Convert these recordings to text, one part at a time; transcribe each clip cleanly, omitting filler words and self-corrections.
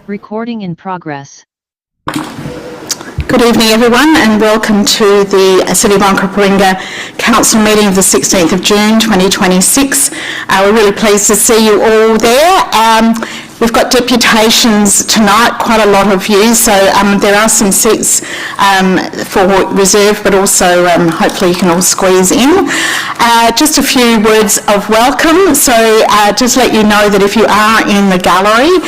Recording in progress. Good evening everyone and welcome to the City of Onkaparinga Council meeting of the 16th of June 2026. We're really pleased to see you all there. We've got deputations tonight, quite a lot of you, so there are some seats for reserve, but also hopefully you can all squeeze in. Just a few words of welcome. So just let you know that if you are in the gallery,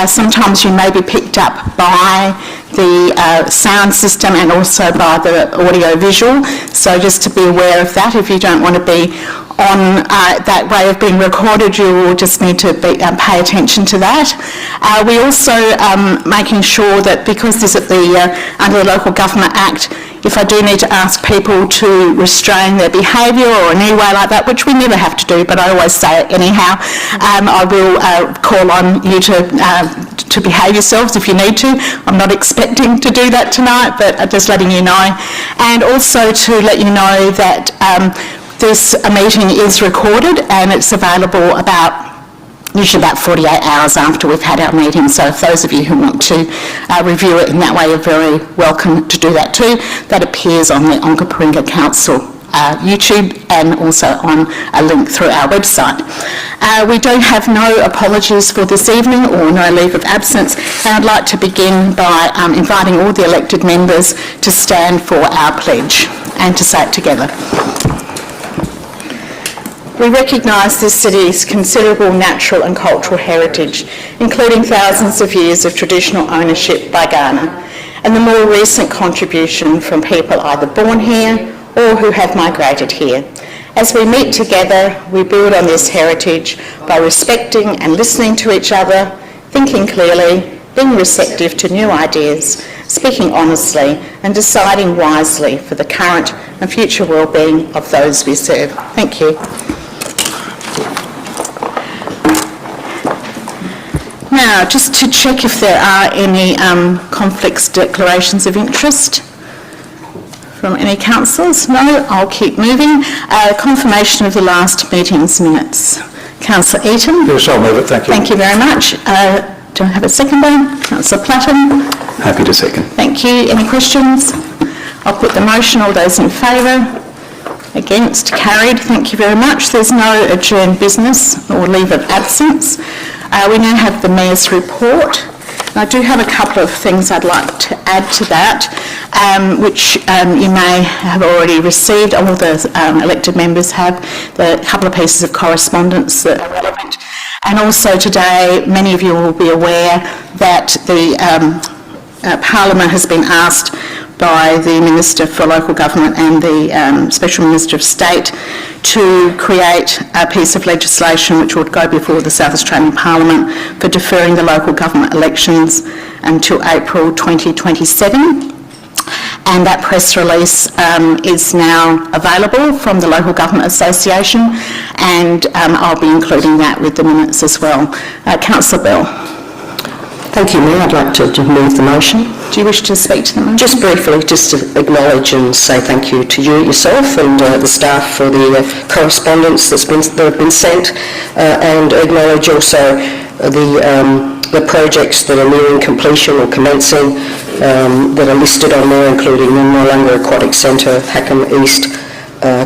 sometimes you may be picked up by the sound system and also by the audio visual, so just to be aware of that. If you don't want to be on that way of being recorded, you will just need to pay attention to that. We also making sure that because this is under the Local Government Act, if I do need to ask people to restrain their behaviour or in any way like that, which we never have to do, but I always say it anyhow, I will call on you to behave yourselves if you need to. I'm not expecting to do that tonight, but just letting you know. And also to let you know that this meeting is recorded and it's available usually about 48 hours after we've had our meeting. So if those of you who want to review it in that way are very welcome to do that too. That appears on the Onkaparinga Council YouTube and also on a link through our website. We don't have no apologies for this evening or no leave of absence, and I'd like to begin by inviting all the elected members to stand for our pledge and to say it together. We recognise this city's considerable natural and cultural heritage, including thousands of years of traditional ownership by Ghana, and the more recent contribution from people either born here or who have migrated here. As we meet together, we build on this heritage by respecting and listening to each other, thinking clearly, being receptive to new ideas, speaking honestly, and deciding wisely for the current and future well-being of those we serve. Thank you. Now, just to check if there are any conflicts, declarations of interest from any councillors. No, I'll keep moving. Confirmation of the last meeting's minutes. Councillor Eaton. Yes, I'll move it, thank you. Thank you very much. Do I have a seconder? Councillor Platten. Happy to second. Thank you. Any questions? I'll put the motion. All those in favour? Against? Carried. Thank you very much. There's no adjourned business or leave of absence. We now have the Mayor's report. And I do have a couple of things I'd like to add to that, which you may have already received. All the elected members have a couple of pieces of correspondence that are relevant. And also today, many of you will be aware that the Parliament has been asked by the Minister for Local Government and the Special Minister of State to create a piece of legislation which would go before the South Australian Parliament for deferring the local government elections until April 2027. And that press release is now available from the Local Government Association, and I'll be including that with the minutes as well. Councillor Bell. Thank you, Mayor. I'd like to move the motion. Do you wish to speak to the motion? Just briefly, just to acknowledge and say thank you to you yourself and the staff for the correspondence that have been sent, and acknowledge also the projects that are nearing completion or commencing that are listed on there, including the Moolanga Aquatic Centre, Hackham East,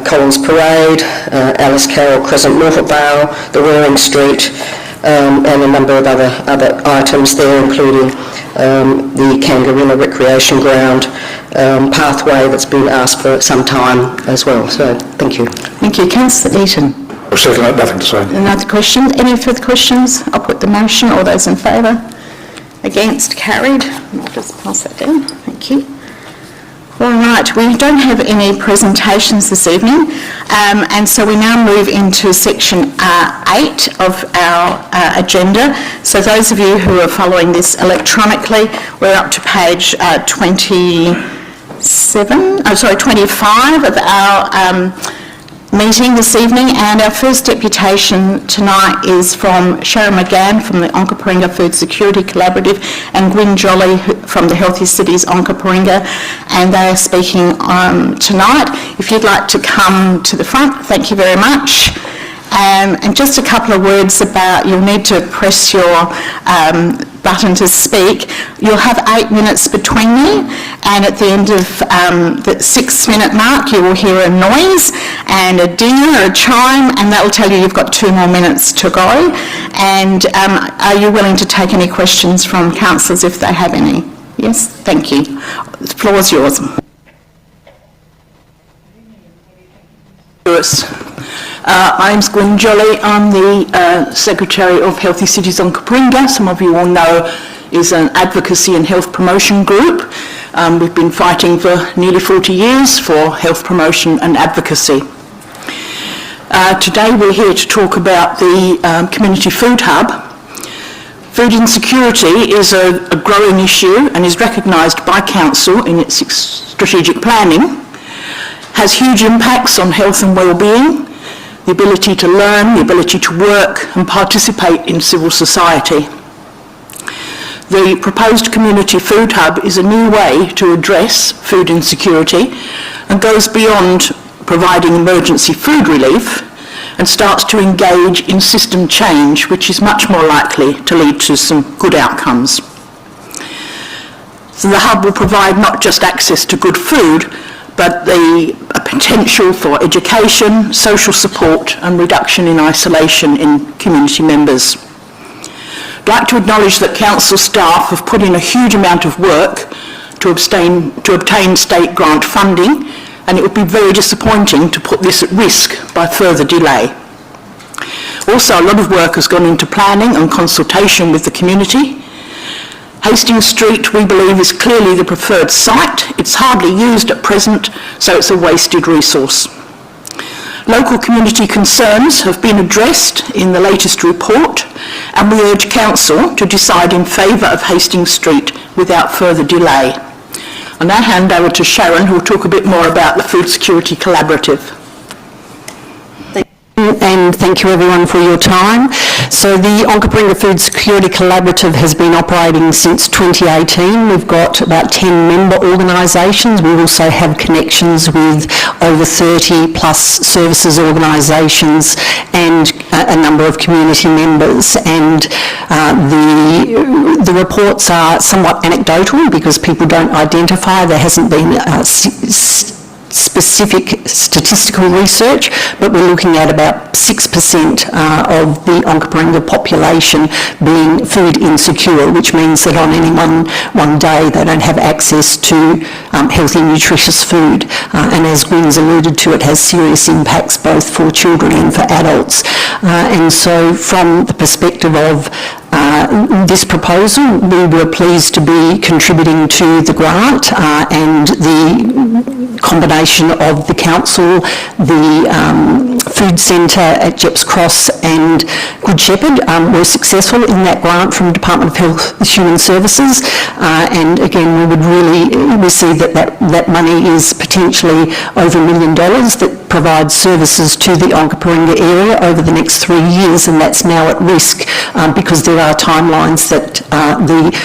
Collins Parade, Alice Carroll Crescent, Norfolk Vale, the Waring Street, and a number of other items there, including the Kangaroo Recreation Ground pathway that's been asked for some time as well. So, thank you. Thank you. Councillor Eaton. Certainly nothing to say. Another question? Any further questions? I'll put the motion. All those in favour? Against? Carried. I'll just pass that down. Thank you. All right, we don't have any presentations this evening, and so we now move into section 8 of our agenda. So those of you who are following this electronically, we're up to page 25 of our meeting this evening, and our first deputation tonight is from Sharon Mcgann from the Onkaparinga Food Security Collaborative and Gwyn Jolley from the Healthy Cities Onkaparinga, and they are speaking tonight. If you'd like to come to the front, thank you very much. And just a couple of words about, you'll need to press your button to speak. You'll have 8 minutes between you, and at the end of the 6-minute mark you will hear a noise and a ding or a chime, and that will tell you you've got 2 more minutes to go. And are you willing to take any questions from councillors if they have any? Yes, thank you. The floor is yours. My name's Gwyn Jolley. I'm the Secretary of Healthy Cities Onkaparinga. Some of you will know is an advocacy and health promotion group. We've been fighting for nearly 40 years for health promotion and advocacy. Today we're here to talk about the Community Food Hub. Food insecurity is a growing issue and is recognised by Council in its strategic planning. Has huge impacts on health and well-being, the ability to learn, the ability to work and participate in civil society. The proposed Community Food Hub is a new way to address food insecurity and goes beyond providing emergency food relief and starts to engage in system change, which is much more likely to lead to some good outcomes. So the hub will provide not just access to good food, but the potential for education, social support and reduction in isolation in community members. I'd like to acknowledge that Council staff have put in a huge amount of work to obtain state grant funding, and it would be very disappointing to put this at risk by further delay. Also, a lot of work has gone into planning and consultation with the community. Hastings Street, we believe, is clearly the preferred site. It's hardly used at present, so it's a wasted resource. Local community concerns have been addressed in the latest report, and we urge Council to decide in favour of Hastings Street without further delay. I'll now hand over to Sharon, who will talk a bit more about the Food Security Collaborative. And thank you everyone for your time. So the Onkaparinga Food Security Collaborative has been operating since 2018. We've got about 10 member organisations. We also have connections with over 30 plus services organisations and a number of community members. And the reports are somewhat anecdotal because people don't identify. There hasn't been specific statistical research, but we're looking at about 6% of the Onkaparinga population being food insecure, which means that on any one day they don't have access to healthy, nutritious food. And as Gwyn's alluded to, it has serious impacts both for children and for adults. And so from the perspective of this proposal, we were pleased to be contributing to the grant and the combination of the council, the food centre at Jeps Cross and Good Shepherd were successful in that grant from Department of Health and Human Services, and again we would really see that money is potentially over $1 million that provides services to the Onkaparinga area over the next 3 years, and that's now at risk because there are timelines that the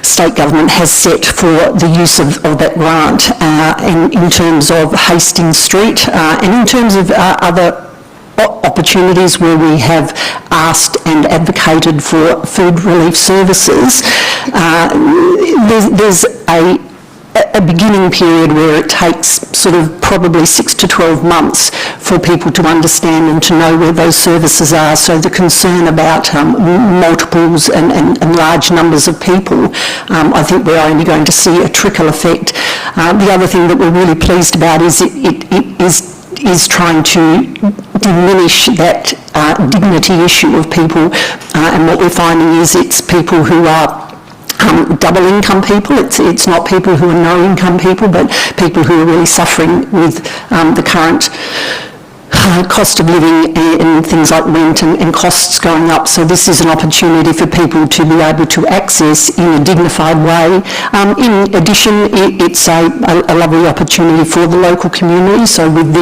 state government has set for the use of that grant in terms of Hastings Street and in terms of other opportunities where we have asked and advocated for food relief services. There's a beginning period where it takes sort of probably 6 to 12 months for people to understand and to know where those services are. So the concern about multiples and large numbers of people, I think we're only going to see a trickle effect. The other thing that we're really pleased about is it is trying to diminish that dignity issue of people, and what we're finding is it's people who are double income people. It's not people who are no income people, but people who are really suffering with the current cost of living and things like rent and costs going up. So this is an opportunity for people to be able to access in a dignified way. In addition, it's a lovely opportunity for the local community. So with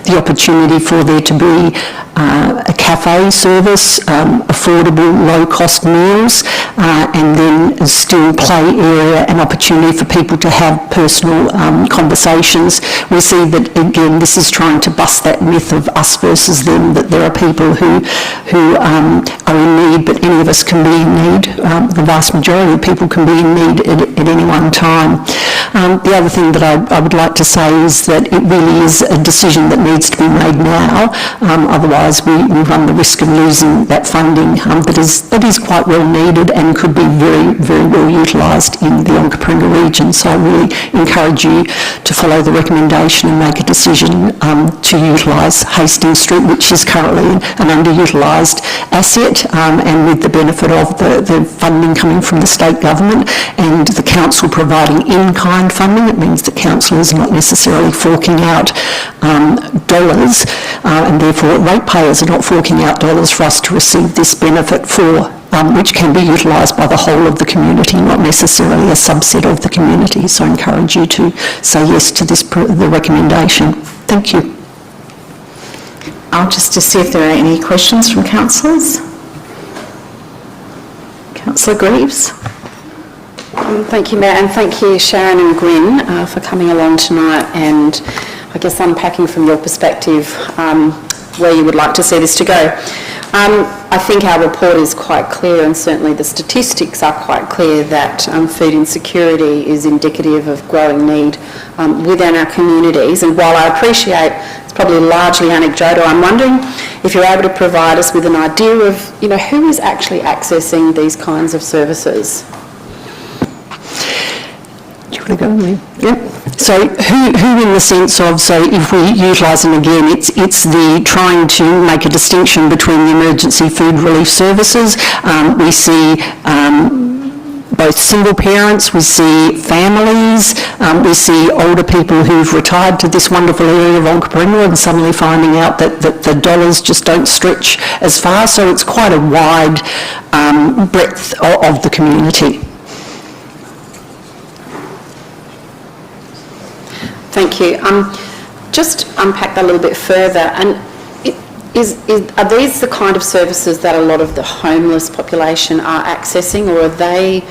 the opportunity for there to be a cafe service, affordable low-cost meals, and then still play area and opportunity for people to have personal conversations. We see that, again, this is trying to bust that myth of us versus them, that there are people who are in need, but any of us can be in need. The vast majority of people can be in need at any one time. The other thing that I would like to say is that it really is a decision that needs to be made now, otherwise we run the risk of losing that funding that is quite well needed and could be very, very well utilised in the Onkaparinga region. So I really encourage you to follow the recommendation and make a decision to utilise Hastings Street, which is currently an underutilised asset, and with the benefit of the funding coming from the state government and the council providing in-kind funding. It means the council is not necessarily forking out dollars, and therefore ratepayers are not forking out dollars for us to receive this benefit for, which can be utilised by the whole of the community, not necessarily a subset of the community. So I encourage you to say yes to the recommendation. Thank you. I'll just see if there are any questions from councillors. Councillor Greaves. Thank you, Mayor, and thank you, Sharon and Gwyn, for coming along tonight and I guess unpacking from your perspective where you would like to see this to go. I think our report is quite clear, and certainly the statistics are quite clear, that food insecurity is indicative of growing need within our communities. And while I appreciate it's probably largely anecdotal, I'm wondering if you're able to provide us with an idea of, who is actually accessing these kinds of services. Do you want to go on there? Yep. So who in the sense of, so if we utilise them again, it's the trying to make a distinction between the emergency food relief services. We see both single parents, we see families, we see older people who've retired to this wonderful area of Onkaparinga and suddenly finding out that the dollars just don't stretch as far. So it's quite a wide breadth of the community. Thank you. Just unpack that a little bit further. And are these the kind of services that a lot of the homeless population are accessing, or are they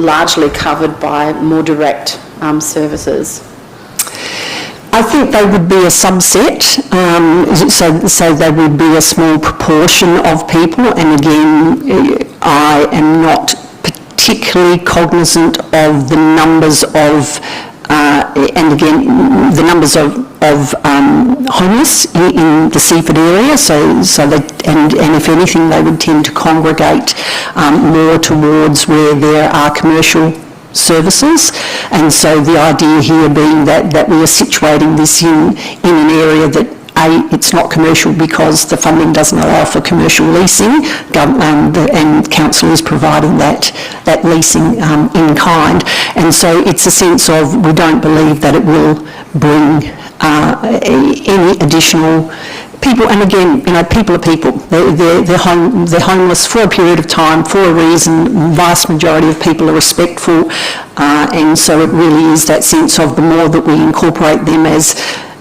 largely covered by more direct services? I think they would be a subset, so they would be a small proportion of people, and again, I am not particularly cognisant of the numbers of and again, the numbers of homeless in the Seaford area, so they, and if anything, they would tend to congregate more towards where there are commercial services. And so the idea here being that we are situating this in an area that it's not commercial because the funding doesn't allow for commercial leasing, and council is providing that leasing in kind. And so it's a sense of, we don't believe that it will bring any additional people. And again, people are people. They're homeless for a period of time, for a reason. Vast majority of people are respectful, and so it really is that sense of, the more that we incorporate them as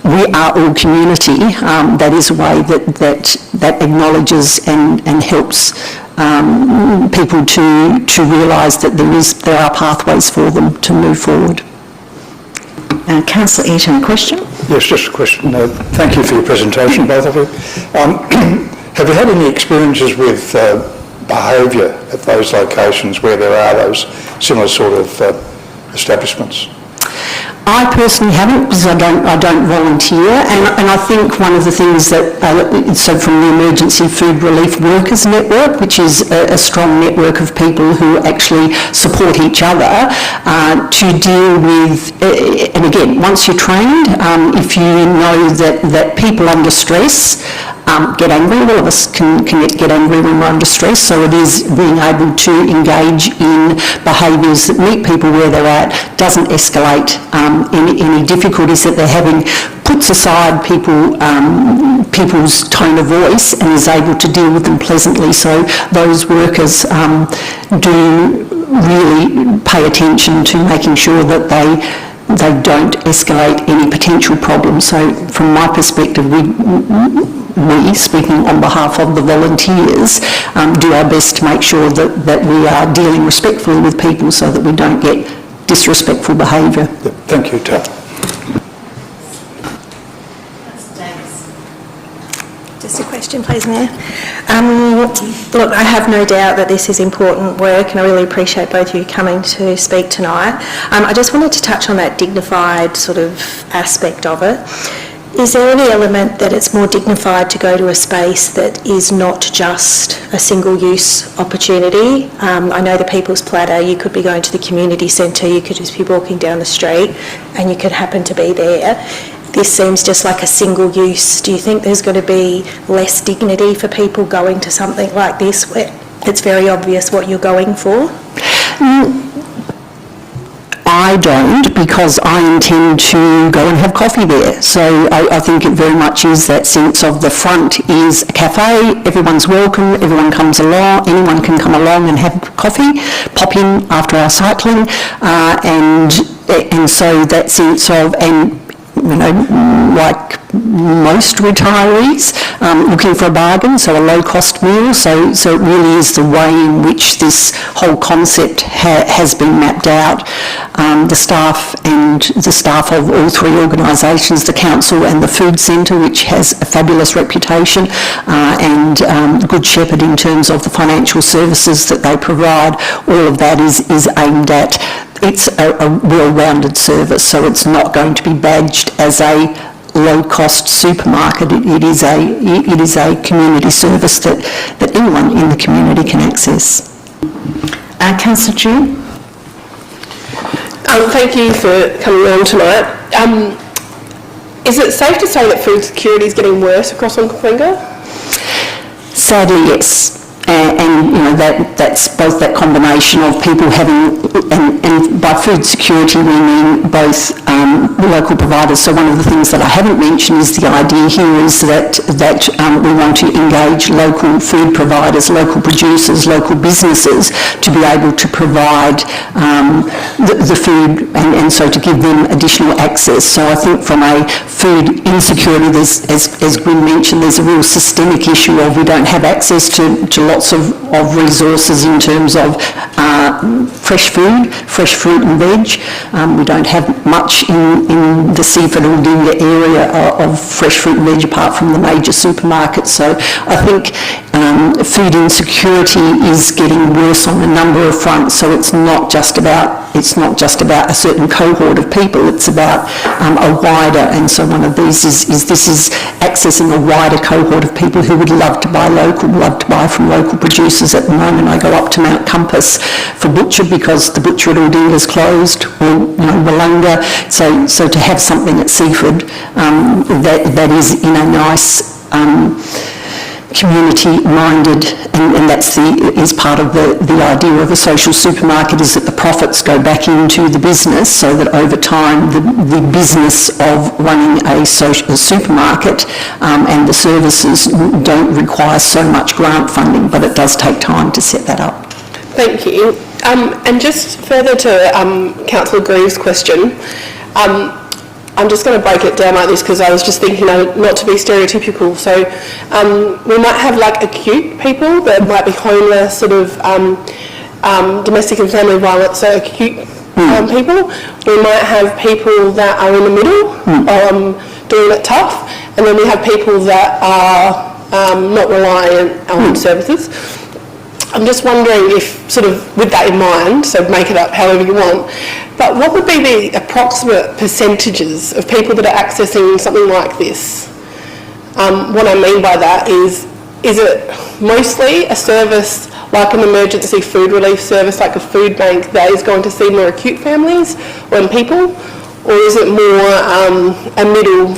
we are all community, that is a way that acknowledges and helps people to realise that there are pathways for them to move forward. Councillor Eaton, a question? Yes, just a question. Thank you for your presentation, both of you. Have you had any experiences with behaviour at those locations where there are those similar sort of establishments? I personally haven't, because I don't volunteer, and I think one of the things that, so from the Emergency Food Relief Workers Network, which is a strong network of people who actually support each other to deal with, and again, once you're trained, if you know that people under stress get angry. All of us can get angry when we're under stress, so it is being able to engage in behaviours that meet people where they're at, doesn't escalate any difficulties that they're having, puts aside people's tone of voice and is able to deal with them pleasantly. So those workers do really pay attention to making sure that they they don't escalate any potential problems. So from my perspective, we, speaking on behalf of the volunteers, do our best to make sure that we are dealing respectfully with people so that we don't get disrespectful behaviour. Yep. Thank you, Tab. Just a question, please, Mayor. Look, I have no doubt that this is important work, and I really appreciate both of you coming to speak tonight. I just wanted to touch on that dignified sort of aspect of it. Is there any element that it's more dignified to go to a space that is not just a single-use opportunity? I know the People's Platter, you could be going to the community centre, you could just be walking down the street and you could happen to be there. This seems just like a single use. Do you think there's going to be less dignity for people going to something like this where it's very obvious what you're going for? I don't, because I intend to go and have coffee there. So I think it very much is that sense of the front is a cafe, everyone's welcome, everyone comes along, anyone can come along and have coffee, pop in after our cycling, and so that sense of, and you know, like most retirees, looking for a bargain, so a low-cost meal. So it really is the way in which this whole concept has been mapped out. The staff of all three organisations, the council and the food centre, which has a fabulous reputation, and Good Shepherd in terms of the financial services that they provide, all of that is aimed at. It's a well-rounded service, so it's not going to be badged as a low-cost supermarket. It is a community service that anyone in the community can access. Councillor Chu? Thank you for coming along tonight. Is it safe to say that food security is getting worse across Onkaparinga? Sadly, yes. And you know, that's both that combination of people having, and by food security we mean both local providers. So one of the things that I haven't mentioned is the idea here is that we want to engage local food providers, local producers, local businesses to be able to provide the food, and so to give them additional access. So I think from a food insecurity, there's, as Gwyn mentioned, there's a real systemic issue of we don't have access to lots of resources in terms of fresh food, fresh fruit and veg. We don't have much in the Seaford or Dinga area of fresh fruit and veg apart from the major supermarkets. So I think food insecurity is getting worse on a number of fronts. So it's not just about a certain cohort of people, it's about a wider, and so one of these is accessing a wider cohort of people who would love to buy local, love to buy from local producers. At the moment I go up to Mount Compass for butcher because the butcher at Aldinga is closed, or Willunga, so to have something at Seaford that is in a nice community-minded, and that's is part of the idea of a social supermarket, is that the profits go back into the business, so that over time the business of running a supermarket and the services don't require so much grant funding, but it does take time to set that up. Thank you. And just further to Councillor Reeve's question, I'm just going to break it down like this because I was just thinking not to be stereotypical. So we might have like acute people that might be homeless, sort of domestic and family violence, so acute people. We might have people that are in the middle, doing it tough, and then we have people that are not reliant on services. I'm just wondering if, sort of with that in mind, so make it up however you want, but what would be the approximate percentages of people that are accessing something like this? What I mean by that is it mostly a service like an emergency food relief service, like a food bank, that is going to see more acute families or people, or is it more a middle?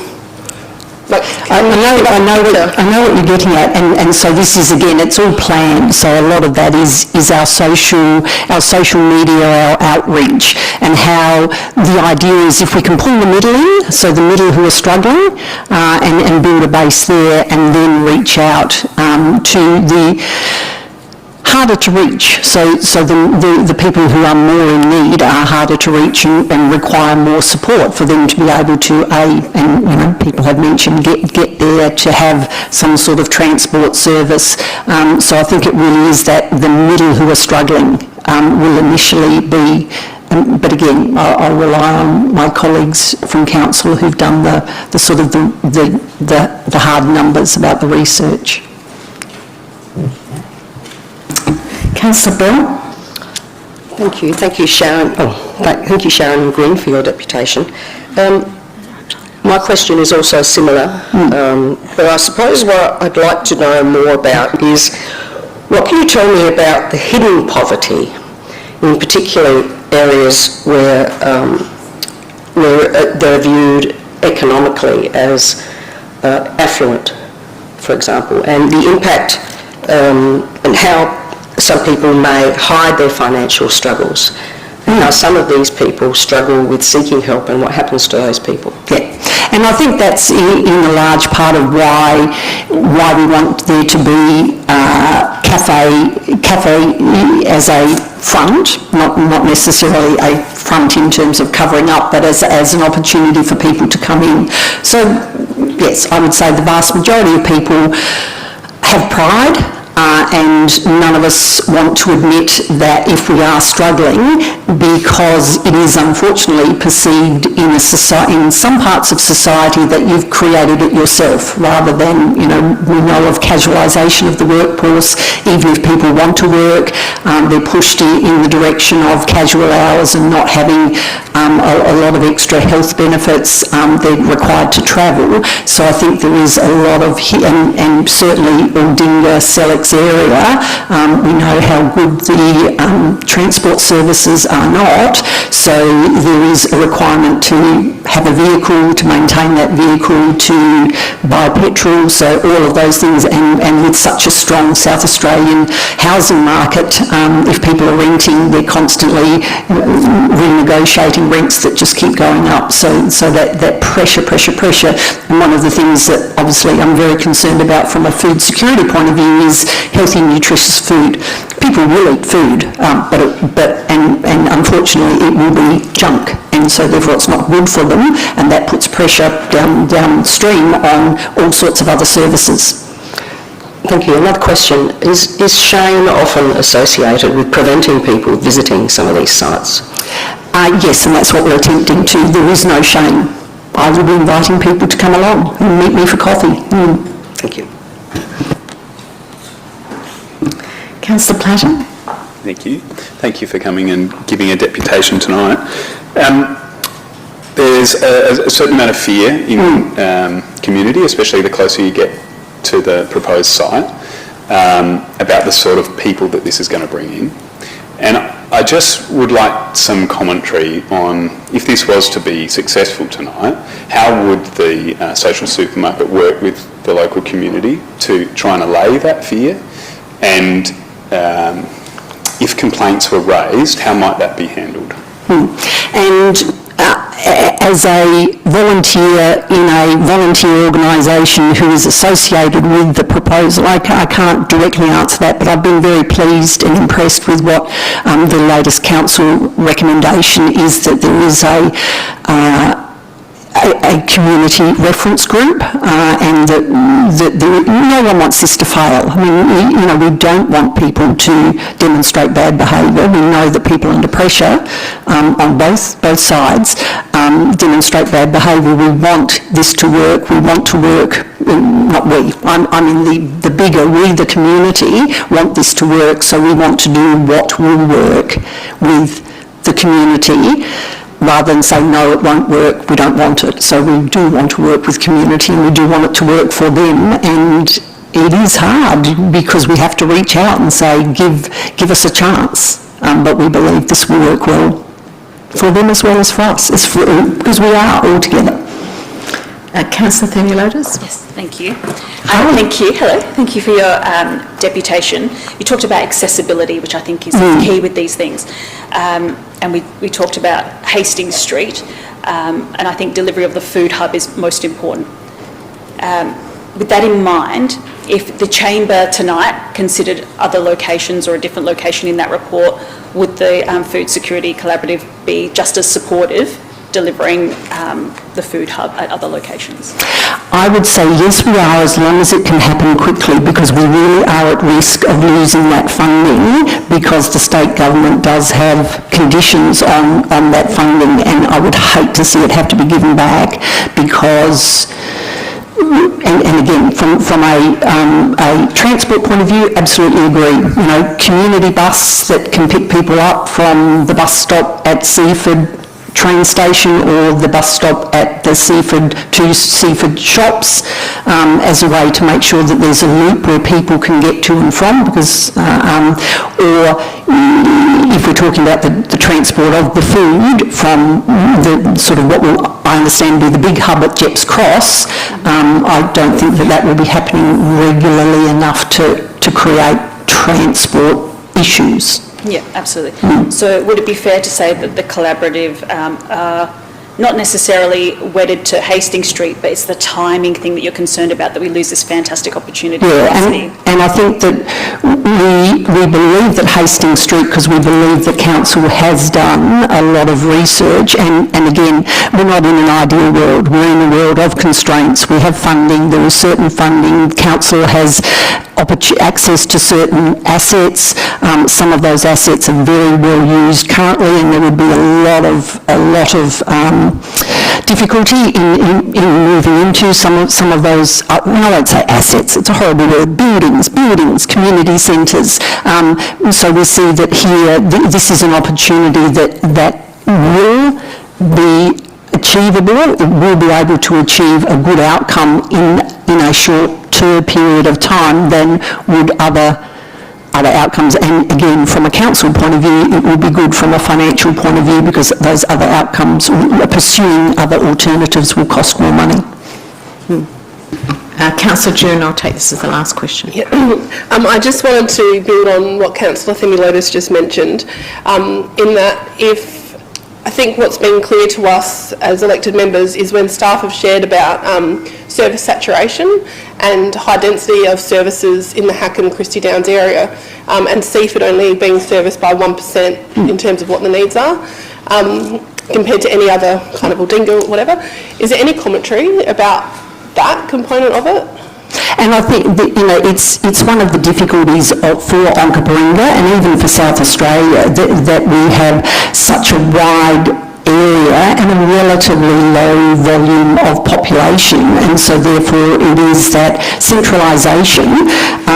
I know what you're getting at, and so this is, again, it's all planned. So a lot of that is our social media, our outreach, and how the idea is if we can pull the middle in, so the middle who are struggling, and build a base there, and then reach out to the harder to reach. So the people who are more in need are harder to reach and require more support for them to be able to, and people have mentioned, get there, to have some sort of transport service. So I think it really is that the middle who are struggling will initially be, but again, I'll rely on my colleagues from council who've done the sort of the hard numbers about the research. Councillor Bill. Thank you, Sharon. Thank you, Sharon and Gwyn, for your deputation. My question is also similar, but I suppose what I'd like to know more about is, what can you tell me about the hidden poverty, in particular areas where they're viewed economically as affluent, for example, and the impact and how some people may hide their financial struggles, and how some of these people struggle with seeking help, and what happens to those people. Yeah, and I think that's in a large part of why we want there to be cafe as a front, not necessarily a front in terms of covering up, but as an opportunity for people to come in. So yes, I would say the vast majority of people have pride. And none of us want to admit that if we are struggling, because it is unfortunately perceived in some parts of society that you've created it yourself, rather than, we know of casualisation of the workforce. Even if people want to work, they're pushed in the direction of casual hours and not having a lot of extra health benefits. They're required to travel. So I think there is a lot of, and certainly Aldinga, Sellex area, we know how good the transport services are not, so there is a requirement to have a vehicle, to maintain that vehicle, to buy petrol, so all of those things, and with such a strong South Australian housing market, if people are renting, they're constantly renegotiating rents that just keep going up, so that pressure, and one of the things that obviously I'm very concerned about from a food security point of view is healthy and nutritious food. People will eat food, and unfortunately it will be junk, and so therefore it's not good for them, and that puts pressure downstream on all sorts of other services. Thank you. Another question, is shame often associated with preventing people visiting some of these sites? Yes, and that's what we're attempting to. There is no shame. I will be inviting people to come along and meet me for coffee. Thank you. Councillor Platten. Thank you. Thank you for coming and giving a deputation tonight. There's a certain amount of fear in community, especially the closer you get to the proposed site, about the sort of people that this is going to bring in. And I just would like some commentary on, if this was to be successful tonight, how would the social supermarket work with the local community to try and allay that fear? And if complaints were raised, how might that be handled? And as a volunteer in a volunteer organisation who is associated with the proposal, I can't directly answer that, but I've been very pleased and impressed with what the latest council recommendation is, that there is a community reference group, and that no one wants this to fail. I mean, we don't want people to demonstrate bad behaviour. We know that people under pressure on both sides demonstrate bad behaviour. We want this to work. We want to work, not we, I'm in the bigger, we the community want this to work, so we want to do what will work with the community, rather than say, no, it won't work, we don't want it. So we do want to work with community, and we do want it to work for them, and it is hard because we have to reach out and say, give us a chance, but we believe this will work well for them as well as for us, because we are all together. Councillor Themeliotis. Yes, thank you. Thank you. Hello. Thank you for your deputation. You talked about accessibility, which I think is key with these things. And we talked about Hastings Street, and I think delivery of the food hub is most important. with that in mind, if the chamber tonight considered other locations or a different location in that report, would the Food Security Collaborative be just as supportive delivering the food hub at other locations? I would say yes, we are, as long as it can happen quickly, because we really are at risk of losing that funding, because the state government does have conditions on that funding, and I would hate to see it have to be given back, because, and again, from a transport point of view, absolutely agree. You know, community bus that can pick people up from the bus stop at Seaford train station or the bus stop at the Seaford shops as a way to make sure that there's a loop where people can get to and from, because or if we're talking about the transport of the food from the sort of what will, I understand, be the big hub at Jepp's Cross, I don't think that will be happening regularly enough to create transport issues. Yeah, absolutely. So would it be fair to say that the collaborative are not necessarily wedded to Hastings Street, but it's the timing thing that you're concerned about, that we lose this fantastic opportunity? Yeah, and I think that we believe that Hastings Street, because we believe the council has done a lot of research, and again, we're not in an ideal world, we're in a world of constraints. We have funding, there is certain funding, council has access to certain assets. Some of those assets are very well used currently, and there would be a lot of difficulty in moving into some of those. I won't say assets; it's a horrible word. Buildings, community centres. So we see that here, this is an opportunity that will be achievable. It will be able to achieve a good outcome in a shorter period of time than would other outcomes. And again, from a council point of view, it will be good from a financial point of view, because those other outcomes, pursuing other alternatives, will cost more money. Councillor June, I'll take this as the last question. Yeah. I just wanted to build on what Councillor Themeliotis just mentioned, in that I think what's been clear to us as elected members is when staff have shared about service saturation and high density of services in the Hacken Christie Downs area, and Seaford only being serviced by 1% in terms of what the needs are, compared to any other kind of Aldinga or whatever. Is there any commentary about that component of it? And I think that, it's one of the difficulties for Onkaparinga and even for South Australia that we have such a wide area and a relatively low volume of population, and so therefore it is that centralisation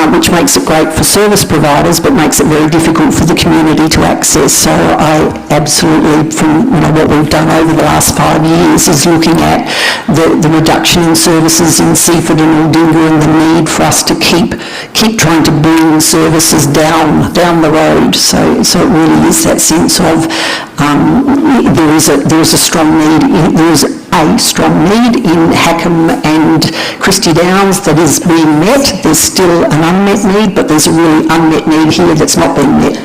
which makes it great for service providers but makes it very difficult for the community to access. So I absolutely, from what we've done over the last 5 years, is looking at the reduction in services in Seaford and Aldinga, and the need for us to keep trying to bring services down the road. So it really is that sense of there is a strong need in Hackham and Christie Downs that is being met. There's still an unmet need, but there's a really unmet need here that's not being met.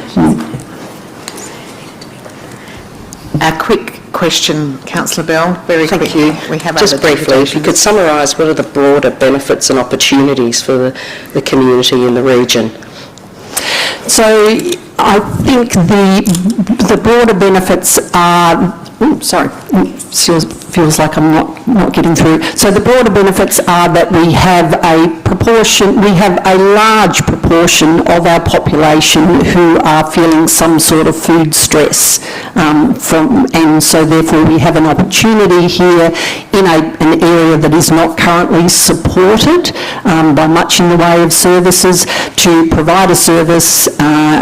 A quick question, Councillor Bell, very Thank quickly. you. We have just other briefly, if you could summarise what are the broader benefits and opportunities for the community in the region? So I think the broader benefits are, feels like I'm not getting through. So the broader benefits are that we have a large proportion of our population who are feeling some sort of food stress, and so therefore we have an opportunity here in an area that is not currently supported by much in the way of services to provide a service.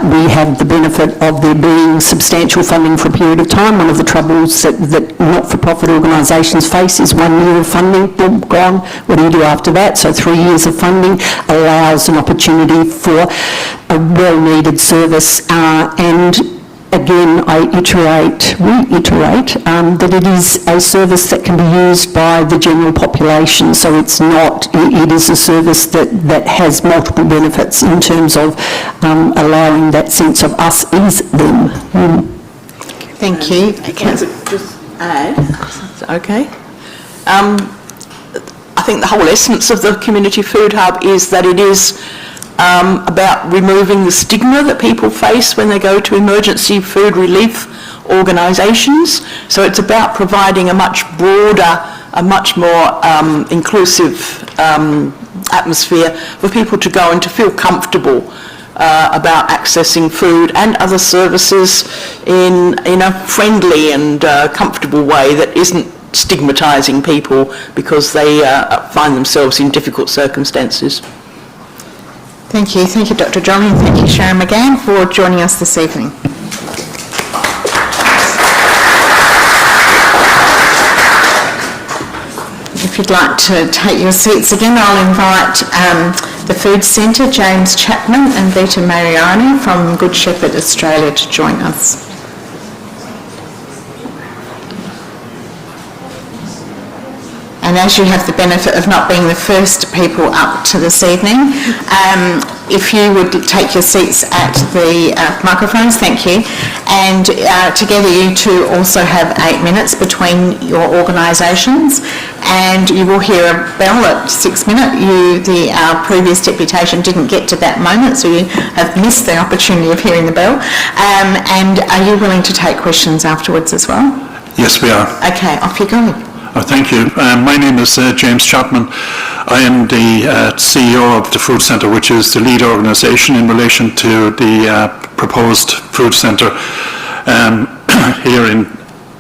We have the benefit of there being substantial funding for a period of time. One of the troubles that not-for-profit organisations face is 1 year of funding, boom, gone. What do you do after that? So 3 years of funding allows an opportunity for a well-needed service, and again, I reiterate that it is a service that can be used by the general population, so it is a service that has multiple benefits in terms of allowing that sense of us is them. Thank you. Can I just add? Okay. I think the whole essence of the Community Food Hub is that it is about removing the stigma that people face when they go to emergency food relief organisations. So it's about providing a much broader, a much more inclusive atmosphere for people to go and to feel comfortable about accessing food and other services in a friendly and comfortable way that isn't stigmatising people because they find themselves in difficult circumstances. Thank you. Thank you, Dr. Jolley, and thank you, Sharon Mcgann, for joining us this evening. If you'd like to take your seats again, I'll invite the Food Centre, James Chapman and Vita Maiorano from Good Shepherd Australia to join us. And as you have the benefit of not being the first people up to this evening, if you would take your seats at the microphones, thank you. And together you two also have 8 minutes between your organisations, and you will hear a bell at 6 minutes. The previous deputation didn't get to that moment, so you have missed the opportunity of hearing the bell. And are you willing to take questions afterwards as well? Yes, we are. Okay, off you go. Thank you. My name is James Chapman. I am the CEO of the Food Centre, which is the lead organisation in relation to the proposed food centre here in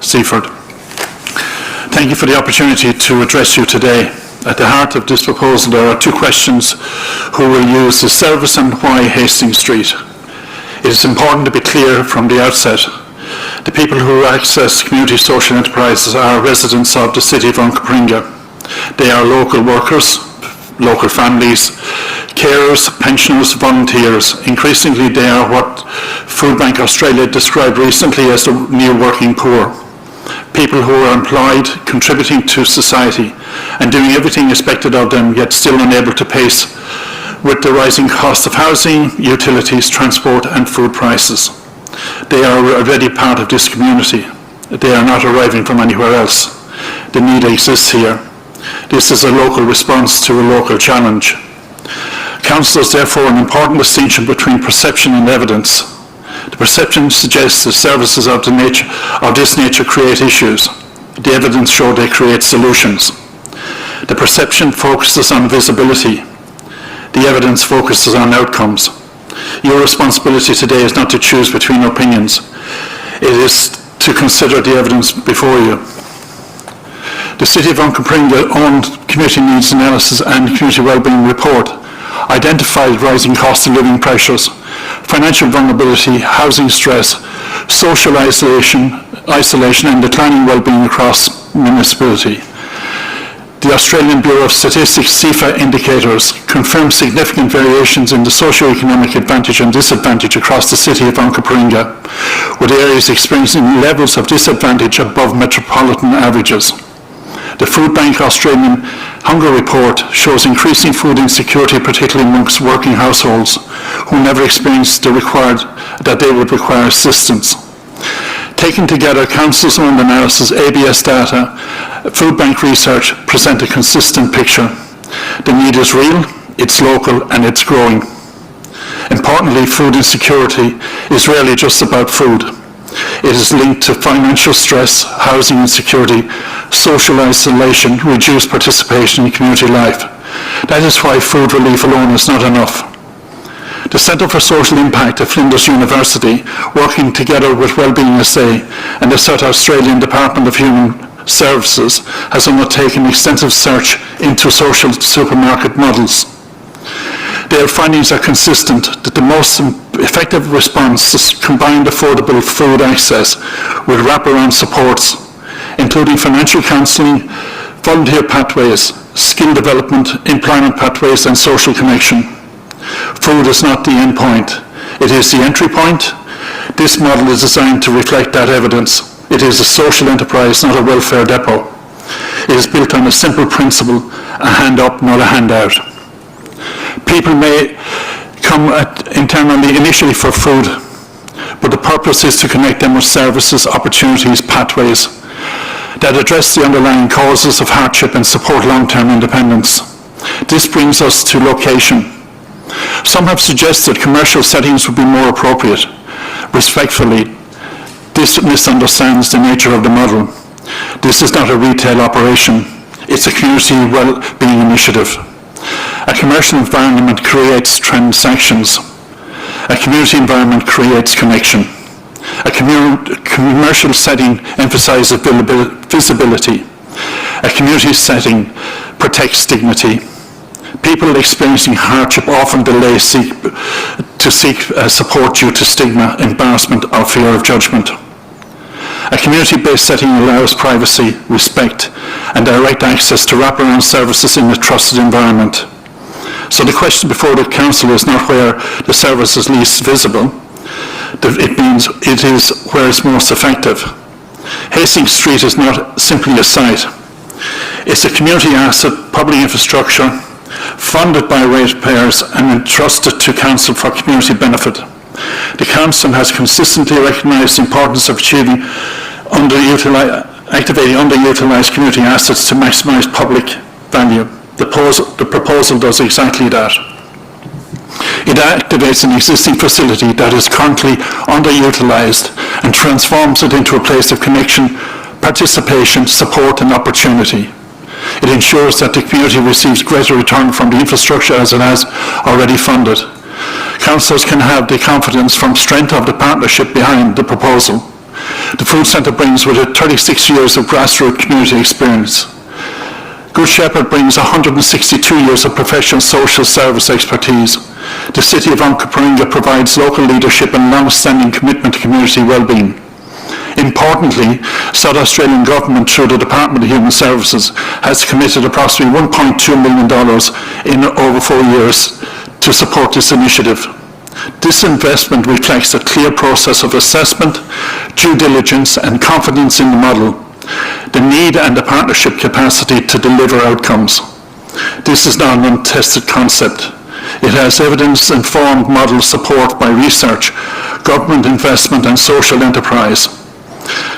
Seaford. Thank you for the opportunity to address you today. At the heart of this proposal there are two questions: who will use the service and why Hastings Street? It is important to be clear from the outset. The people who access community social enterprises are residents of the city of Onkaparinga. They are local workers, local families, carers, pensioners, volunteers. Increasingly they are what Food Bank Australia described recently as the new working poor. People who are employed, contributing to society and doing everything expected of them, yet still unable to pace with the rising cost of housing, utilities, transport and food prices. They are already part of this community. They are not arriving from anywhere else. The need exists here. This is a local response to a local challenge. Council is therefore an important distinction between perception and evidence. The perception suggests that services of this nature create issues. The evidence shows they create solutions. The perception focuses on visibility. The evidence focuses on outcomes. Your responsibility today is not to choose between opinions. It is to consider the evidence before you. The City of Onkaparinga own Community Needs Analysis and Community Wellbeing Report identified rising cost of living pressures, financial vulnerability, housing stress, social isolation and declining wellbeing across municipality. The Australian Bureau of Statistics CIFA indicators confirm significant variations in the socio-economic advantage and disadvantage across the city of Onkaparinga, with areas experiencing levels of disadvantage above metropolitan averages. The Food Bank Australian Hunger Report shows increasing food insecurity, particularly amongst working households who never experienced that they would require assistance. Taken together, Council's own analysis, ABS data, Food Bank research present a consistent picture. The need is real, it's local and it's growing. Importantly, food insecurity is rarely just about food. It is linked to financial stress, housing insecurity, social isolation, reduced participation in community life. That is why food relief alone is not enough. The Centre for Social Impact at Flinders University, working together with Wellbeing SA and the South Australian Department of Human Services, has undertaken extensive search into social supermarket models. Their findings are consistent that the most effective response is combined affordable food access with wraparound supports, including financial counselling, volunteer pathways, skill development, employment pathways and social connection. Food is not the end point, it is the entry point. This model is designed to reflect that evidence. It is a social enterprise, not a welfare depot. It is built on a simple principle, a hand up, not a handout. People may come internally initially for food, but the purpose is to connect them with services, opportunities, pathways. that address the underlying causes of hardship and support long-term independence. This brings us to location. Some have suggested commercial settings would be more appropriate. Respectfully, this misunderstands the nature of the model. This is not a retail operation. It's a community well-being initiative. A commercial environment creates transactions. A community environment creates connection. A commercial setting emphasises visibility. A community setting protects dignity. People experiencing hardship often delay to seek support due to stigma, embarrassment, or fear of judgment. A community-based setting allows privacy, respect, and direct access to wraparound services in a trusted environment. So the question before the Council is not where the service is least visible, it means it is where it's most effective. Hastings Street is not simply a site. It's a community asset, public infrastructure, funded by ratepayers and entrusted to Council for community benefit. The Council has consistently recognised the importance of activating underutilised community assets to maximise public value. The proposal does exactly that. It activates an existing facility that is currently underutilised and transforms it into a place of connection, participation, support and opportunity. It ensures that the community receives greater return from the infrastructure as it has already funded. Councillors can have the confidence from strength of the partnership behind the proposal. The Food Centre brings with it 36 years of grassroots community experience. Good Shepherd brings 162 years of professional social service expertise. The City of Onkaparinga provides local leadership and long-standing commitment to community well-being. Importantly, South Australian Government through the Department of Human Services has committed approximately $1.2 million in over 4 years to support this initiative. This investment reflects a clear process of assessment, due diligence and confidence in the model, the need and the partnership capacity to deliver outcomes. This is not an untested concept. It has evidence-informed model support by research, government investment and social enterprise.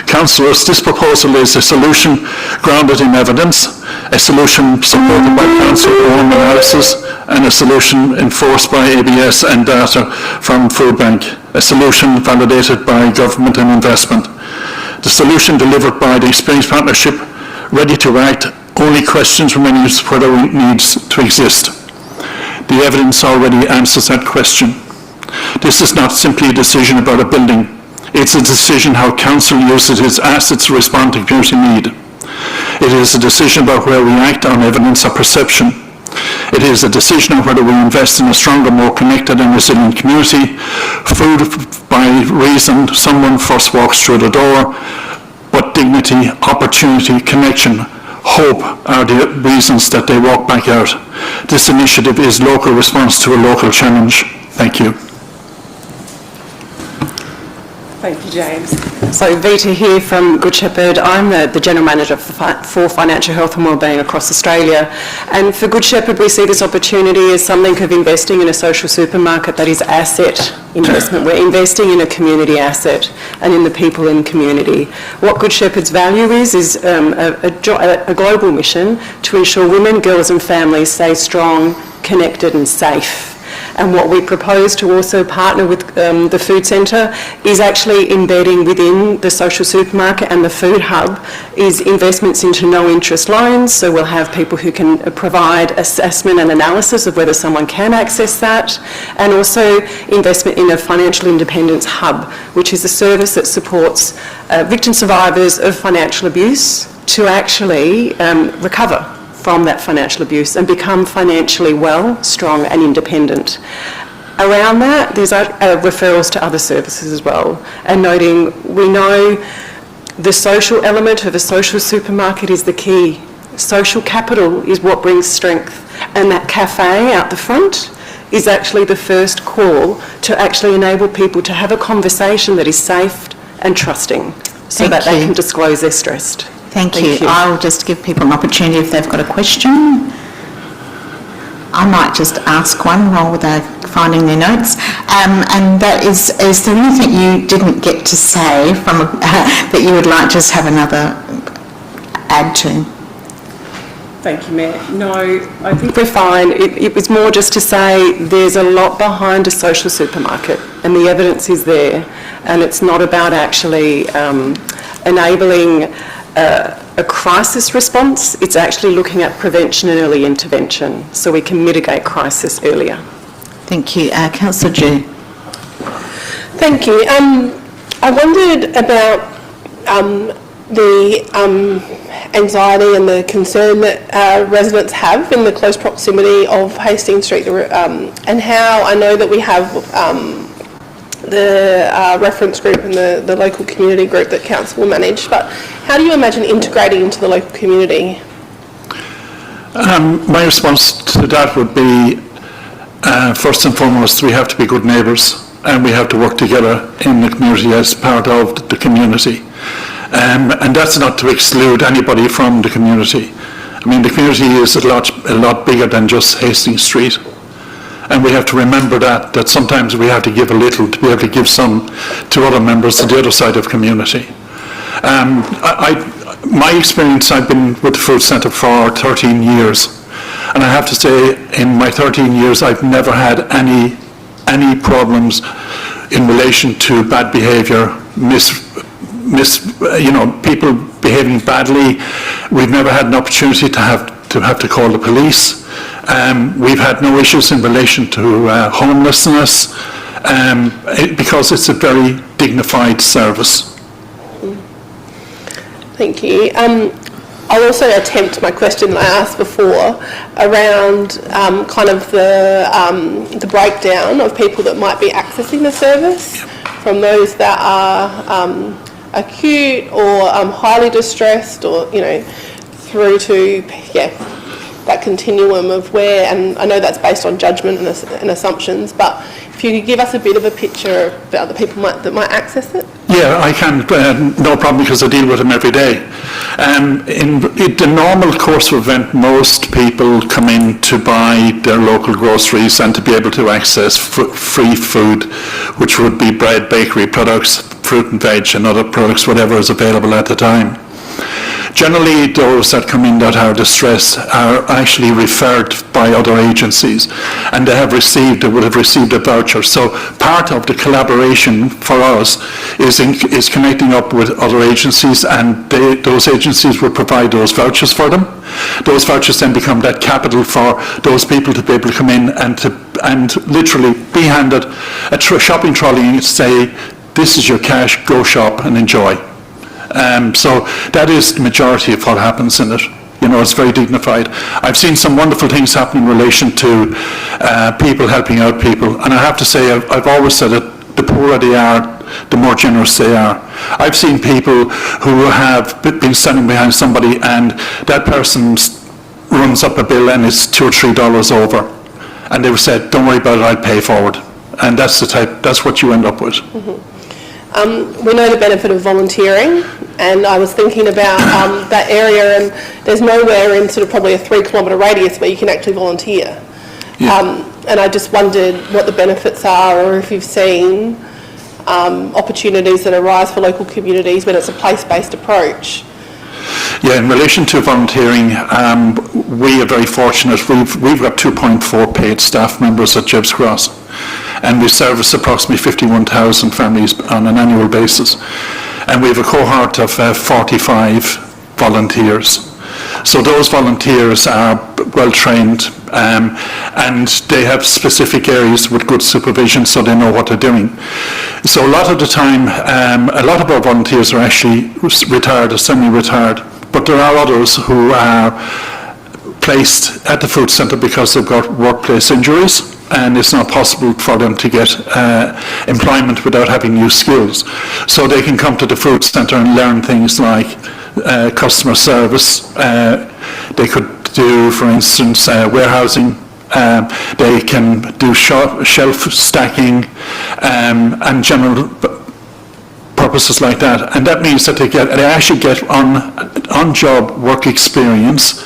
Councillors, this proposal is a solution grounded in evidence, a solution supported by council-owned analysis, and a solution enforced by ABS and data from Food Bank, a solution validated by government and investment. The solution delivered by the Experience Partnership, ready to act, only questions remaining whether it needs to exist. The evidence already answers that question. This is not simply a decision about a building. It's a decision how Council uses its assets to respond to community need. It is a decision about where we act on evidence or perception. It is a decision on whether we invest in a stronger, more connected and resilient community. Food by reason someone first walks through the door, but dignity, opportunity, connection, hope are the reasons that they walk back out. This initiative is local response to a local challenge. Thank you. Thank you, James. So Vita here from Good Shepherd. I'm the General Manager for Financial Health and Wellbeing across Australia. And for Good Shepherd, we see this opportunity as something of investing in a social supermarket that is asset investment. We're investing in a community asset and in the people in the community. What Good Shepherd's value is a global mission to ensure women, girls and families stay strong, connected and safe. And what we propose to also partner with the Food Centre is actually embedding within the social supermarket and the food hub is investments into no interest loans. So we'll have people who can provide assessment and analysis of whether someone can access that, and also investment in a financial independence hub, which is a service that supports victim survivors of financial abuse to actually recover from that financial abuse and become financially well, strong and independent. Around that, there's referrals to other services as well, and noting we know the social element of a social supermarket is the key. Social capital is what brings strength, and that cafe out the front is actually the first call to actually enable people to have a conversation that is safe and trusting so that they can disclose their stress. Thank you. I'll just give people an opportunity if they've got a question. I might just ask one while they're finding their notes. And that is there anything you didn't get to say from that you would like to just have another add to? Thank you, Mayor. No, I think we're fine. It was more just to say there's a lot behind a social supermarket and the evidence is there, and it's not about actually enabling a crisis response. It's actually looking at prevention and early intervention so we can mitigate crisis earlier. Thank you. Councillor Jew. Thank you. I wondered about the anxiety and the concern that residents have in the close proximity of Hastings Street, and how I know that we have the reference group and the local community group that council will manage, but how do you imagine integrating into the local community? My response to that would be, first and foremost, we have to be good neighbours and we have to work together in the community as part of the community. And that's not to exclude anybody from the community. I mean, the community is a lot bigger than just Hastings Street. And we have to remember that sometimes we have to give a little to be able to give some to other members of the other side of the community. My experience, I've been with the food centre for 13 years. And I have to say, in my 13 years, I've never had any problems in relation to bad behaviour, people behaving badly. We've never had an opportunity to have to call the police. We've had no issues in relation to homelessness because it's a very dignified service. Thank you. I'll also attempt my question that I asked before around kind of the breakdown of people that might be accessing the service, from those that are acute or highly distressed, or through to that continuum of where, and I know that's based on judgment and assumptions, but if you could give us a bit of a picture about the people that might access it. Yeah, I can, no problem, because I deal with them every day. In the normal course of event, most people come in to buy their local groceries and to be able to access free food, which would be bread, bakery products, fruit and veg and other products, whatever is available at the time. Generally, those that come in that are distressed are actually referred by other agencies, and they would have received a voucher. So part of the collaboration for us is connecting up with other agencies, and those agencies will provide those vouchers for them. Those vouchers then become that capital for those people to be able to come in and literally be handed a shopping trolley and say, "This is your cash, go shop and enjoy." So that is the majority of what happens in it. It's very dignified. I've seen some wonderful things happen in relation to people helping out people. And I have to say, I've always said that the poorer they are, the more generous they are. I've seen people who have been standing behind somebody and that person runs up a bill and it's $2 or $3 over. And they said, "Don't worry about it, I'll pay forward." And that's what you end up with. Mm-hmm. We know the benefit of volunteering, and I was thinking about that area, and there's nowhere in sort of probably a 3-kilometre radius where you can actually volunteer. Yeah. And I just wondered what the benefits are, or if you've seen opportunities that arise for local communities when it's a place-based approach. Yeah, in relation to volunteering, we are very fortunate. We've got 2.4 paid staff members at Jibs Cross, and we service approximately 51,000 families on an annual basis. And we have a cohort of 45 volunteers. So those volunteers are well trained and they have specific areas with good supervision, so they know what they're doing. So a lot of the time, a lot of our volunteers are actually retired or semi-retired, but there are others who are placed at the food centre because they've got workplace injuries and it's not possible for them to get employment without having new skills. So they can come to the food centre and learn things like customer service. They could do, for instance, warehousing. They can do shelf stacking and general purposes like that. And that means that they actually get on-job work experience,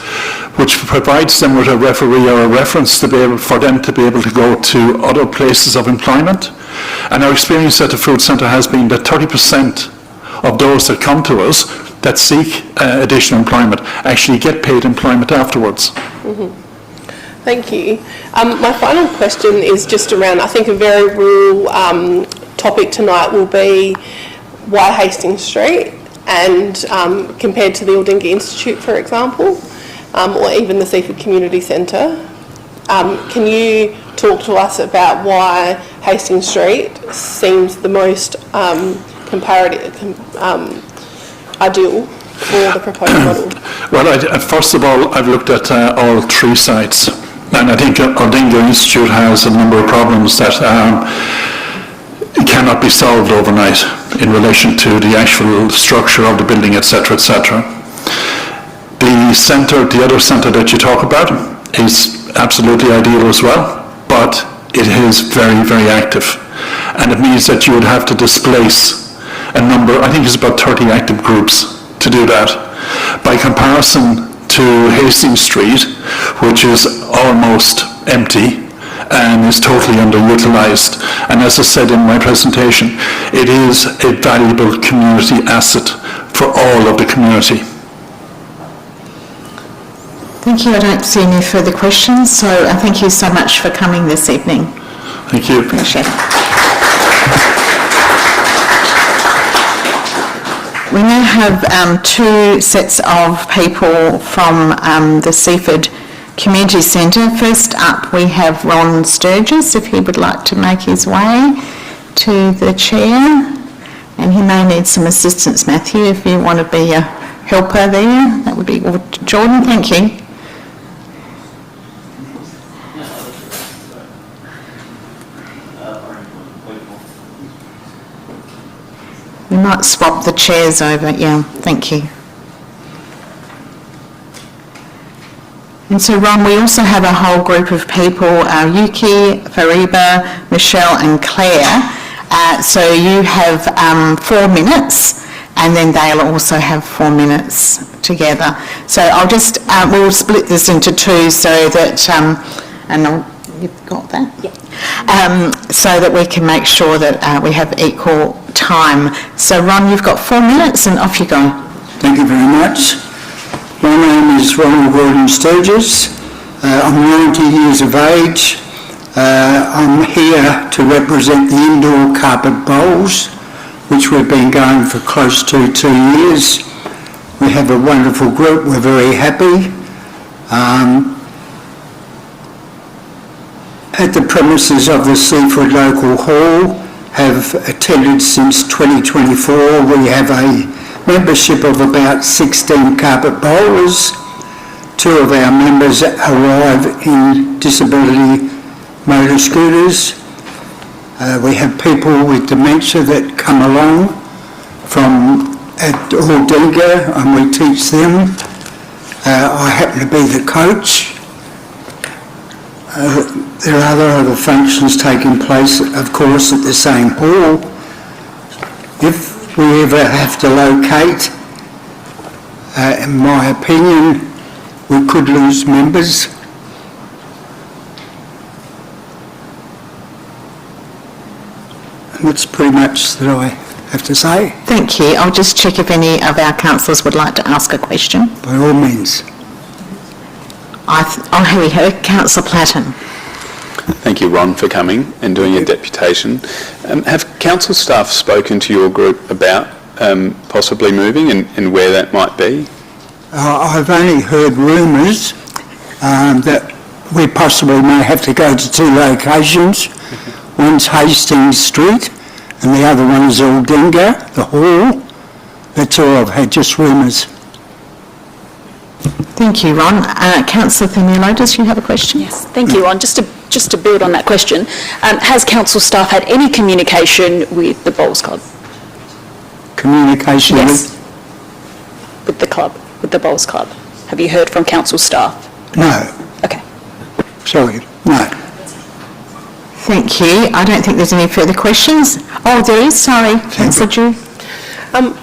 which provides them with a referee or a reference for them to be able to go to other places of employment. And our experience at the food centre has been that 30% of those that come to us that seek additional employment actually get paid employment afterwards. Thank you. My final question is just around, I think a very rural topic tonight will be why Hastings Street, and compared to the Aldinga Institute, for example, or even the Seaford Community Centre. Can you talk to us about why Hastings Street seems the most ideal for the proposed model? Well, first of all, I've looked at all three sites, and I think Aldinga Institute has a number of problems that cannot be solved overnight in relation to the actual structure of the building, etc., etc. The centre, the other centre that you talk about, is absolutely ideal as well, but it is very, very active, and it means that you would have to displace a number, I think it's about 30 active groups to do that. By comparison to Hastings Street, which is almost empty and is totally underutilised, and as I said in my presentation, it is a valuable community asset for all of the community. Thank you. I don't see any further questions, so thank you so much for coming this evening. Thank you. Appreciate it. We now have two sets of people from the Seaford Community Centre. First up, we have Ron Sturgess, if he would like to make his way to the chair. And he may need some assistance, Matthew, if you want to be a helper there. That would be Jordan, thank you. We might swap the chairs over, yeah, thank you. And so, Ron, we also have a whole group of people, Yuki, Fariba, Michelle and Clare. So you have 4 minutes, and then they'll also have 4 minutes together. So I'll just, we'll split this into two so that, you've got that? Yeah. So that we can make sure that we have equal time. So Ron, you've got 4 minutes and off you go. Thank you very much. My name is Ronald Gordon Sturgess. I'm 90 years of age. I'm here to represent the indoor carpet bowls, which we've been going for close to 2 years. We have a wonderful group, we're very happy. At the premises of the Seaford Local Hall, have attended since 2024. We have a membership of about 16 carpet bowlers. 2 of our members arrive in disability motor scooters. We have people with dementia that come along from at Aldinga and we teach them. I happen to be the coach. There are other functions taking place, of course, at the same hall. If we ever have to locate, in my opinion, we could lose members. And that's pretty much that I have to say. Thank you. I'll just check if any of our councillors would like to ask a question. By all means. Here we go, Councillor Platten. Thank you, Ron, for coming and doing a deputation. Have council staff spoken to your group about possibly moving and where that might be? I've only heard rumours that we possibly may have to go to 2 locations. One's Hastings Street and the other one is Aldinga, the hall. That's all I've had, just rumours. Thank you, Ron. Councillor Themeliotis, you have a question? Yes, thank you, Ron. Just to build on that question, has council staff had any communication with the Bowls Club? Communication yes. With the club, with the Bowls Club. Have you heard from council staff? No. Okay. Sorry, no. Thank you. I don't think there's any further questions. Oh, there is, sorry. Councillor Drew.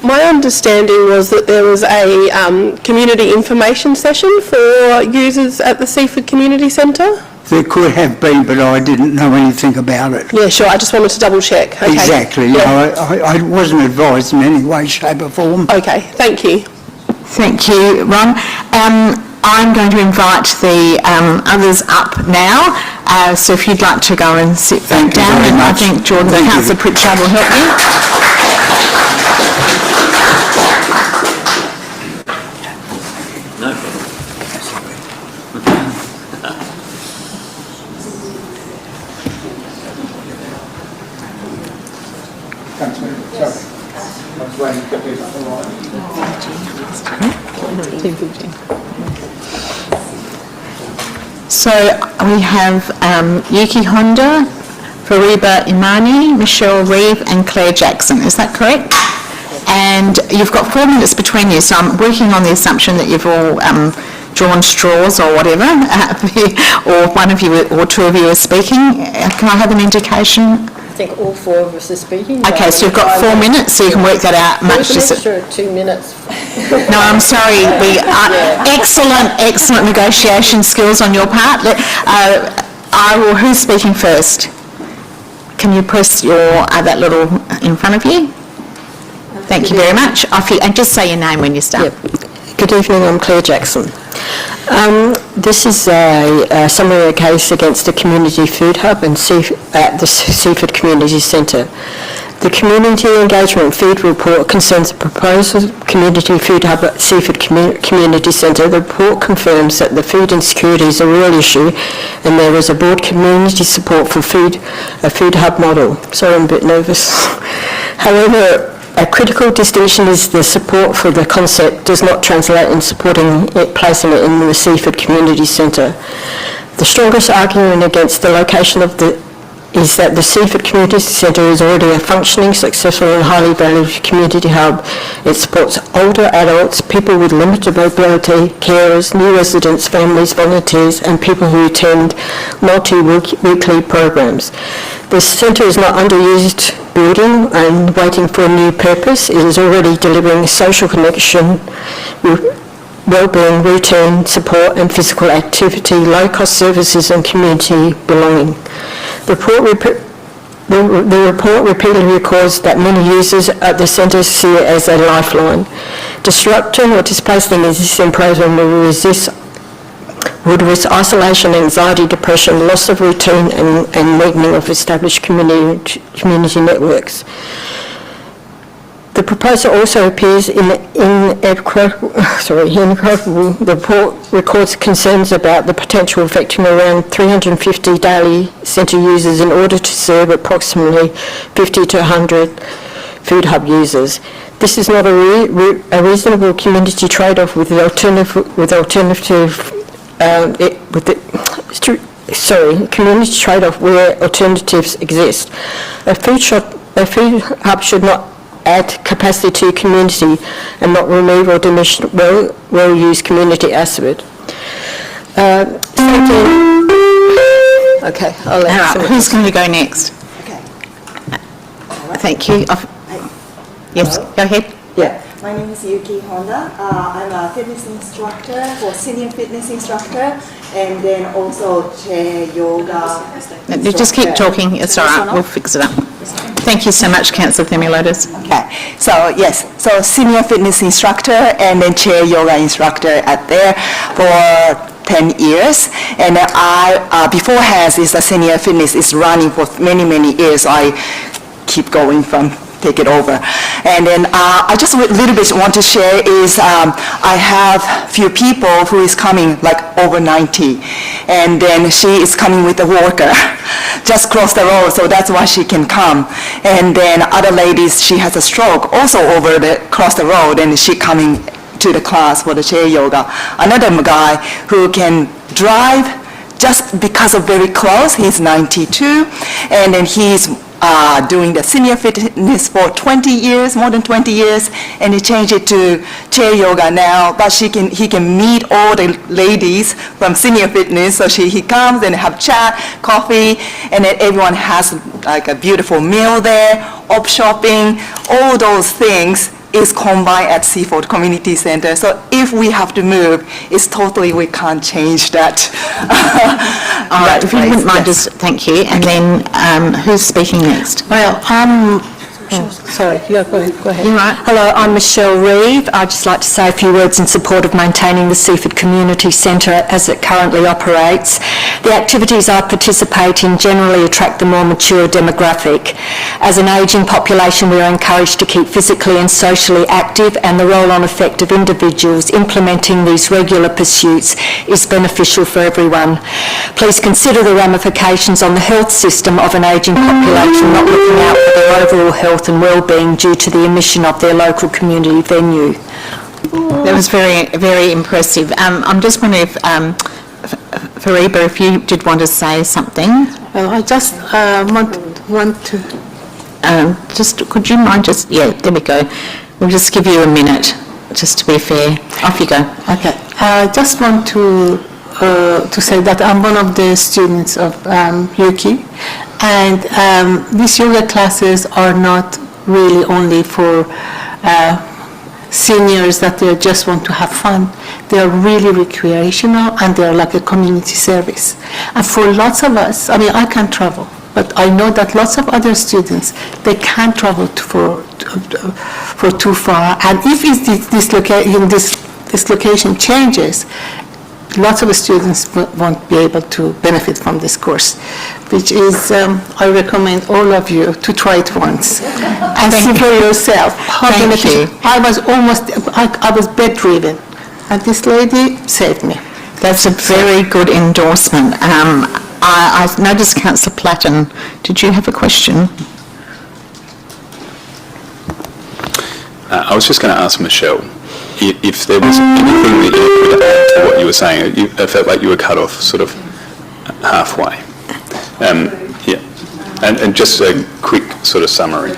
My understanding was that there was a community information session for users at the Seaford Community Centre. there could have been, but I didn't know anything about it. Yeah, sure. I just wanted to double check. Okay. Exactly. Yeah. I wasn't advised in any way, shape or form. Okay, thank you. Thank you, Ron. I'm going to invite the others up now, so if you'd like to go and sit back down, and I think Jordan, Councillor Pritchard will help you. So we have Yuki Honda, Fariba Imani, Michelle Reeve and Clare Jackson, is that correct? And you've got 4 minutes between you, so I'm working on the assumption that you've all drawn straws or whatever, or one of you or two of you are speaking. Can I have an indication? I think all 4 of us are speaking. Okay, so you've got 4 minutes, so you can work that out. There's an extra 2 minutes. No, I'm sorry. Excellent negotiation skills on your part. Who's speaking first? Can you press that little in front of you? Thank you very much. And just say your name when you start. Yep. Good evening, I'm Clare Jackson. This is a summary of a case against the Community Food Hub at the Seaford Community Centre. The Community Engagement Feed Report concerns the proposed Community Food Hub at Seaford Community Centre. The report confirms that the food insecurity is a real issue and there is a broad community support for a food hub model. Sorry, I'm a bit nervous. However, a critical distinction is the support for the concept does not translate in supporting it, placing it in the Seaford Community Centre. The strongest argument against the location is that the Seaford Community Centre is already a functioning, successful and highly valued community hub. It supports older adults, people with limited mobility, carers, new residents, families, volunteers and people who attend multi-weekly programs. The centre is not underused building and waiting for a new purpose. It is already delivering social connection, wellbeing, routine support and physical activity, low-cost services and community belonging. The report repeatedly records that many users at the centre see it as a lifeline. Disrupting or displacing the existing program would risk isolation, anxiety, depression, loss of routine and weakening of established community networks. The proposal also appears inequitable. The report records concerns about the potential affecting around 350 daily centre users in order to serve approximately 50 to 100 food hub users. This is not a reasonable community trade-off with community trade-off where alternatives exist. A food hub should not add capacity to community and not remove or diminish well-used community asset. Okay, I'll let someone. Who's going to go next? Okay. Thank you. Yes, go ahead. Yeah. My name is Yuki Honda. I'm a fitness instructor senior fitness instructor, and then also chair yoga. Just keep talking. It's all right. We'll fix it up. Thank you so much, Councillor Themeliotis. Okay. So yes, so senior fitness instructor and then chair yoga instructor at there for 10 years. And I beforehand is a senior fitness is running for many years. So I keep going from take it over. And then I just a little bit want to share is I have few people who is coming like over 90, and then she is coming with a walker just cross the road, so that's why she can come. And then other ladies, she has a stroke also cross the road, and she coming to the class for the chair yoga. Another guy who can drive just because of very close, he's 92, and then he's doing the senior fitness for 20 years, more than 20 years, and he changed it to chair yoga now, but he can meet all the ladies from senior fitness, so he comes and have chat, coffee, and then everyone has like a beautiful meal there, op shopping, all those things is combined at Seaford Community Center. So if we have to move, it's totally, we can't change that. All right, if you wouldn't mind, just thank you. And then who's speaking next? Well, sorry, go ahead. You're right. Hello, I'm Michelle Reeve. I'd just like to say a few words in support of maintaining the Seaford Community Centre as it currently operates. The activities I participate in generally attract the more mature demographic. As an ageing population, we are encouraged to keep physically and socially active, and the roll-on effect of individuals implementing these regular pursuits is beneficial for everyone. Please consider the ramifications on the health system of an ageing population not looking out for their overall health and well-being due to the omission of their local community venue. That was very, very impressive. I'm just wondering if, Fariba, if you did want to say something. Well, I just want to... could you mind just, yeah, there we go. We'll just give you a minute, just to be fair. Off you go. Okay. I just want to say that I'm one of the students of Yuki, and these yoga classes are not really only for seniors that they just want to have fun. They are really recreational, and they're like a community service. And for lots of us, I mean, I can't travel, but I know that lots of other students, they can't travel for too far. And if this location changes, lots of students won't be able to benefit from this course, which is, I recommend all of you to try it once and see for yourself how beneficial. I was bedridden, and this lady saved me. That's a very good endorsement. I noticed Councillor Platten, did you have a question? I was just going to ask Michelle, if there was anything that you could add to what you were saying. I felt like you were cut off sort of halfway. Yeah, and just a quick sort of summary.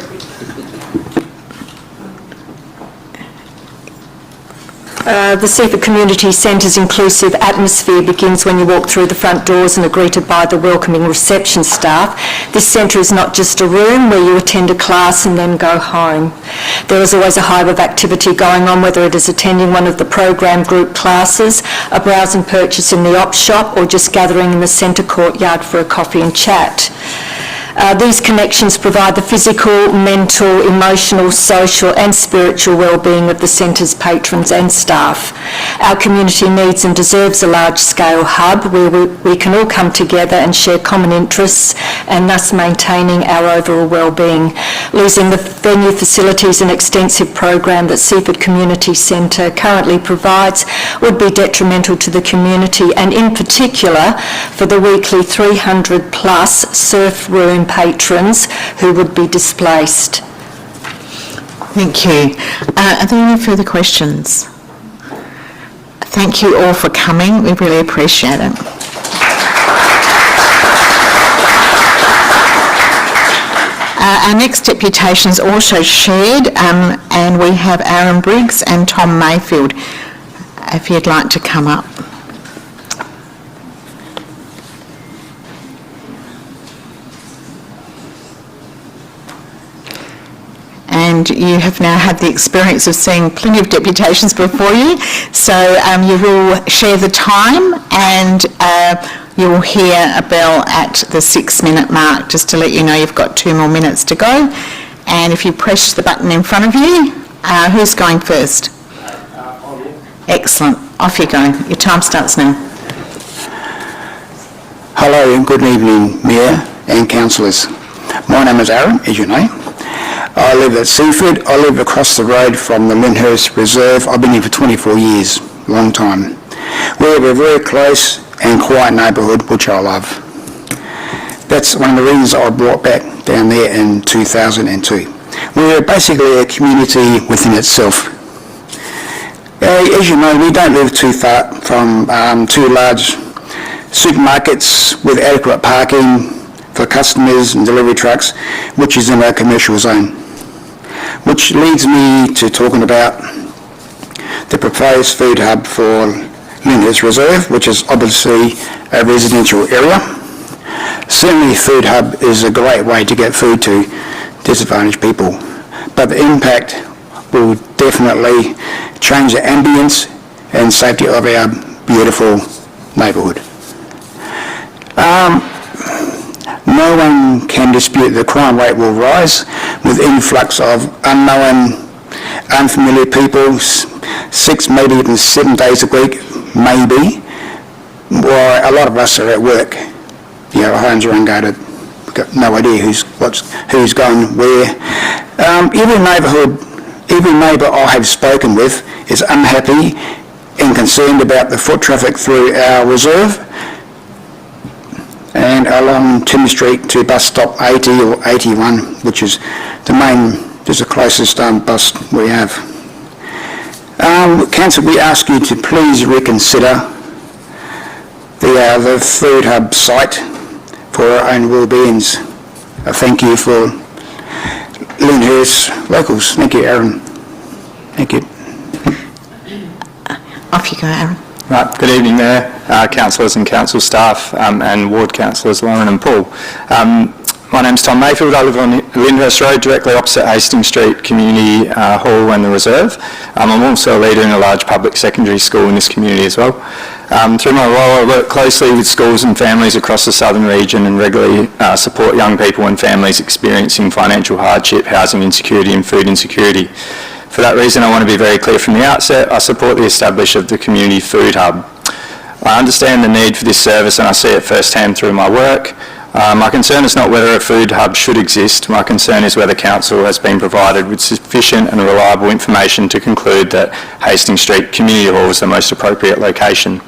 The Seaford Community Centre's inclusive atmosphere begins when you walk through the front doors and are greeted by the welcoming reception staff. This centre is not just a room where you attend a class and then go home. There is always a hive of activity going on, whether it is attending one of the program group classes, a browse and purchase in the op shop, or just gathering in the centre courtyard for a coffee and chat. These connections provide the physical, mental, emotional, social and spiritual well-being of the centre's patrons and staff. Our community needs and deserves a large-scale hub where we can all come together and share common interests, and thus maintaining our overall well-being. Losing the venue facilities and extensive program that Seaford Community Centre currently provides would be detrimental to the community, and in particular for the weekly 300 plus surf room patrons who would be displaced. Thank you. Are there any further questions? Thank you all for coming. We really appreciate it. Our next deputation is also shared, and we have Aaron Briggs and Tom Mayfield, if you'd like to come up. And you have now had the experience of seeing plenty of deputations before you, so you will share the time, and you will hear a bell at the 6-minute mark, just to let you know you've got 2 more minutes to go. And if you press the button in front of you, who's going first? Excellent. Off you go. Your time starts now. Hello and good evening, Mayor and councillors. My name is Aaron, as you know. I live at Seaford. I live across the road from the Lyndhurst Reserve. I've been here for 24 years, long time. We have a very close and quiet neighbourhood, which I love. That's one of the reasons I brought back down there in 2002. We're basically a community within itself. As you know, we don't live too far from two large supermarkets with adequate parking for customers and delivery trucks, which is in our commercial zone. Which leads me to talking about the proposed food hub for Lyndhurst Reserve, which is obviously a residential area. Certainly food hub is a great way to get food to disadvantaged people, but the impact will definitely change the ambience and safety of our beautiful neighbourhood. No one can dispute the crime rate will rise with influx of unknown, unfamiliar people, 6, maybe even 7 days a week, maybe, while a lot of us are at work. You know, our homes are unguarded. We've got no idea who's going where. Every neighbour I have spoken with is unhappy and concerned about the foot traffic through our reserve and along Tim Street to bus stop 80 or 81, which is the closest bus we have. Council, we ask you to please reconsider the food hub site for our own well-beings. Thank you for Lyndhurst locals. Thank you, Aaron. Thank you. Off you go, Aaron. Right, good evening Mayor, councillors and council staff and ward councillors Lauren and Paul. My name's Tom Mayfield. I live on Lyndhurst Road, directly opposite Hastings Street Community Hall and the Reserve. I'm also a leader in a large public secondary school in this community as well. Through my role, I work closely with schools and families across the southern region and regularly support young people and families experiencing financial hardship, housing insecurity and food insecurity. For that reason, I want to be very clear from the outset, I support the establishment of the Community Food Hub. I understand the need for this service and I see it firsthand through my work. My concern is not whether a food hub should exist, my concern is whether Council has been provided with sufficient and reliable information to conclude that Hastings Street Community Hall is the most appropriate location.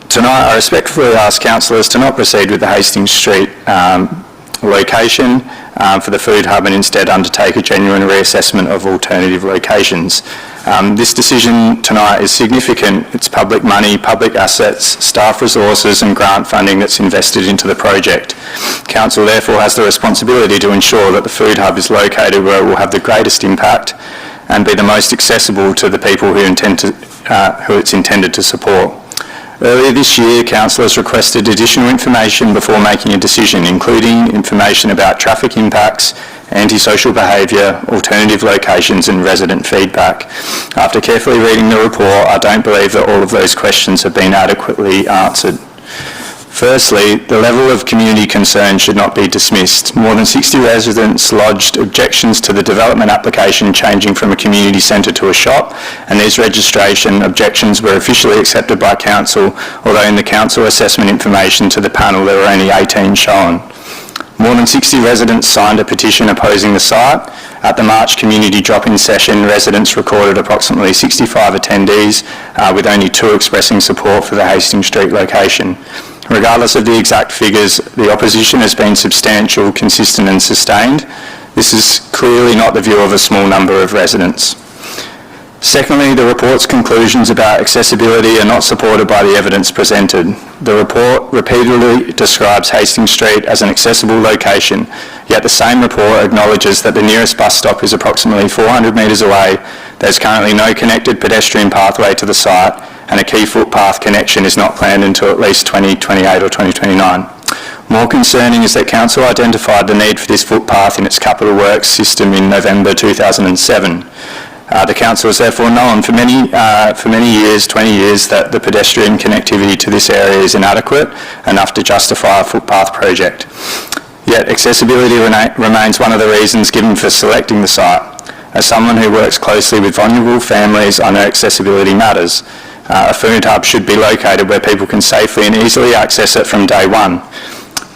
Tonight I respectfully ask councillors to not proceed with the Hastings Street location for the food hub and instead undertake a genuine reassessment of alternative locations. This decision tonight is significant. It's public money, public assets, staff resources and grant funding that's invested into the project. Council therefore has the responsibility to ensure that the food hub is located where it will have the greatest impact and be the most accessible to the people who it's intended to support. Earlier this year, councillors requested additional information before making a decision, including information about traffic impacts, antisocial behaviour, alternative locations and resident feedback. After carefully reading the report, I don't believe that all of those questions have been adequately answered. Firstly, the level of community concern should not be dismissed. More than 60 residents lodged objections to the development application changing from a community centre to a shop, and these registration objections were officially accepted by Council, although in the Council assessment information to the panel there were only 18 shown. More than 60 residents signed a petition opposing the site. At the March community drop-in session, residents recorded approximately 65 attendees, with only 2 expressing support for the Hastings Street location. Regardless of the exact figures, the opposition has been substantial, consistent and sustained. This is clearly not the view of a small number of residents. Secondly, the report's conclusions about accessibility are not supported by the evidence presented. The report repeatedly describes Hastings Street as an accessible location, yet the same report acknowledges that the nearest bus stop is approximately 400 metres away, there's currently no connected pedestrian pathway to the site, and a key footpath connection is not planned until at least 2028 or 2029. More concerning is that Council identified the need for this footpath in its capital works system in November 2007. The Council has therefore known for many years, 20 years, that the pedestrian connectivity to this area is inadequate enough to justify a footpath project. Yet accessibility remains one of the reasons given for selecting the site. As someone who works closely with vulnerable families, I know accessibility matters. A food hub should be located where people can safely and easily access it from day one.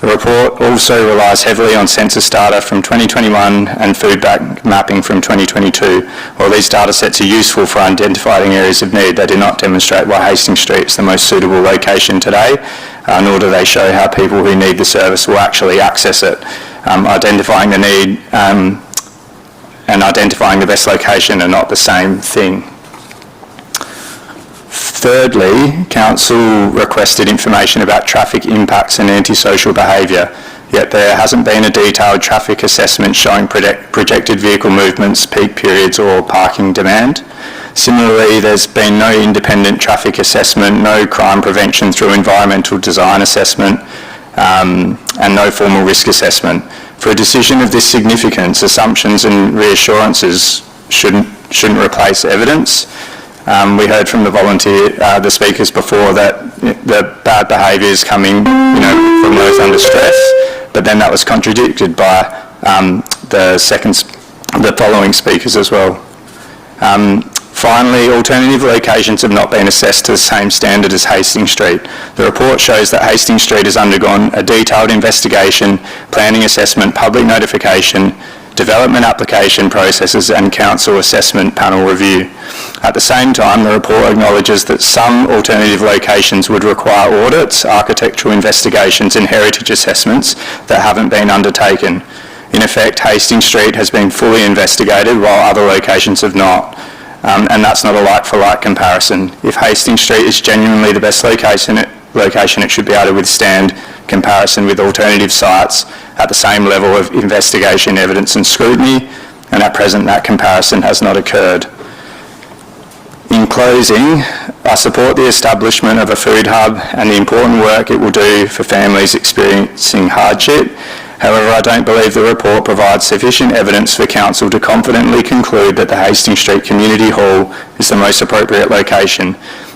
The report also relies heavily on census data from 2021 and food bank mapping from 2022. While these data sets are useful for identifying areas of need, they do not demonstrate why Hastings Street is the most suitable location today, nor do they show how people who need the service will actually access it. Identifying the need and identifying the best location are not the same thing. Thirdly, Council requested information about traffic impacts and antisocial behaviour, yet there hasn't been a detailed traffic assessment showing projected vehicle movements, peak periods or parking demand. Similarly, there's been no independent traffic assessment, no crime prevention through environmental design assessment, and no formal risk assessment. For a decision of this significance, assumptions and reassurances shouldn't replace evidence. We heard from the speakers before that the bad behaviour is coming, from those under stress, but then that was contradicted by the following speakers as well. Finally, alternative locations have not been assessed to the same standard as Hastings Street. The report shows that Hastings Street has undergone a detailed investigation, planning assessment, public notification, development application processes and council assessment panel review. At the same time, the report acknowledges that some alternative locations would require audits, architectural investigations and heritage assessments that haven't been undertaken. In effect, Hastings Street has been fully investigated while other locations have not. And that's not a like-for-like comparison. If Hastings Street is genuinely the best location, it should be able to withstand comparison with alternative sites at the same level of investigation, evidence and scrutiny, and at present that comparison has not occurred. In closing, I support the establishment of a food hub and the important work it will do for families experiencing hardship. However, I don't believe the report provides sufficient evidence for Council to confidently conclude that the Hastings Street Community Hall is the most appropriate location.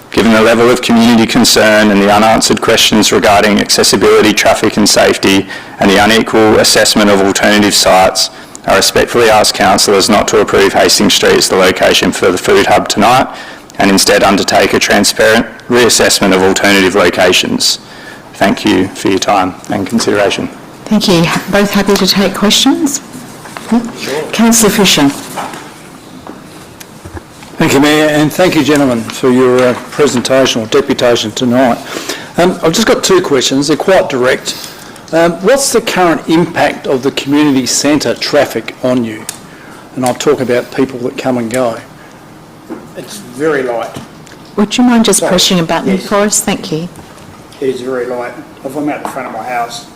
Given the level of community concern and the unanswered questions regarding accessibility, traffic and safety, and the unequal assessment of alternative sites, I respectfully ask councillors not to approve Hastings Street as the location for the food hub tonight, and instead undertake a transparent reassessment of alternative locations. Thank you for your time and consideration. Thank you. Both happy to take questions? Sure. Councillor Fisher. Thank you, Mayor, and thank you, gentlemen, for your presentation or deputation tonight. I've just got two questions. They're quite direct. What's the current impact of the community centre traffic on you? And I'll talk about people that come and go. It's very light. Would you mind just pressing a button for us? Thank you. It is very light. If I'm out the front of my house,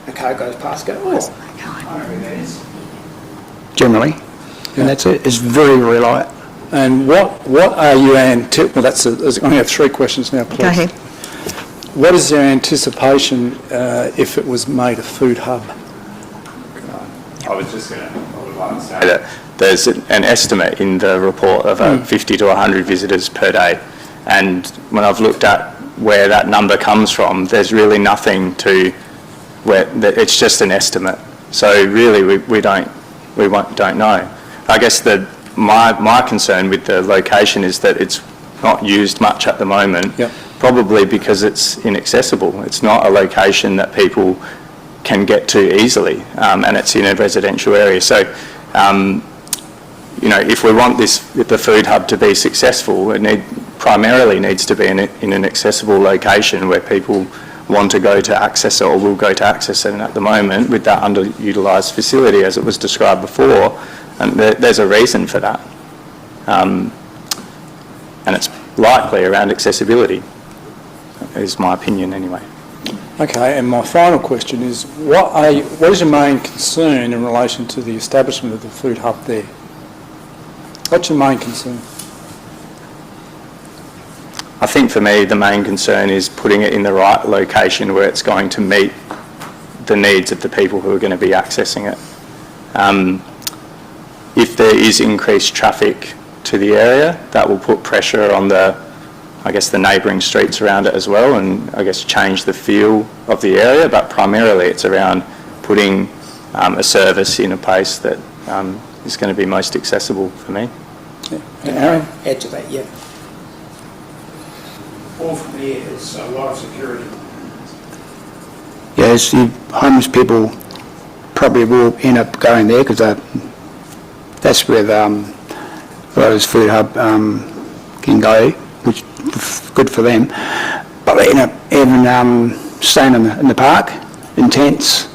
a car goes past, I don't know who that is. Generally, and that's it. It's very, very light. And what are you well, I only have three questions now, please. Go ahead. What is your anticipation if it was made a food hub? I would like to say that there's an estimate in the report of 50 to 100 visitors per day, and when I've looked at where that number comes from, there's really nothing to it's just an estimate. So really, we don't know. I guess my concern with the location is that it's not used much at the moment. Yep. Probably because it's inaccessible. It's not a location that people can get to easily, and it's in a residential area. So, if we want the food hub to be successful, it primarily needs to be in an accessible location where people want to go to access it or will go to access it. And at the moment, with that underutilised facility, as it was described before, and there's a reason for that, and it's likely around accessibility. Is my opinion anyway. Okay, and my final question is, what is your main concern in relation to the establishment of the food hub there? What's your main concern? I think for me the main concern is putting it in the right location where it's going to meet the needs of the people who are going to be accessing it. If there is increased traffic to the area, that will put pressure on the neighbouring streets around it as well, and I guess change the feel of the area, but primarily it's around putting a service in a place that is going to be most accessible for me. Yeah. Aaron? Add to that, yeah. All from here is a lot of security. Yes, the homeless people probably will end up going there because that's where a lot of this food hub can go, which is good for them. But they end up even staying in the park, in tents,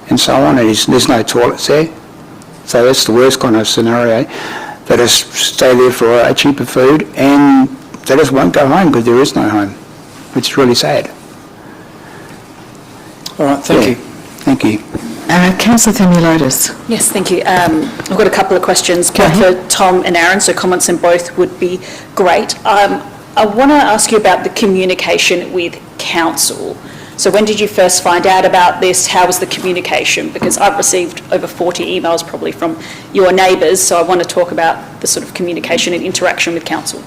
and so on. And there's no toilets there. So that's the worst kind of scenario. They just stay there for a cheaper food and they just won't go home because there is no home, which is really sad. All right, thank you. Thank you. Councillor Themeliotis. Yes, thank you. I've got a couple of questions, both for Tom and Aaron, so comments on both would be great. I want to ask you about the communication with council. So when did you first find out about this? How was the communication? Because I've received over 40 emails probably from your neighbours, so I want to talk about the sort of communication and interaction with council.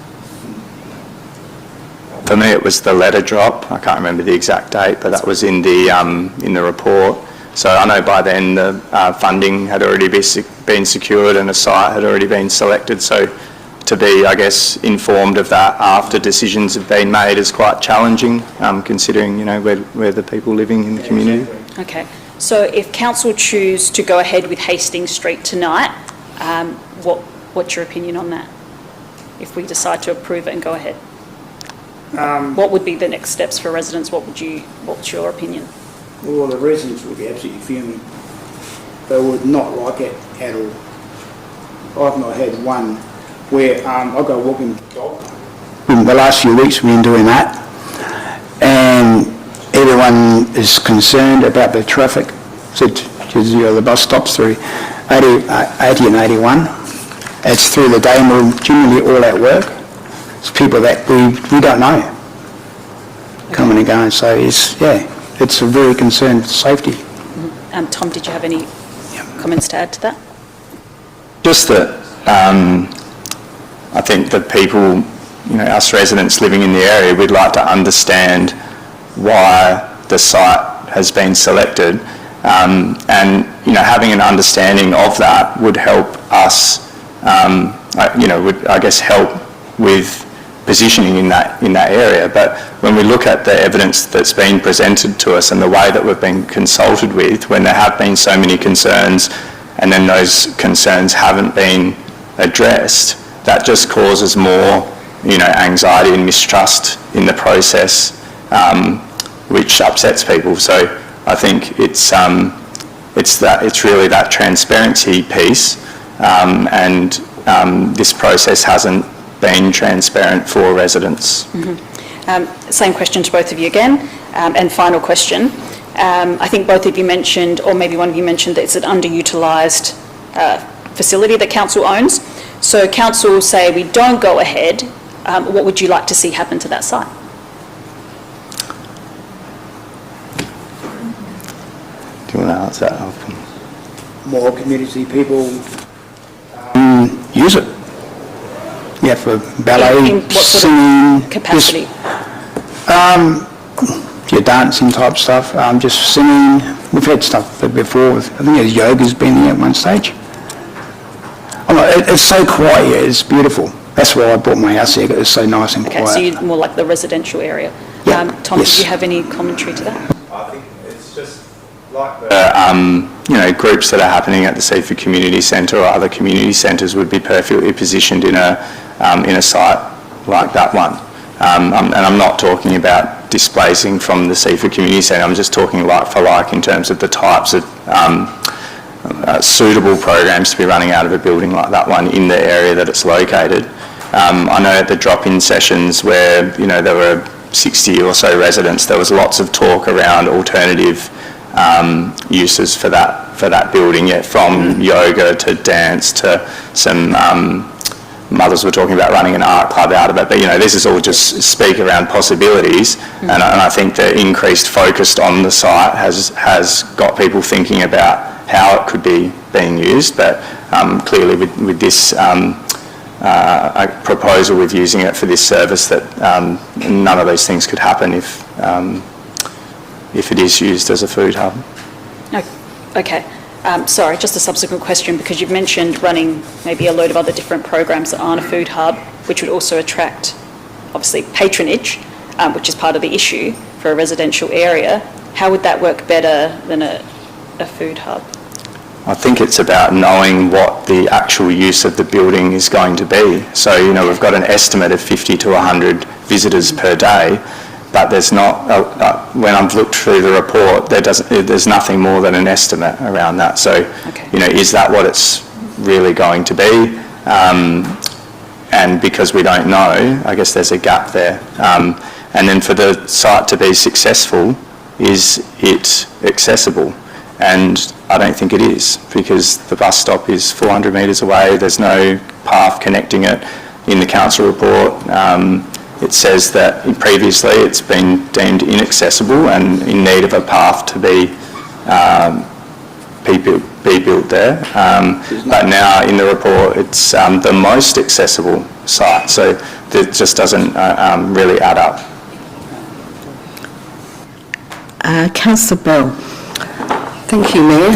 For me, it was the letter drop. I can't remember the exact date, but that was in the report. So I know by then the funding had already been secured and a site had already been selected. So to be, I guess, informed of that after decisions have been made is quite challenging, considering, you know, we're the people living in the community. Okay. So if council choose to go ahead with Hastings Street tonight, what's your opinion on that? If we decide to approve it and go ahead? What would be the next steps for residents? What's your opinion? Well, the residents would be absolutely fuming. They would not like it at all. I've not had one where I go walking the dog. In the last few weeks we've been doing that, and everyone is concerned about the traffic. So the bus stops through 80 and 81. It's through the day and we're generally all at work. It's people that we don't know coming and going, so it's a very concerned safety. Mm-hmm. Tom, did you have any comments to add to that? Just that I think that people, you know, us residents living in the area, we'd like to understand why the site has been selected, and, you know, having an understanding of that would help us, would, I guess, help with positioning in that area. But when we look at the evidence that's been presented to us and the way that we've been consulted with, when there have been so many concerns and then those concerns haven't been addressed, that just causes more, you know, anxiety and mistrust in the process, which upsets people. So I think it's really that transparency piece, and this process hasn't been transparent for residents. Mm-hmm. Same question to both of you again, and final question. I think both of you mentioned, or maybe one of you mentioned, that it's an underutilised facility that council owns. So council say we don't go ahead, what would you like to see happen to that site? Do you want to answer that? More community people use it. Yeah, for ballet, in what sort singing, of capacity? Your dancing type stuff, just singing. We've had stuff before. I think yoga's been here at one stage. It's so quiet here, it's beautiful. That's why I bought my house here, 'cause it's so nice and quiet. So you're more like the residential area. Yeah. Tom, Yes. do you have any commentary to that? I think it's just like the groups that are happening at the Seaford Community Centre or other community centres would be perfectly positioned in a site like that one. And I'm not talking about displacing from the Seaford Community Centre, I'm just talking like for like in terms of the types of suitable programs to be running out of a building like that one in the area that it's located. I know at the drop-in sessions where, you know, there were 60 or so residents, there was lots of talk around alternative uses for that building, from yoga to dance to some mothers were talking about running an art club out of it, but, you know, this is all just speak around possibilities, and I think the increased focus on the site has got people thinking about how it could be being used, but clearly with this proposal with using it for this service, that none of these things could happen if it is used as a food hub. Okay. Sorry, just a subsequent question, because you've mentioned running maybe a load of other different programs that aren't a food hub, which would also attract, obviously, patronage, which is part of the issue for a residential area. How would that work better than a food hub? I think it's about knowing what the actual use of the building is going to be. So, you know, we've got an estimate of 50 to 100 visitors per day, but there's not, when I've looked through the report, there's nothing more than an estimate around that. So, you know, is that what it's really going to be? And because we don't know, I guess there's a gap there. And then for the site to be successful, is it accessible? And I don't think it is, because the bus stop is 400 metres away, there's no path connecting it. In the council report, it says that previously it's been deemed inaccessible and in need of a path to be built there. But now in the report it's the most accessible site, so that just doesn't really add up. Councillor Bell. Thank you, Mayor.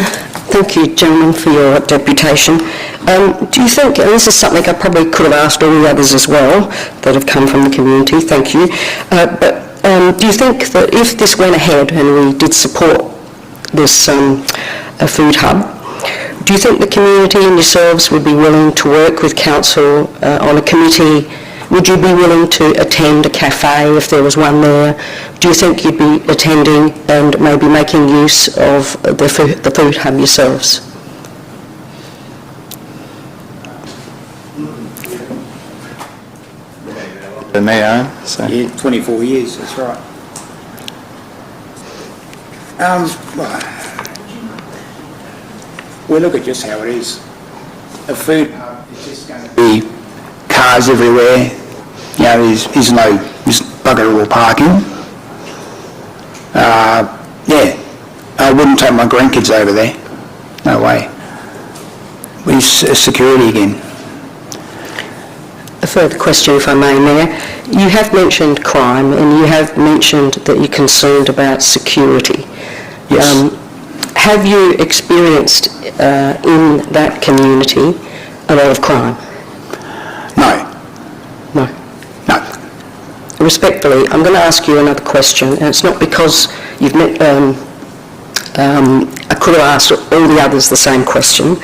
Thank you, gentlemen, for your deputation. Do you think, and this is something I probably could have asked all the others as well that have come from the community, thank you, but do you think that if this went ahead and we did support this a food hub, do you think the community and yourselves would be willing to work with council on a committee? Would you be willing to attend a cafe if there was one there? Do you think you'd be attending and maybe making use of the food hub yourselves? The Mayor, so. Yeah, 24 years, that's right. Well, look at just how it is. A food hub is just going to be cars everywhere. You know, there's bugger all parking. Yeah, I wouldn't take my grandkids over there. No way. With security again. A further question, if I may, Mayor. You have mentioned crime and you have mentioned that you're concerned about security. Yes. Have you experienced in that community a lot of crime? No. No? No. Respectfully, I'm going to ask you another question, and it's not because you've met, I could have asked all the others the same question,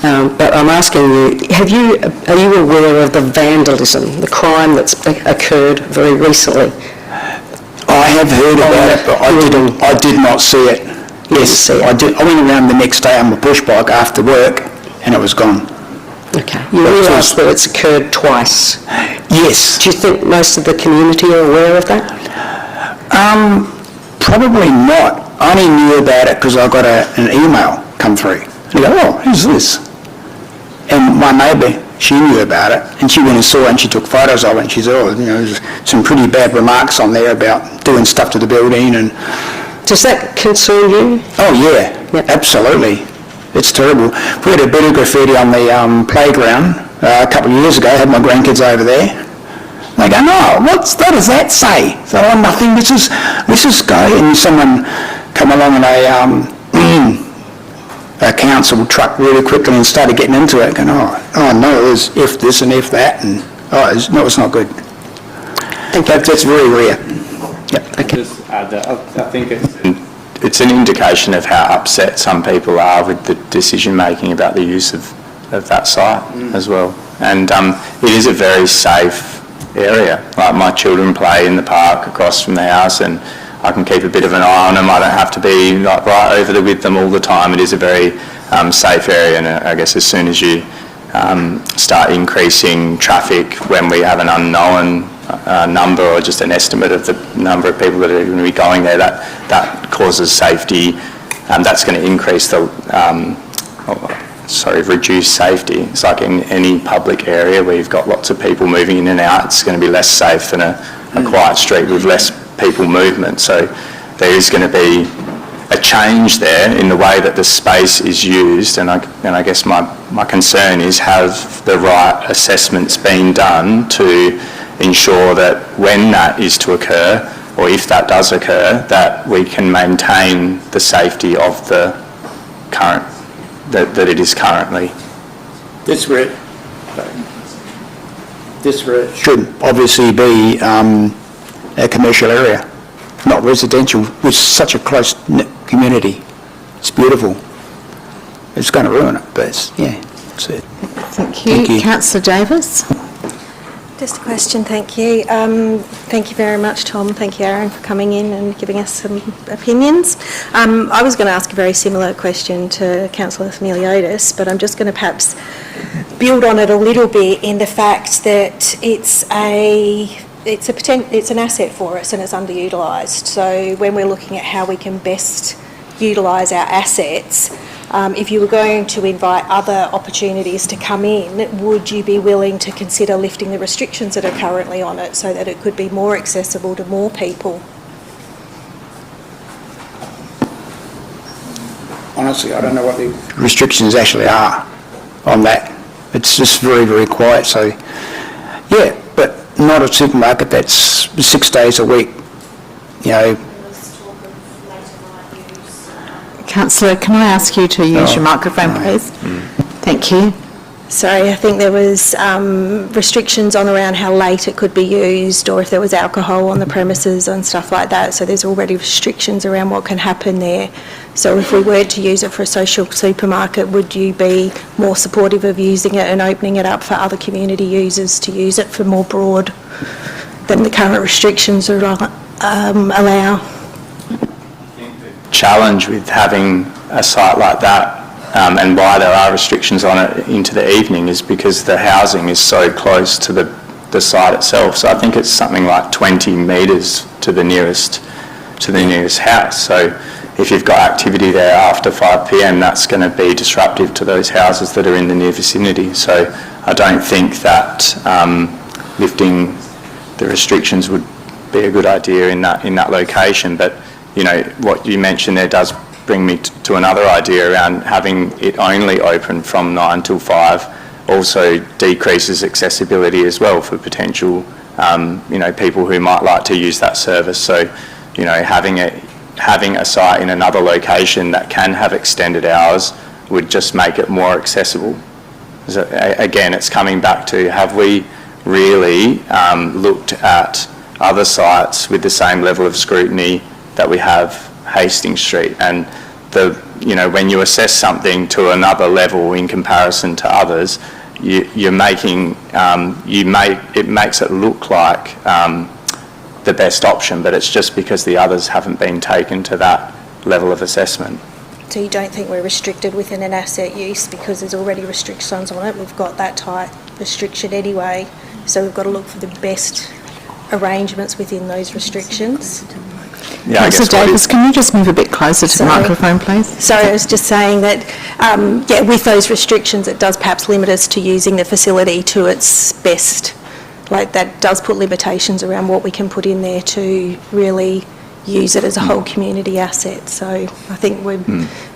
but I'm asking you, are you aware of the vandalism, the crime that's occurred very recently? I have heard about it, but I did not see it. Yes, I did. I went around the next day on my push bike after work, and it was gone. Okay. You realise that it's occurred twice? Yes. Do you think most of the community are aware of that? Probably not. I only knew about it because I got an email come through. And I go, oh, who's this? And my neighbour, she knew about it, and she went and saw it, and she took photos of it, and she said, oh, you know, there's some pretty bad remarks on there about doing stuff to the building. And does that concern you? Oh, yeah, absolutely. It's terrible. We had a bit of graffiti on the playground a couple of years ago. I had my grandkids over there. They go, no, what does that say? So, oh, nothing, this is go. And someone come along in a council truck really quickly and started getting into it, going, oh no, there's if this and if that, and no, it's not good. That's very rare. Yep. Okay. Just add that, I think it's an indication of how upset some people are with the decision making about the use of that site as well. And it is a very safe area. Like, my children play in the park across from the house, and I can keep a bit of an eye on them. I don't have to be like right over there with them all the time. It is a very safe area, and I guess as soon as you start increasing traffic when we have an unknown number or just an estimate of the number of people that are going to be going there, that causes safety. That's going to increase the reduce safety. It's like in any public area where you've got lots of people moving in and out, it's going to be less safe than a quiet street with less people movement. So there is going to be a change there in the way that the space is used, and I guess my concern is, have the right assessments been done to ensure that when that is to occur, or if that does occur, that we can maintain the safety of the current that it is currently. This route should obviously be a commercial area, not residential, with such a close-knit community. It's beautiful. It's going to ruin it, but that's it. Thank you. Councillor Davis. Just a question, thank you. Thank you very much, Tom. Thank you, Aaron, for coming in and giving us some opinions. I was going to ask a very similar question to Councillor Themeliotis, but I'm just going to perhaps build on it a little bit in the fact that it's an asset for us and it's underutilised. So when we're looking at how we can best utilise our assets, if you were going to invite other opportunities to come in, would you be willing to consider lifting the restrictions that are currently on it so that it could be more accessible to more people? Honestly, I don't know what the restrictions actually are on that. It's just very, very quiet, so yeah, but not a supermarket that's 6 days a week, you know. Councillor, can I ask you to use your microphone, please? Thank you. Sorry, I think there was restrictions on around how late it could be used or if there was alcohol on the premises and stuff like that. So there's already restrictions around what can happen there. So if we were to use it for a social supermarket, would you be more supportive of using it and opening it up for other community users to use it for more broad than the current restrictions allow? Challenge with having a site like that and why there are restrictions on it into the evening is because the housing is so close to the site itself. So I think it's something like 20 metres to the nearest house. So if you've got activity there after 5 p.m, that's going to be disruptive to those houses that are in the near vicinity. So I don't think that lifting the restrictions would be a good idea in that location. But you know, what you mentioned there does bring me to another idea around having it only open from 9 till 5 also decreases accessibility as well for potential, you know, people who might like to use that service. So, you know, having a site in another location that can have extended hours would just make it more accessible. So, again, it's coming back to, have we really looked at other sites with the same level of scrutiny that we have Hastings Street? And you know, when you assess something to another level in comparison to others, it makes it look like the best option, but it's just because the others haven't been taken to that level of assessment. So you don't think we're restricted within an asset use because there's already restrictions on it? We've got that tight restriction anyway, so we've got to look for the best arrangements within those restrictions. Yeah, Councillor Davis, can you just move a bit closer to the microphone, please? Sorry, I was just saying that, yeah, with those restrictions, it does perhaps limit us to using the facility to its best. Like, that does put limitations around what we can put in there to really use it as a whole community asset. So I think we're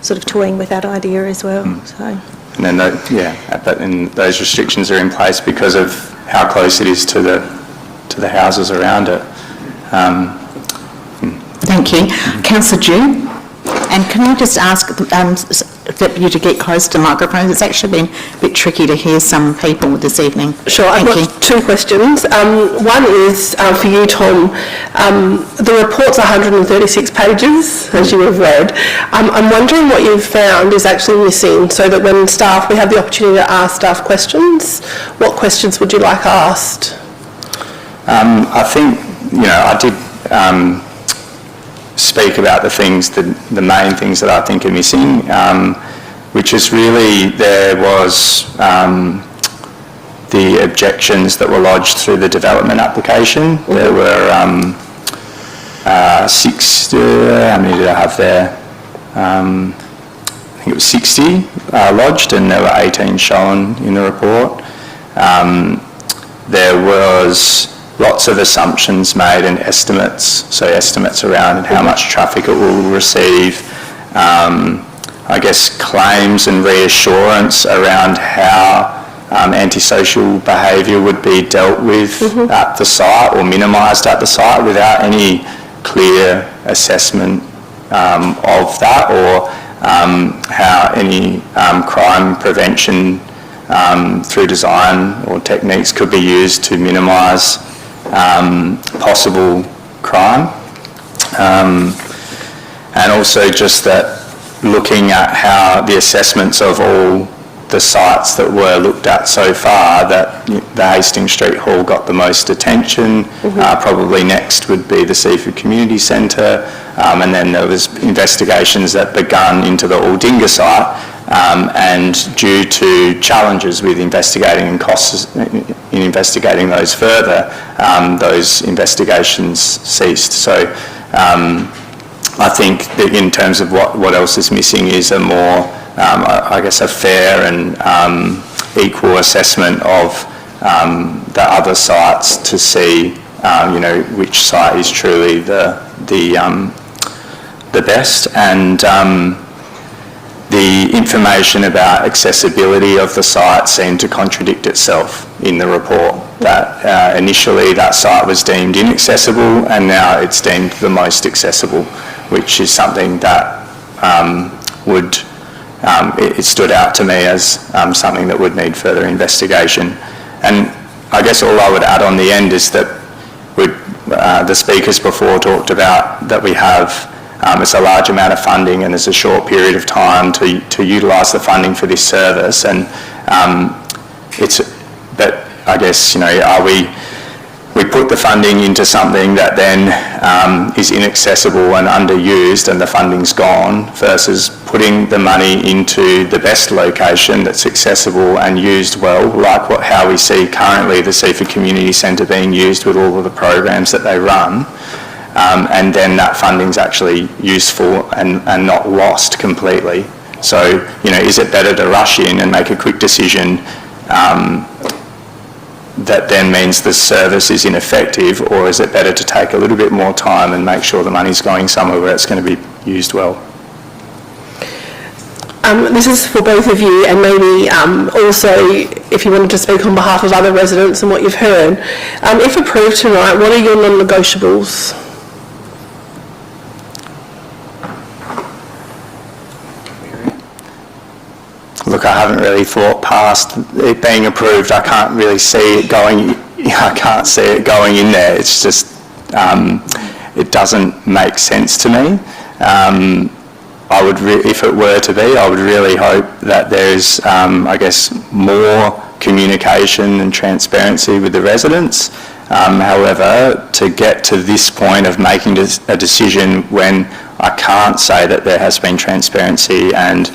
sort of toying with that idea as well. So. And then, but those restrictions are in place because of how close it is to the houses around it. Thank you. Councillor Dew, and can I just ask you to get close to the microphone? It's actually been a bit tricky to hear some people this evening. Sure, I've got two questions. One is for you, Tom. The report's 136 pages, as you have read. I'm wondering what you've found is actually missing, so that when we have the opportunity to ask staff questions, what questions would you like asked? I think, you know, I did speak about the main things that I think are missing, which is really there was the objections that were lodged through the development application. There were 6, how many did I have there? I think it was 60 lodged, and there were 18 shown in the report. There was lots of assumptions made and estimates, so estimates around how much traffic it will receive, I guess claims and reassurance around how antisocial behaviour would be dealt with at the site or minimised at the site without any clear assessment of that, or how any crime prevention through design or techniques could be used to minimise possible crime, and also just that looking at how the assessments of all the sites that were looked at so far, that the Hastings Street Hall got the most attention. Probably next would be the Seaford Community Centre, and then there was investigations that begun into the Aldinga site, and due to challenges with investigating and costs in investigating those further, those investigations ceased. So I think that in terms of what else is missing is a more I guess, a fair and equal assessment of the other sites to see, which site is truly the best, and the information about accessibility of the site seemed to contradict itself in the report, that initially that site was deemed inaccessible and now it's deemed the most accessible, which is something that it stood out to me as something that would need further investigation. And I guess all I would add on the end is that the speakers before talked about that we have it's a large amount of funding and there's a short period of time to utilise the funding for this service, and but I guess, are we put the funding into something that then is inaccessible and underused and the funding's gone, versus putting the money into the best location that's accessible and used well, like how we see currently the Seaford Community Centre being used with all of the programs that they run. And then that funding's actually useful and not lost completely. So, is it better to rush in and make a quick decision that then means the service is ineffective, or is it better to take a little bit more time and make sure the money's going somewhere where it's going to be used well? This is for both of you, and maybe also if you wanted to speak on behalf of other residents and what you've heard. If approved tonight, what are your non-negotiables? Look, I haven't really thought past it being approved. I can't really see it going. I can't see it going in there. It's just it doesn't make sense to me. I would, if it were to be, I would really hope that there's, I guess, more communication and transparency with the residents. However, to get to this point of making a decision when I can't say that there has been transparency and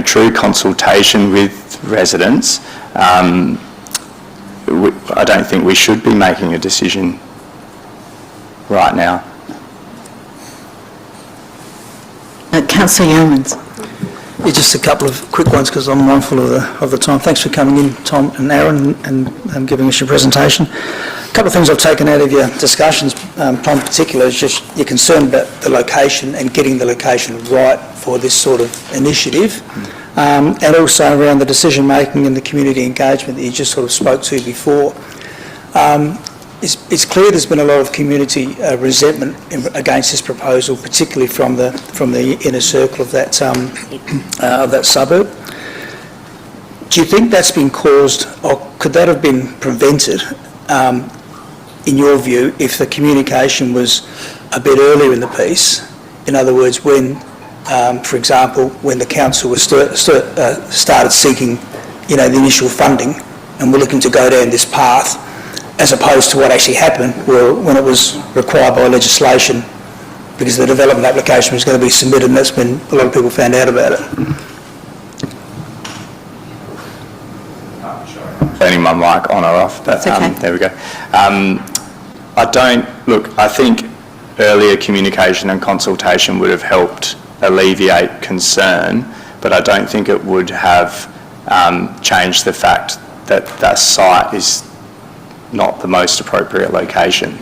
true consultation with residents, I don't think we should be making a decision right now. Councillor Yeomans. Yeah, just a couple of quick ones because I'm mindful of the time. Thanks for coming in, Tom and Aaron, and giving us your presentation. A couple of things I've taken out of your discussions, Tom in particular, is just your concern about the location and getting the location right for this sort of initiative, and also around the decision making and the community engagement that you just sort of spoke to before. It's clear there's been a lot of community resentment against this proposal, particularly from the inner circle of that suburb. Do you think that's been caused, or could that have been prevented, in your view, if the communication was a bit earlier in the piece? In other words, when, for example, when the council was started seeking, the initial funding, and we're looking to go down this path, as opposed to what actually happened when it was required by legislation, because the development application was going to be submitted, and that's when a lot of people found out about it. Turning my mic on or off, but there we go. I think earlier communication and consultation would have helped alleviate concern, but I don't think it would have changed the fact that that site is not the most appropriate location.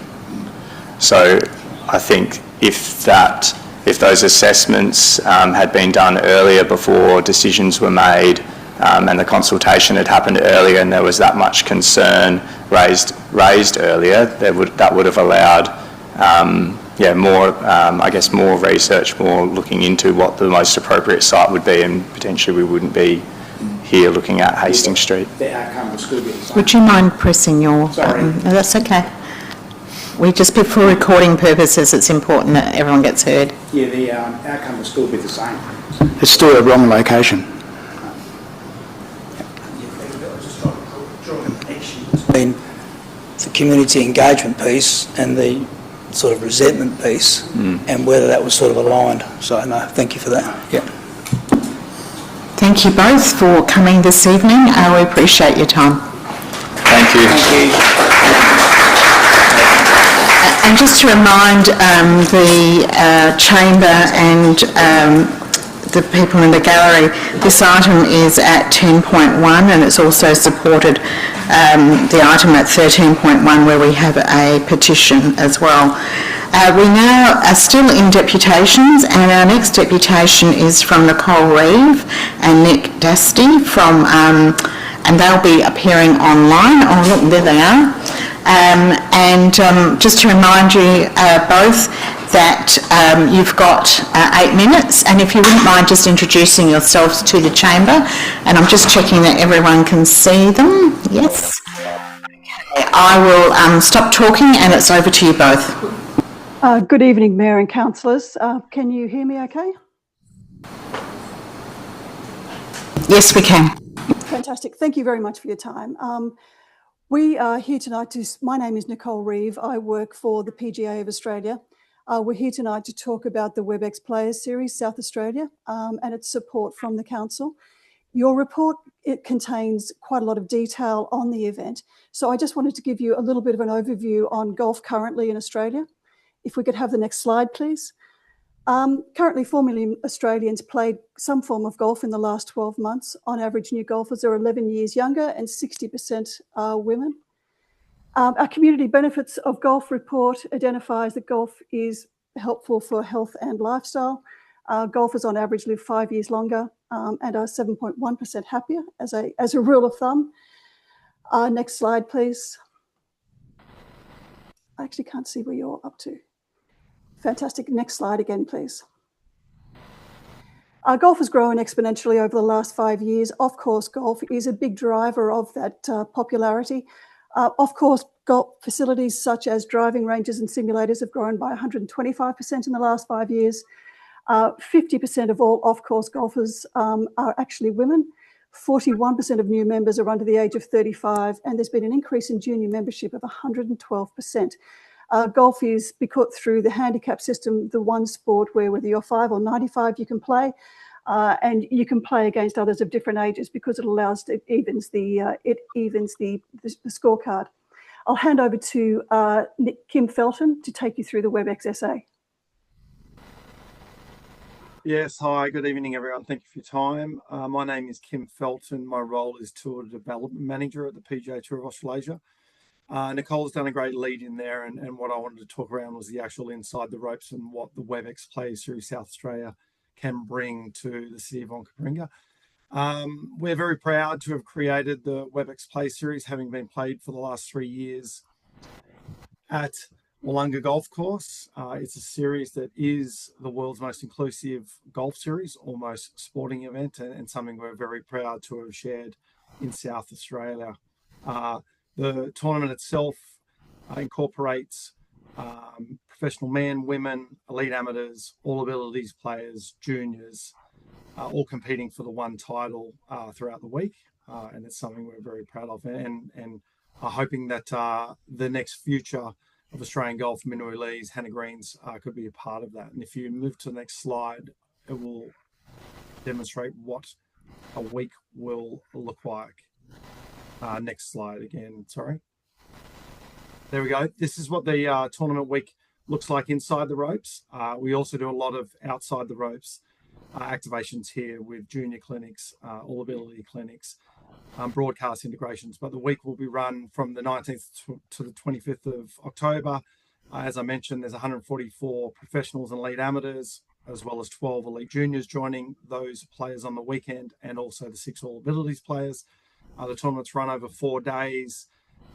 So I think if those assessments had been done earlier before decisions were made, and the consultation had happened earlier, and there was that much concern raised earlier, that would have allowed more research, more looking into what the most appropriate site would be, and potentially we wouldn't be here looking at Hastings Street. Would you mind pressing your button? No, that's okay. Just for recording purposes, it's important that everyone gets heard. Yeah, the outcome will still be the same. It's still a wrong location. Between the community engagement piece and the sort of resentment piece, and whether that was sort of aligned. So, no, thank you for that. Yeah. Thank you both for coming this evening. We appreciate your time. Thank you. Thank you. And just to remind the Chamber and the people in the gallery, this item is at 10.1 and it's also supported the item at 13.1 where we have a petition as well. We now are still in deputations, and our next deputation is from Nicole, Reeve and Nick Dasty from, and they'll be appearing online. Oh look, there they are. Just to remind you both that you've got 8 minutes, and if you wouldn't mind just introducing yourselves to the chamber, and I'm just checking that everyone can see them. Yes. Okay. I will stop talking and it's over to you both. Good evening, Mayor and councillors. Can you hear me okay? Yes, we can. Fantastic. Thank you very much for your time. We are here tonight my name is Nicole, Reeve. I work for the PGA of Australia. We're here tonight to talk about the Webex Players Series South Australia and its support from the council. Your report, it contains quite a lot of detail on the event. So I just wanted to give you a little bit of an overview on golf currently in Australia. If we could have the next slide, please. Currently, 4 million Australians played some form of golf in the last 12 months. On average, new golfers are 11 years younger and 60% are women. Our community benefits of golf report identifies that golf is helpful for health and lifestyle. Golfers on average live 5 years longer and are 7.1% happier as a rule of thumb. Next slide, please. I actually can't see where you're up to. Fantastic. Next slide again, please. Golf has grown exponentially over the last 5 years. Off-course golf is a big driver of that popularity. Off-course golf facilities such as driving ranges and simulators have grown by 125% in the last 5 years. 50% of all off-course golfers are actually women. 41% of new members are under the age of 35, and there's been an increase in junior membership of 112%. Golf is, because through the handicap system, the one sport where whether you're 5 or 95 you can play, and you can play against others of different ages because it evens the scorecard. I'll hand over to Kim Felton to take you through the Webex essay. Yes, hi, good evening everyone. Thank you for your time. My name is Kim Felton. My role is Tour Development Manager at the PGA Tour of Australasia. Nicole's done a great lead in there, and what I wanted to talk around was the actual inside the ropes and what the Webex Players Series South Australia can bring to the city of Onkaparinga. We're very proud to have created the Webex Players Series, having been played for the last 3 years at Wollonga Golf Course. It's a series that is the world's most inclusive golf series, almost sporting event, and something we're very proud to have shared in South Australia. The tournament itself incorporates professional men, women, elite amateurs, all abilities players, juniors, all competing for the one title throughout the week. And it's something we're very proud of, and are hoping that the next future of Australian golf, Minnow Lees, Hannah Greens could be a part of that. And if you move to the next slide, it will demonstrate what a week will look like. Next slide again, sorry. There we go. This is what the tournament week looks like inside the ropes. We also do a lot of outside the ropes activations here with junior clinics, all ability clinics, broadcast integrations. But the week will be run from the 19th to the 25th of October. As I mentioned, there's 144 professionals and elite amateurs, as well as 12 elite juniors joining those players on the weekend, and also the 6 all abilities players. The tournament's run over 4 days.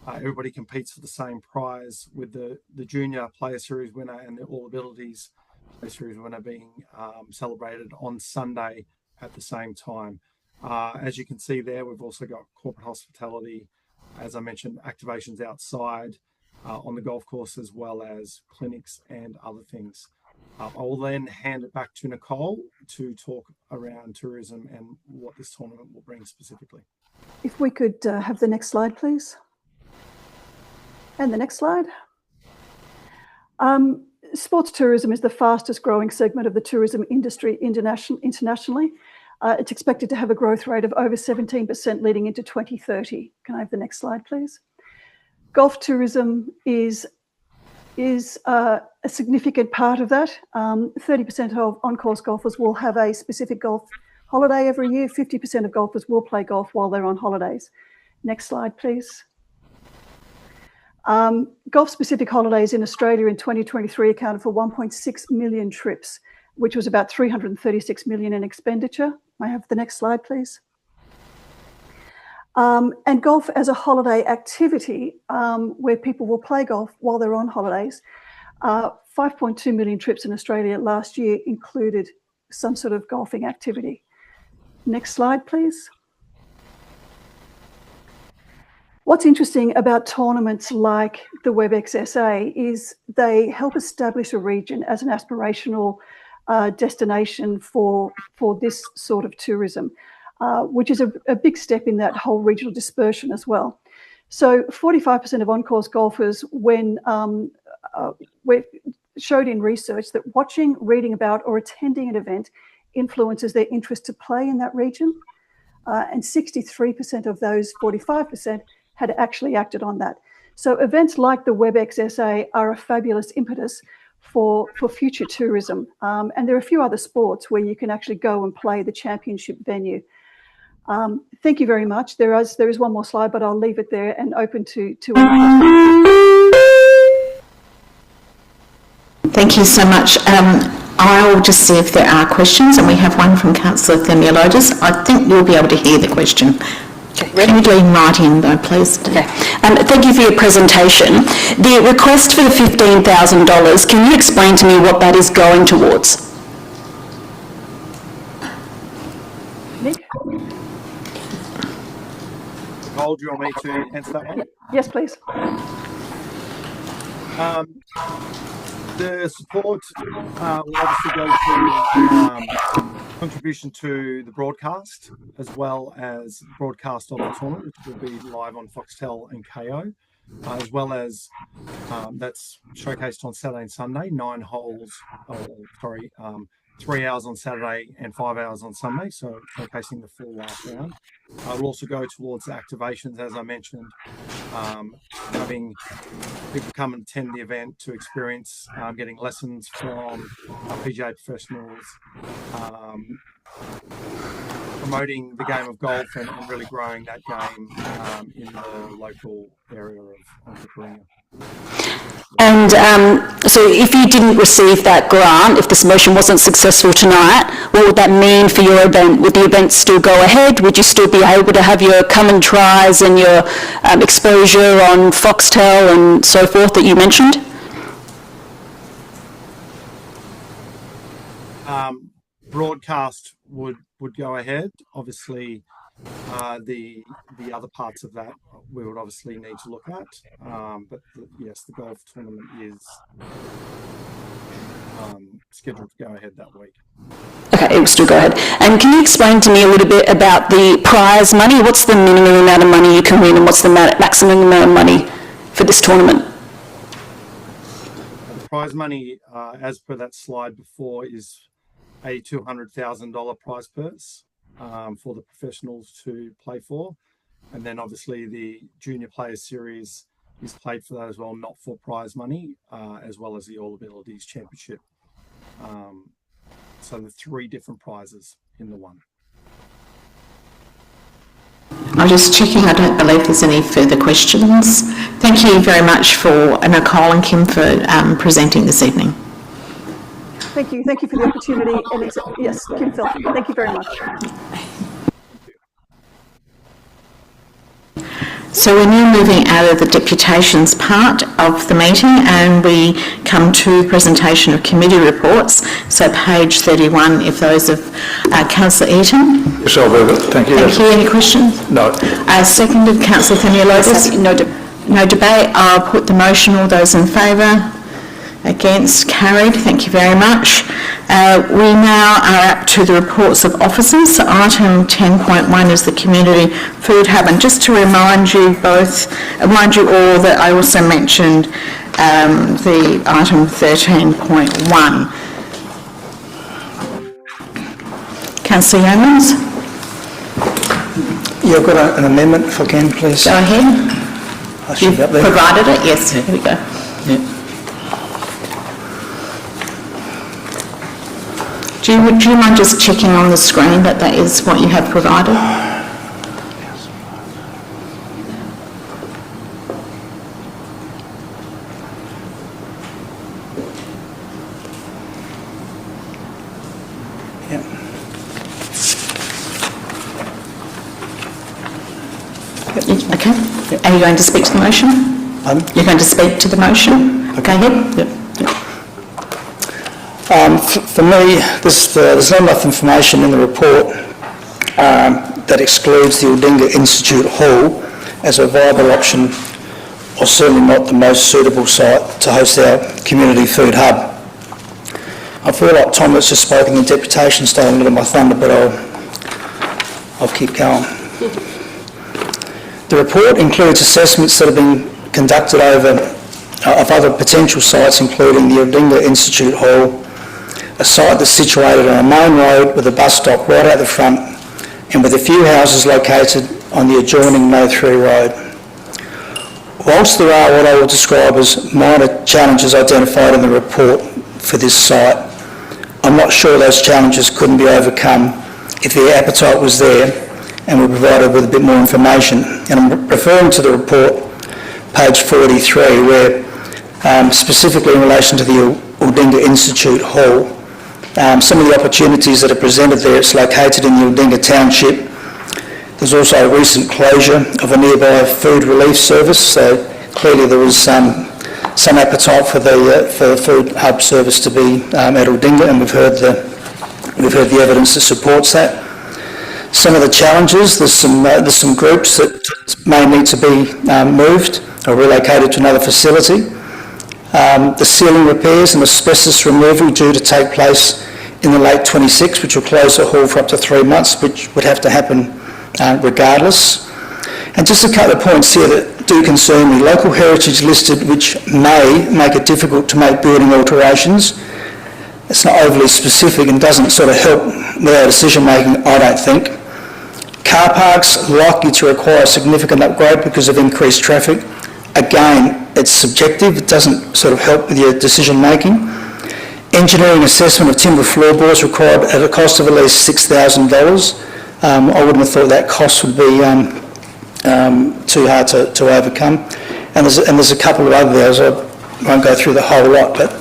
Everybody competes for the same prize, with the junior player series winner and the all abilities player series winner being celebrated on Sunday at the same time. As you can see there, we've also got corporate hospitality, as I mentioned, activations outside on the golf course, as well as clinics and other things. I will then hand it back to Nicole to talk around tourism and what this tournament will bring specifically. If we could have the next slide, please. And the next slide. Sports tourism is the fastest growing segment of the tourism industry internationally. It's expected to have a growth rate of over 17% leading into 2030. Can I have the next slide, please? Golf tourism is is a significant part of that. 30% of on-course golfers will have a specific golf holiday every year. 50% of golfers will play golf while they're on holidays. Next slide, please. Golf-specific holidays in Australia in 2023 accounted for 1.6 million trips, which was about 336 million in expenditure. May I have the next slide, please? And golf as a holiday activity, where people will play golf while they're on holidays. 5.2 million trips in Australia last year included some sort of golfing activity. Next slide, please. What's interesting about tournaments like the Webex SA is they help establish a region as an aspirational destination for this sort of tourism, which is a big step in that whole regional dispersion as well. So 45% of on-course golfers showed in research that watching, reading about or attending an event influences their interest to play in that region. And 63% of those 45% had actually acted on that. So events like the Webex SA are a fabulous impetus for future tourism. And there are a few other sports where you can actually go and play the championship venue. Thank you very much. There is one more slide, but I'll leave it there and open to any questions. Thank you so much. I'll just see if there are questions, and we have one from Councillor Themeliotis. I think you'll be able to hear the question. Can you lean right in though, please? Okay. Thank you for your presentation. The request for the $15,000, can you explain to me what that is going towards? Nick? Nicole, do you want me to answer that one? Yes, please. The support will obviously go to contribution to the broadcast, as well as broadcast of the tournament, which will be live on Foxtel and KO, as well as that's showcased on Saturday and Sunday, 9 holes, 3 hours on Saturday and 5 hours on Sunday, so showcasing the full last round. We'll also go towards activations, as I mentioned, having people come and attend the event to experience getting lessons from PGA professionals, promoting the game of golf and really growing that game in the local area of Onkaparinga. And so if you didn't receive that grant, if this motion wasn't successful tonight, what would that mean for your event? Would the event still go ahead? Would you still be able to have your come and tries and your exposure on Foxtel and so forth that you mentioned? Broadcast would go ahead. Obviously, the other parts of that we would obviously need to look at. But yes, the golf tournament is scheduled to go ahead that week. Okay, it will still go ahead. And can you explain to me a little bit about the prize money? What's the minimum amount of money you can win and what's the maximum amount of money for this tournament? The prize money, as per that slide before, is a $200,000 prize purse for the professionals to play for. And then obviously the Junior Players Series is played for that as well, not for prize money, as well as the All Abilities Championship. So the 3 different prizes in the one. I'm just checking. I don't believe there's any further questions. Thank you very much for Nicole and Kim for presenting this evening. Thank you. Thank you for the opportunity. And yes, Kim Felton. Thank you very much. So we're now moving out of the deputations part of the meeting and we come to presentation of committee reports. So page 31, if those of Councillor Eaton. Yes, I'll move it. Thank you. Thank you. Any questions? No. Seconded, Councillor Themeliotis. No debate. I'll put the motion. All those in favour? Against? Carried. Thank you very much. We now are up to the reports of officers. So item 10.1 is the Community Food Hub. And just to remind you all that I also mentioned the item 13.1. Councillor Yeomans. You've got an amendment, if I can, please. Go ahead. I should You've provided it? Yes, here we go. Yeah. Do you mind just checking on the screen that that is what you have provided? Okay. Are you going to speak to the motion? You're going to speak to the motion? Okay. For me, there's not enough information in the report that excludes the Aldinga Institute Hall as a viable option, or certainly not the most suitable site to host our community food hub. I feel like Tom has just spoken in deputation, stolen a little of my thunder, but I'll keep going. The report includes assessments that have been conducted of other potential sites, including the Aldinga Institute Hall, a site that's situated on a main road with a bus stop right out the front and with a few houses located on the adjoining No3 road. Whilst there are what I will describe as minor challenges identified in the report for this site, I'm not sure those challenges couldn't be overcome if the appetite was there and were provided with a bit more information. And I'm referring to the report, page 43, where specifically in relation to the Aldinga Institute Hall, some of the opportunities that are presented there, it's located in the Aldinga Township. There's also a recent closure of a nearby food relief service, so clearly there was some appetite for the food hub service to be at Aldinga, and we've heard the evidence that supports that. Some of the challenges, there's some groups that may need to be moved or relocated to another facility. The ceiling repairs and asbestos removal due to take place in the late 26, which will close the hall for up to 3 months, which would have to happen regardless. And just a couple of points here that do concern me. Local heritage listed, which may make it difficult to make building alterations. It's not overly specific and doesn't sort of help with our decision making, I don't think. Car parks likely to require a significant upgrade because of increased traffic. Again, it's subjective, it doesn't sort of help with your decision making. Engineering assessment of timber floorboards required at a cost of at least $6,000. I wouldn't have thought that cost would be too hard to overcome. And there's a couple of others, I won't go through the whole lot, but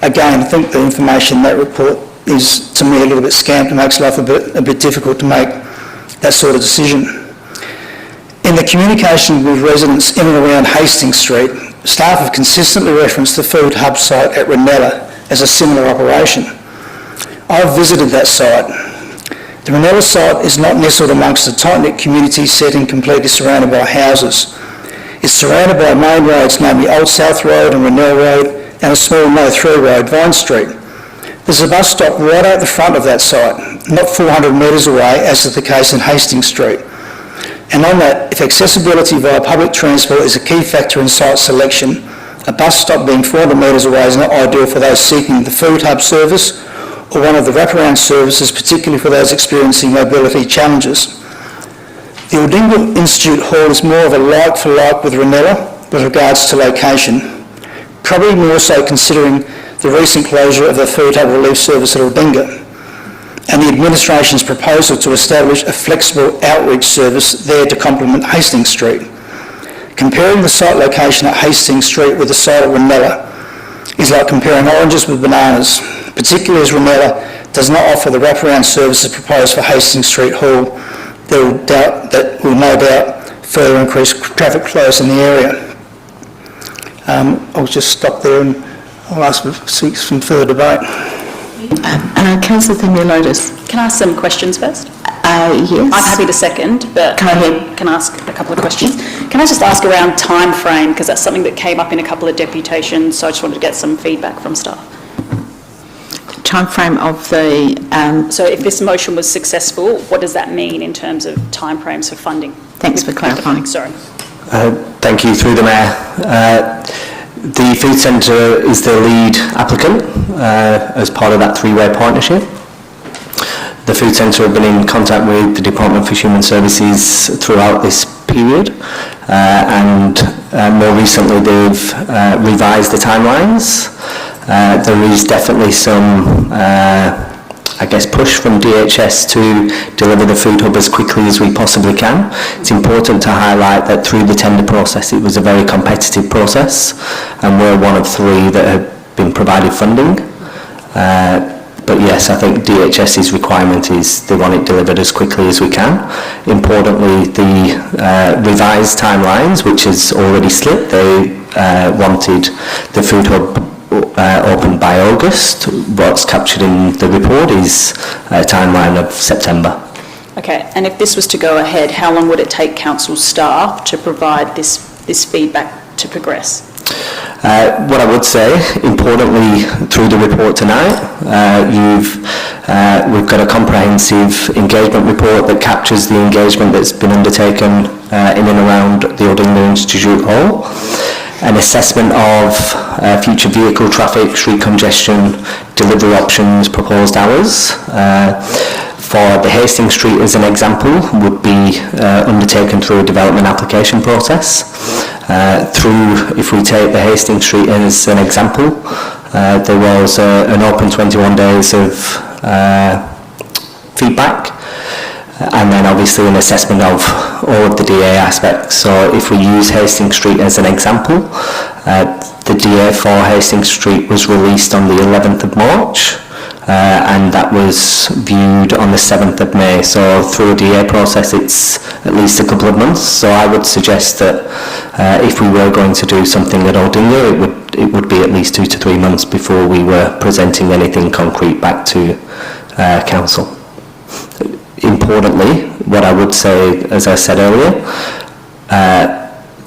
again, I think the information in that report is, to me, a little bit scant and makes life a bit difficult to make that sort of decision. In the communication with residents in and around Hastings Street, staff have consistently referenced the food hub site at Ranella as a similar operation. I've visited that site. The Ranella site is not nestled amongst a tight-knit community setting completely surrounded by houses. It's surrounded by main roads, namely Old South Road and Ranella Road, and a small No3 road, Vine Street. There's a bus stop right out the front of that site, not 400 metres away, as is the case in Hastings Street. And on that, if accessibility via public transport is a key factor in site selection, a bus stop being 400 metres away is not ideal for those seeking the food hub service or one of the wraparound services, particularly for those experiencing mobility challenges. The Aldinga Institute Hall is more of a like-for-like with Ranella with regards to location, probably more so considering the recent closure of the food hub relief service at Aldinga and the administration's proposal to establish a flexible outreach service there to complement Hastings Street. Comparing the site location at Hastings Street with the site at Ranella is like comparing oranges with bananas, particularly as Ranella does not offer the wraparound services proposed for Hastings Street Hall that will no doubt further increase traffic flows in the area. I'll just stop there and I'll ask for some further debate. Councillor Themeliotis. Can I ask some questions first? Yes. I'm happy to second, but can I ask a couple of questions? Can I just ask around time frame, because that's something that came up in a couple of deputations, so I just wanted to get some feedback from staff. Time frame of the... So if this motion was successful, what does that mean in terms of time frames for funding? Thanks for clarifying. Sorry. Thank you, through the Mayor. The food centre is the lead applicant as part of that three-way partnership. The food centre have been in contact with the Department for Human Services throughout this period and more recently they've revised the timelines. There is definitely some push from DHS to deliver the food hub as quickly as we possibly can. It's important to highlight that through the tender process it was a very competitive process, and we're one of 3 that have been provided funding. But yes, I think DHS's requirement is they want it delivered as quickly as we can. Importantly, the revised timelines, which has already slipped, they wanted the food hub opened by August. What's captured in the report is a timeline of September. Okay, and if this was to go ahead, how long would it take council staff to provide this feedback to progress? What I would say, importantly, through the report tonight, we've got a comprehensive engagement report that captures the engagement that's been undertaken in and around the Old England Institute Hall, an assessment of future vehicle traffic, street congestion, delivery options, proposed hours. For the Hastings Street, as an example, would be undertaken through a development application process. If we take the Hastings Street as an example, there was an open 21 days of feedback, and then obviously an assessment of all of the DA aspects. So if we use Hastings Street as an example, the DA for Hastings Street was released on the 11th of March. And that was viewed on the 7th of May. So through a DA process, it's at least a couple of months. So I would suggest that if we were going to do something at Aldinga, it would be at least 2 to 3 months before we were presenting anything concrete back to council. Importantly, what I would say, as I said earlier,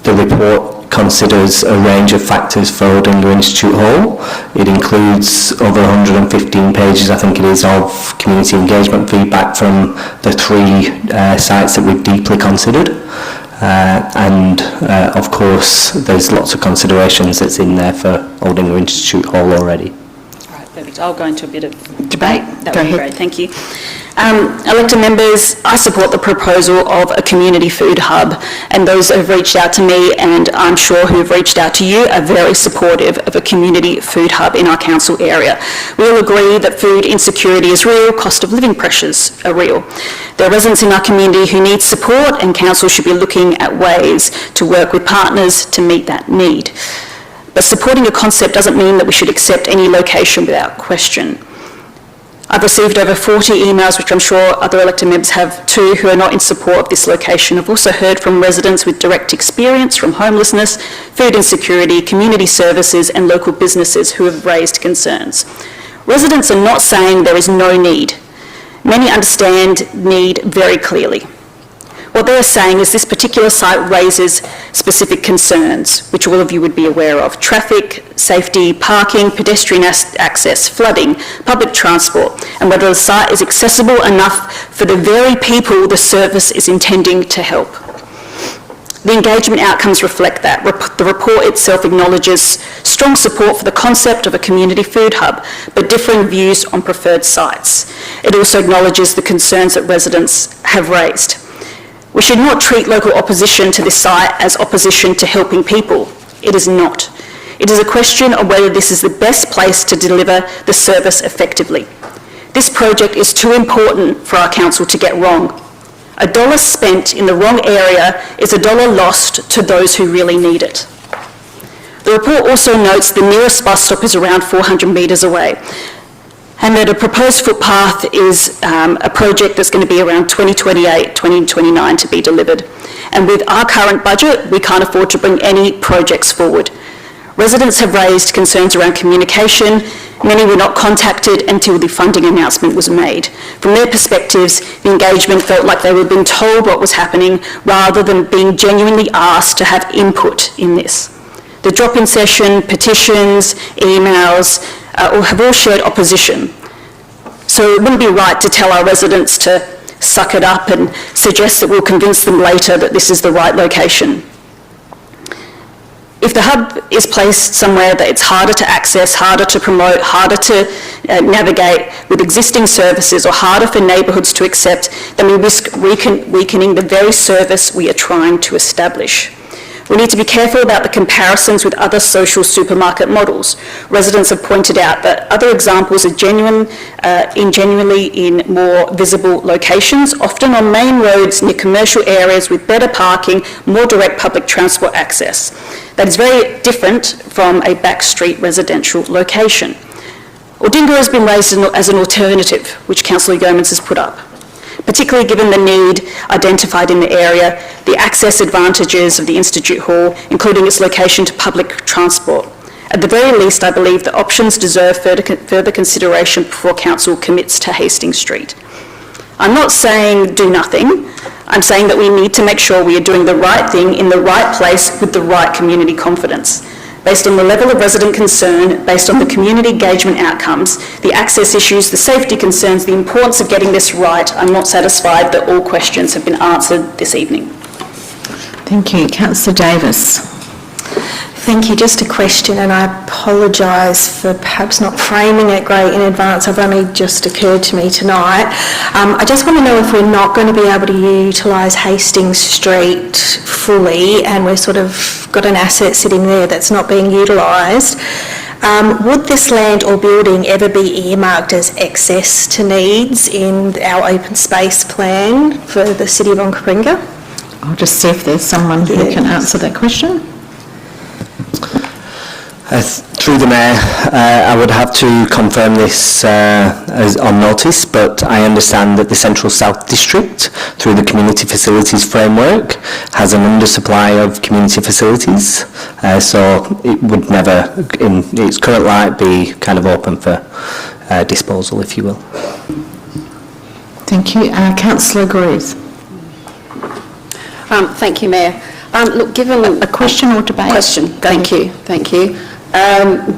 the report considers a range of factors for Old England Institute Hall. It includes over 115 pages, I think it is, of community engagement feedback from the 3 sites that we've deeply considered. And of course, there's lots of considerations that's in there for Old England Institute Hall already. All right, perfect. I'll go into a bit of debate. That would be great. Thank you. Elected members, I support the proposal of a community food hub, and those who have reached out to me, and I'm sure who have reached out to you, are very supportive of a community food hub in our council area. We all agree that food insecurity is real, cost of living pressures are real. There are residents in our community who need support, and council should be looking at ways to work with partners to meet that need. But supporting a concept doesn't mean that we should accept any location without question. I've received over 40 emails, which I'm sure other elected members have too, who are not in support of this location. I've also heard from residents with direct experience from homelessness, food insecurity, community services and local businesses who have raised concerns. Residents are not saying there is no need. Many understand need very clearly. What they are saying is this particular site raises specific concerns, which all of you would be aware of: traffic, safety, parking, pedestrian access, flooding, public transport, and whether the site is accessible enough for the very people the service is intending to help. The engagement outcomes reflect that. The report itself acknowledges strong support for the concept of a community food hub, but differing views on preferred sites. It also acknowledges the concerns that residents have raised. We should not treat local opposition to this site as opposition to helping people. It is not. It is a question of whether this is the best place to deliver the service effectively. This project is too important for our council to get wrong. $1 spent in the wrong area is $1 lost to those who really need it. The report also notes the nearest bus stop is around 400 metres away, and that a proposed footpath is a project that's going to be around 2028, 2029 to be delivered. And with our current budget, we can't afford to bring any projects forward. Residents have raised concerns around communication. Many were not contacted until the funding announcement was made. From their perspectives, the engagement felt like they were being told what was happening rather than being genuinely asked to have input in this. The drop-in session, petitions, emails, have all shared opposition. So it wouldn't be right to tell our residents to suck it up and suggest that we'll convince them later that this is the right location. If the hub is placed somewhere that it's harder to access, harder to promote, harder to navigate with existing services, or harder for neighbourhoods to accept, then we risk weakening the very service we are trying to establish. We need to be careful about the comparisons with other social supermarket models. Residents have pointed out that other examples are genuinely in more visible locations, often on main roads near commercial areas with better parking, more direct public transport access. That is very different from a backstreet residential location. Ordinga has been raised as an alternative, which Councillor Yeomans has put up, particularly given the need identified in the area, the access advantages of the Institute Hall, including its location to public transport. At the very least, I believe the options deserve further consideration before Council commits to Hastings Street. I'm not saying do nothing. I'm saying that we need to make sure we are doing the right thing in the right place with the right community confidence. Based on the level of resident concern, based on the community engagement outcomes, the access issues, the safety concerns, the importance of getting this right, I'm not satisfied that all questions have been answered this evening. Thank you. Councillor Davis. Thank you. Just a question, and I apologise for perhaps not framing it great in advance. I've only just occurred to me tonight. I just want to know if we're not going to be able to utilise Hastings Street fully, and we're sort of got an asset sitting there that's not being utilised. Would this land or building ever be earmarked as excess to needs in our open space plan for the City of Onkaparinga? I'll just see if there's someone who can answer that question. Through the Mayor, I would have to confirm this as on notice, but I understand that the Central South District, through the Community Facilities Framework, has an undersupply of community facilities, so it would never, in its current light, be kind of open for disposal, if you will. Thank you. Councillor Greaves. Thank you, Mayor. Look, given a question or debate? Question. Thank you.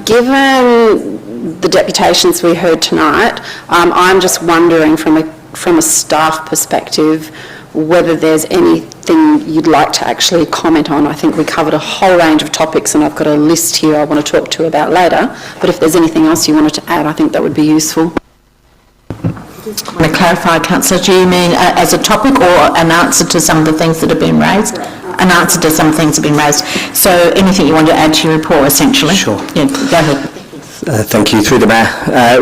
Given the deputations we heard tonight, I'm just wondering from a staff perspective whether there's anything you'd like to actually comment on. I think we covered a whole range of topics, and I've got a list here I want to talk to you about later. But if there's anything else you wanted to add, I think that would be useful. I want to clarify, Councillor, do you mean as a topic or an answer to some of the things that have been raised? An answer to some things that have been raised. So anything you want to add to your report, essentially? Sure. Yeah, go ahead. Thank you. Through the Mayor.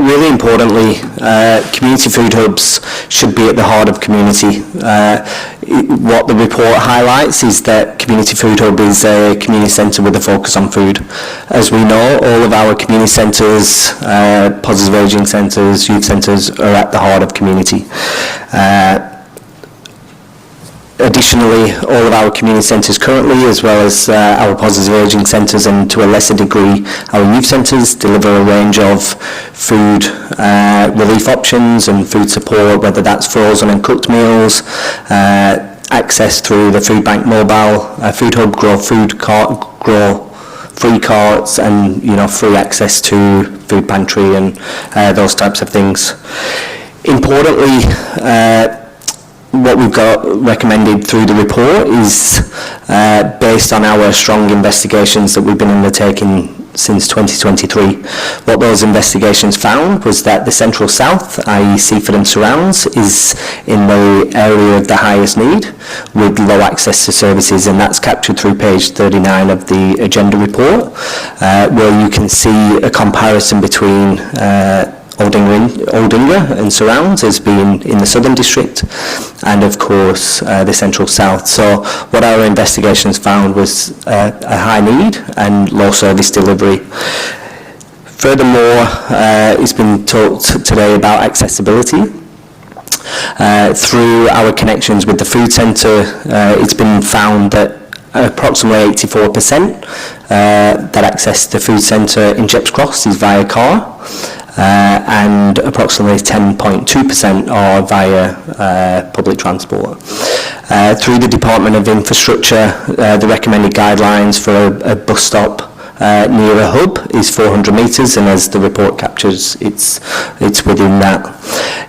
Really importantly, community food hubs should be at the heart of community. What the report highlights is that Community Food Hub is a community centre with a focus on food. As we know, all of our community centres, positive ageing centres, youth centres are at the heart of community. Additionally, all of our community centres currently, as well as our positive ageing centres and to a lesser degree our youth centres, deliver a range of food relief options and food support, whether that's frozen and cooked meals, access through the Food Bank Mobile, Food Hub, grow free carts, and free access to food pantry and those types of things. Importantly, what we've got recommended through the report is based on our strong investigations that we've been undertaking since 2023. What those investigations found was that the Central South, i.e. Seaford and surrounds, is in the area of the highest need with low access to services, and that's captured through page 39 of the agenda report, where you can see a comparison between Aldinga and surrounds as being in the Southern District, and of course the Central South. So what our investigations found was a high need and low service delivery. Furthermore, it's been talked today about accessibility. Through our connections with the food centre, it's been found that approximately 84% that access the food centre in Jeps Cross is via car, and approximately 10.2% are via public transport. Through the Department of Infrastructure, the recommended guidelines for a bus stop near a hub is 400 metres, and as the report captures, it's within that.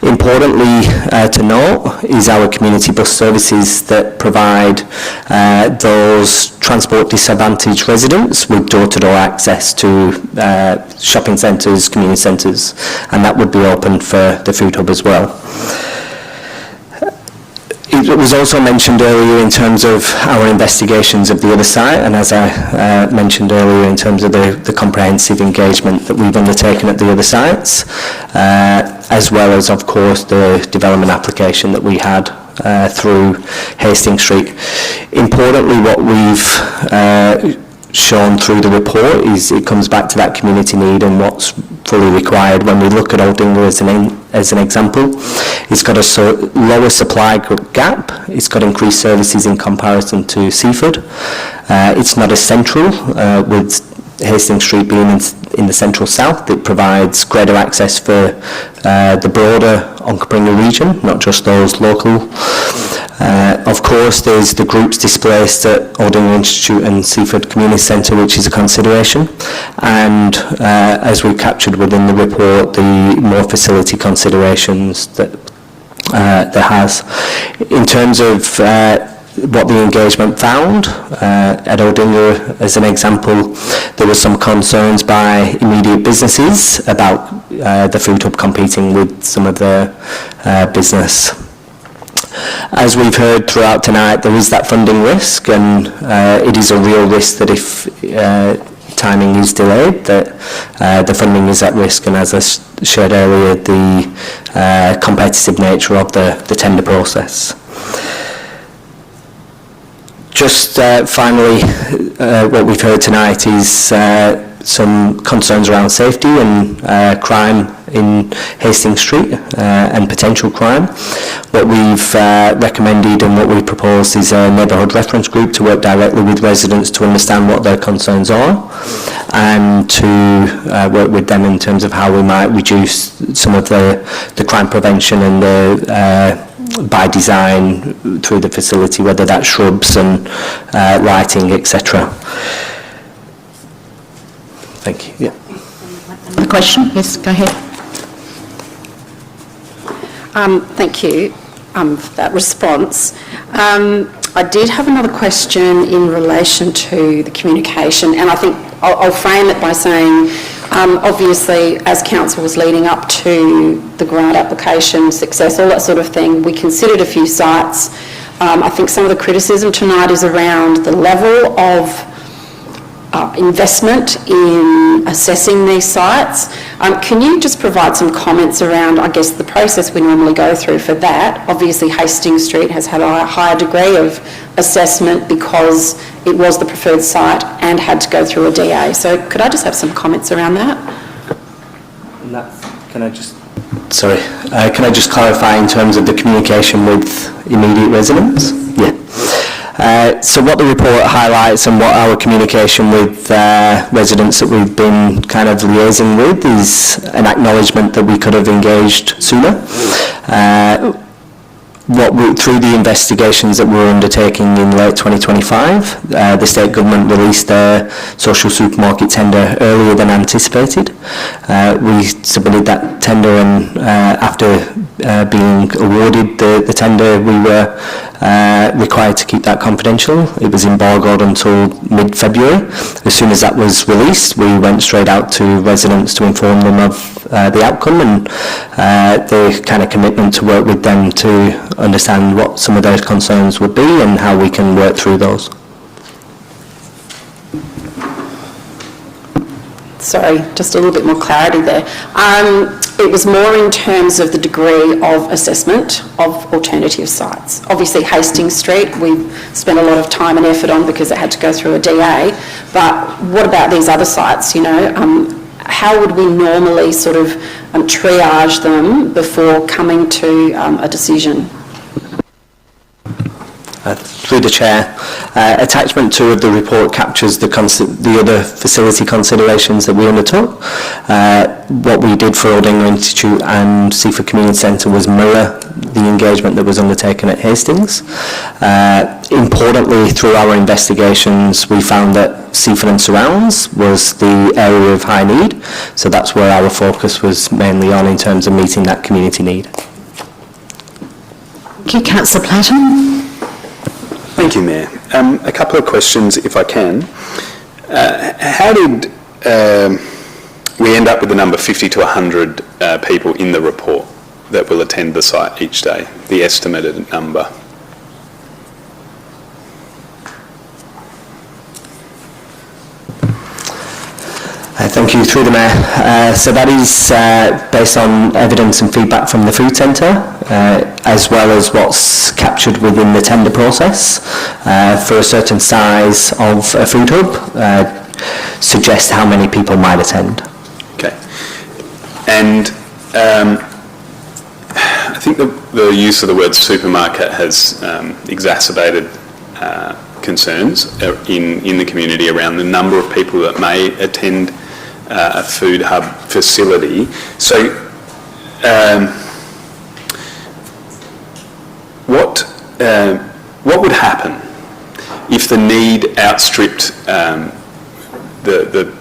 Importantly to note is our community bus services that provide those transport disadvantaged residents with door-to-door access to shopping centres, community centres, and that would be open for the food hub as well. It was also mentioned earlier in terms of our investigations of the other site, and as I mentioned earlier in terms of the comprehensive engagement that we've undertaken at the other sites, as well as, of course, the development application that we had through Hastings Street. Importantly, what we've shown through the report is it comes back to that community need and what's fully required. When we look at Aldinga as an example, it's got a lower supply gap, it's got increased services in comparison to Seaford. It's not as central, with Hastings Street being in the central south. It provides greater access for the broader Onkaparinga region, not just those local. Of course, there's the groups displaced at Aldinga Institute and Seaford Community Centre, which is a consideration. And as we captured within the report, the more facility considerations that there has. In terms of what the engagement found, at Aldinga, as an example, there were some concerns by immediate businesses about the food hub competing with some of their business. As we've heard throughout tonight, there is that funding risk, and it is a real risk that if timing is delayed, that the funding is at risk, and as I shared earlier, the competitive nature of the tender process. Just finally, what we've heard tonight is some concerns around safety and crime in Hastings Street and potential crime. What we've recommended and what we propose is a neighbourhood reference group to work directly with residents to understand what their concerns are and to work with them in terms of how we might reduce some of the crime prevention and the by design through the facility, whether that's shrubs and lighting, etc. Thank you. Yeah. A question? Yes, go ahead. Thank you for that response. I did have another question in relation to the communication, and I think I'll frame it by saying, obviously, as council was leading up to the grant application, success, all that sort of thing, we considered a few sites. I think some of the criticism tonight is around the level of investment in assessing these sites. Can you just provide some comments around, I guess, the process we normally go through for that? Obviously, Hastings Street has had a higher degree of assessment because it was the preferred site and had to go through a DA. So could I just have some comments around that? Can I just clarify in terms of the communication with immediate residents? Yeah. So what the report highlights and what our communication with residents that we've been kind of liaising with is an acknowledgement that we could have engaged sooner. Through the investigations that we're undertaking in late 2025, the state government released their social supermarket tender earlier than anticipated. We submitted that tender, and after being awarded the tender, we were required to keep that confidential. It was embargoed until mid-February. As soon as that was released, we went straight out to residents to inform them of the outcome and the kind of commitment to work with them to understand what some of their concerns would be and how we can work through those. Sorry, just a little bit more clarity there. It was more in terms of the degree of assessment of alternative sites. Obviously, Hastings Street, we've spent a lot of time and effort on because it had to go through a DA, but what about these other sites, you know? How would we normally sort of triage them before coming to a decision? Through the Chair, attachment 2 of the report captures the other facility considerations that we undertook. What we did for Aldinga Institute and Seaford Community Centre was mirror the engagement that was undertaken at Hastings. Importantly, through our investigations, we found that Seaford and surrounds was the area of high need, so that's where our focus was mainly on in terms of meeting that community need. Thank you, Councillor Platten. Thank you, Mayor. A couple of questions, if I can. How did we end up with the number 50 to 100 people in the report that will attend the site each day, the estimated number? Thank you. Through the Mayor. So that is based on evidence and feedback from the food centre, as well as what's captured within the tender process for a certain size of a food hub, suggest how many people might attend. Okay. And I think the use of the word supermarket has exacerbated concerns in the community around the number of people that may attend a food hub facility. So what would happen if the need outstripped the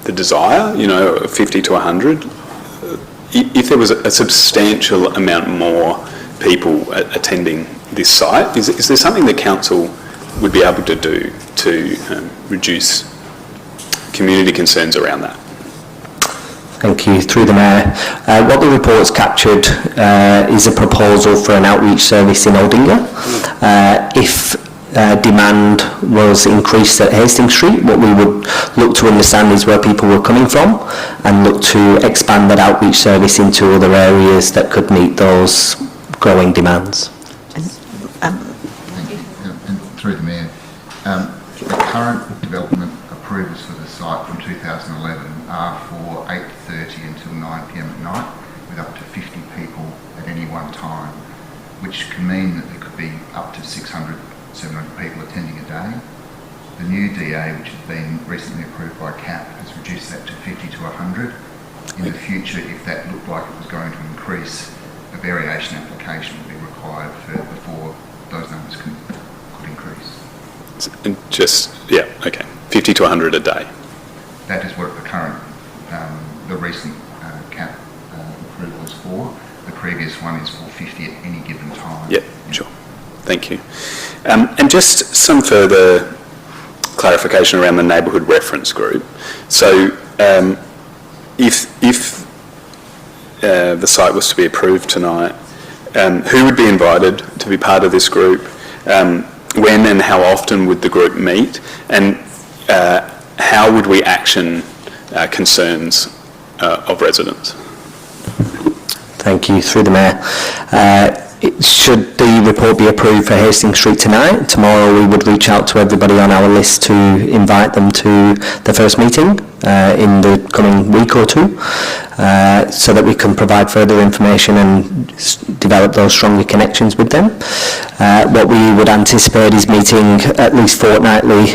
desire, you know, of 50 to 100? If there was a substantial amount more people attending this site, is there something the council would be able to do to reduce community concerns around that? Thank you. Through the Mayor. What the report's captured is a proposal for an outreach service in Aldinga. If demand was increased at Hastings Street, what we would look to understand is where people were coming from and look to expand that outreach service into other areas that could meet those growing demands. Through the Mayor, the current development approvals for the site from 2011 are for 8:30 until 9 p.m. at night, with up to 50 people at any one time, which can mean that there could be up to 600, 700 people attending a day. The new DA, which has been recently approved by CAP, has reduced that to 50 to 100. In the future, if that looked like it was going to increase, a variation application would be required before those numbers could increase. And just, yeah, okay, 50 to 100 a day. That is what the current, the recent CAP approval is for. The previous one is for 50 at any given time. Yeah, sure. Thank you. And just some further clarification around the neighbourhood reference group. So if the site was to be approved tonight, who would be invited to be part of this group? When and how often would the group meet? And how would we action concerns of residents? Thank you. Through the Mayor. Should the report be approved for Hastings Street tonight, tomorrow we would reach out to everybody on our list to invite them to the first meeting in the coming week or two, so that we can provide further information and develop those stronger connections with them. What we would anticipate is meeting at least fortnightly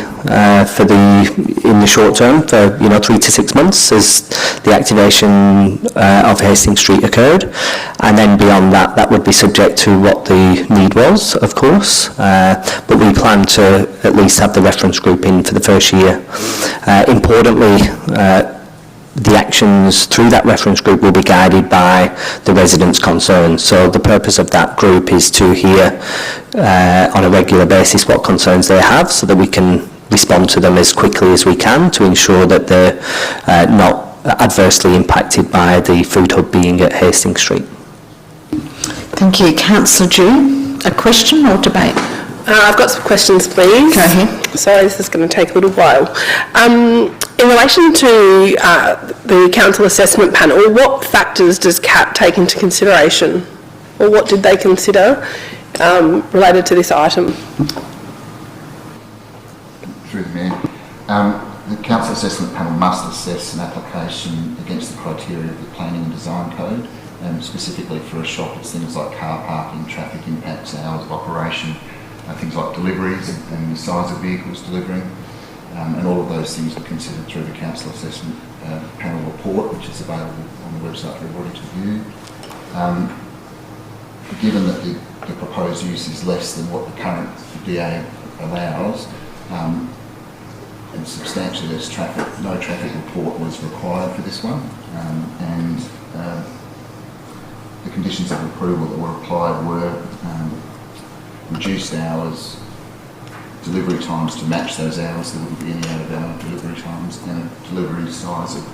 in the short term for 3 to 6 months as the activation of Hastings Street occurred, and then beyond that would be subject to what the need was, of course, but we plan to at least have the reference group in for the first year. Importantly, the actions through that reference group will be guided by the residents' concerns. So the purpose of that group is to hear on a regular basis what concerns they have, so that we can respond to them as quickly as we can to ensure that they're not adversely impacted by the food hub being at Hastings Street. Thank you. Councillor Dew, a question or debate? I've got some questions, please. Go ahead. Sorry, this is going to take a little while. In relation to the council assessment panel, what factors does CAP take into consideration, or what did they consider related to this item? Through the Mayor, the council assessment panel must assess an application against the criteria of the Planning and Design Code. Specifically for a shop, it's things like car parking, traffic impacts, hours of operation, things like deliveries and the size of vehicles delivering, and all of those things were considered through the council assessment panel report, which is available on the website for everybody to view. Given that the proposed use is less than what the current DA allows, and substantially less traffic, no traffic report was required for this one, and the conditions of approval that were applied were reduced hours, delivery times to match those hours, there wouldn't be any out-of-hour delivery times, and a delivery size of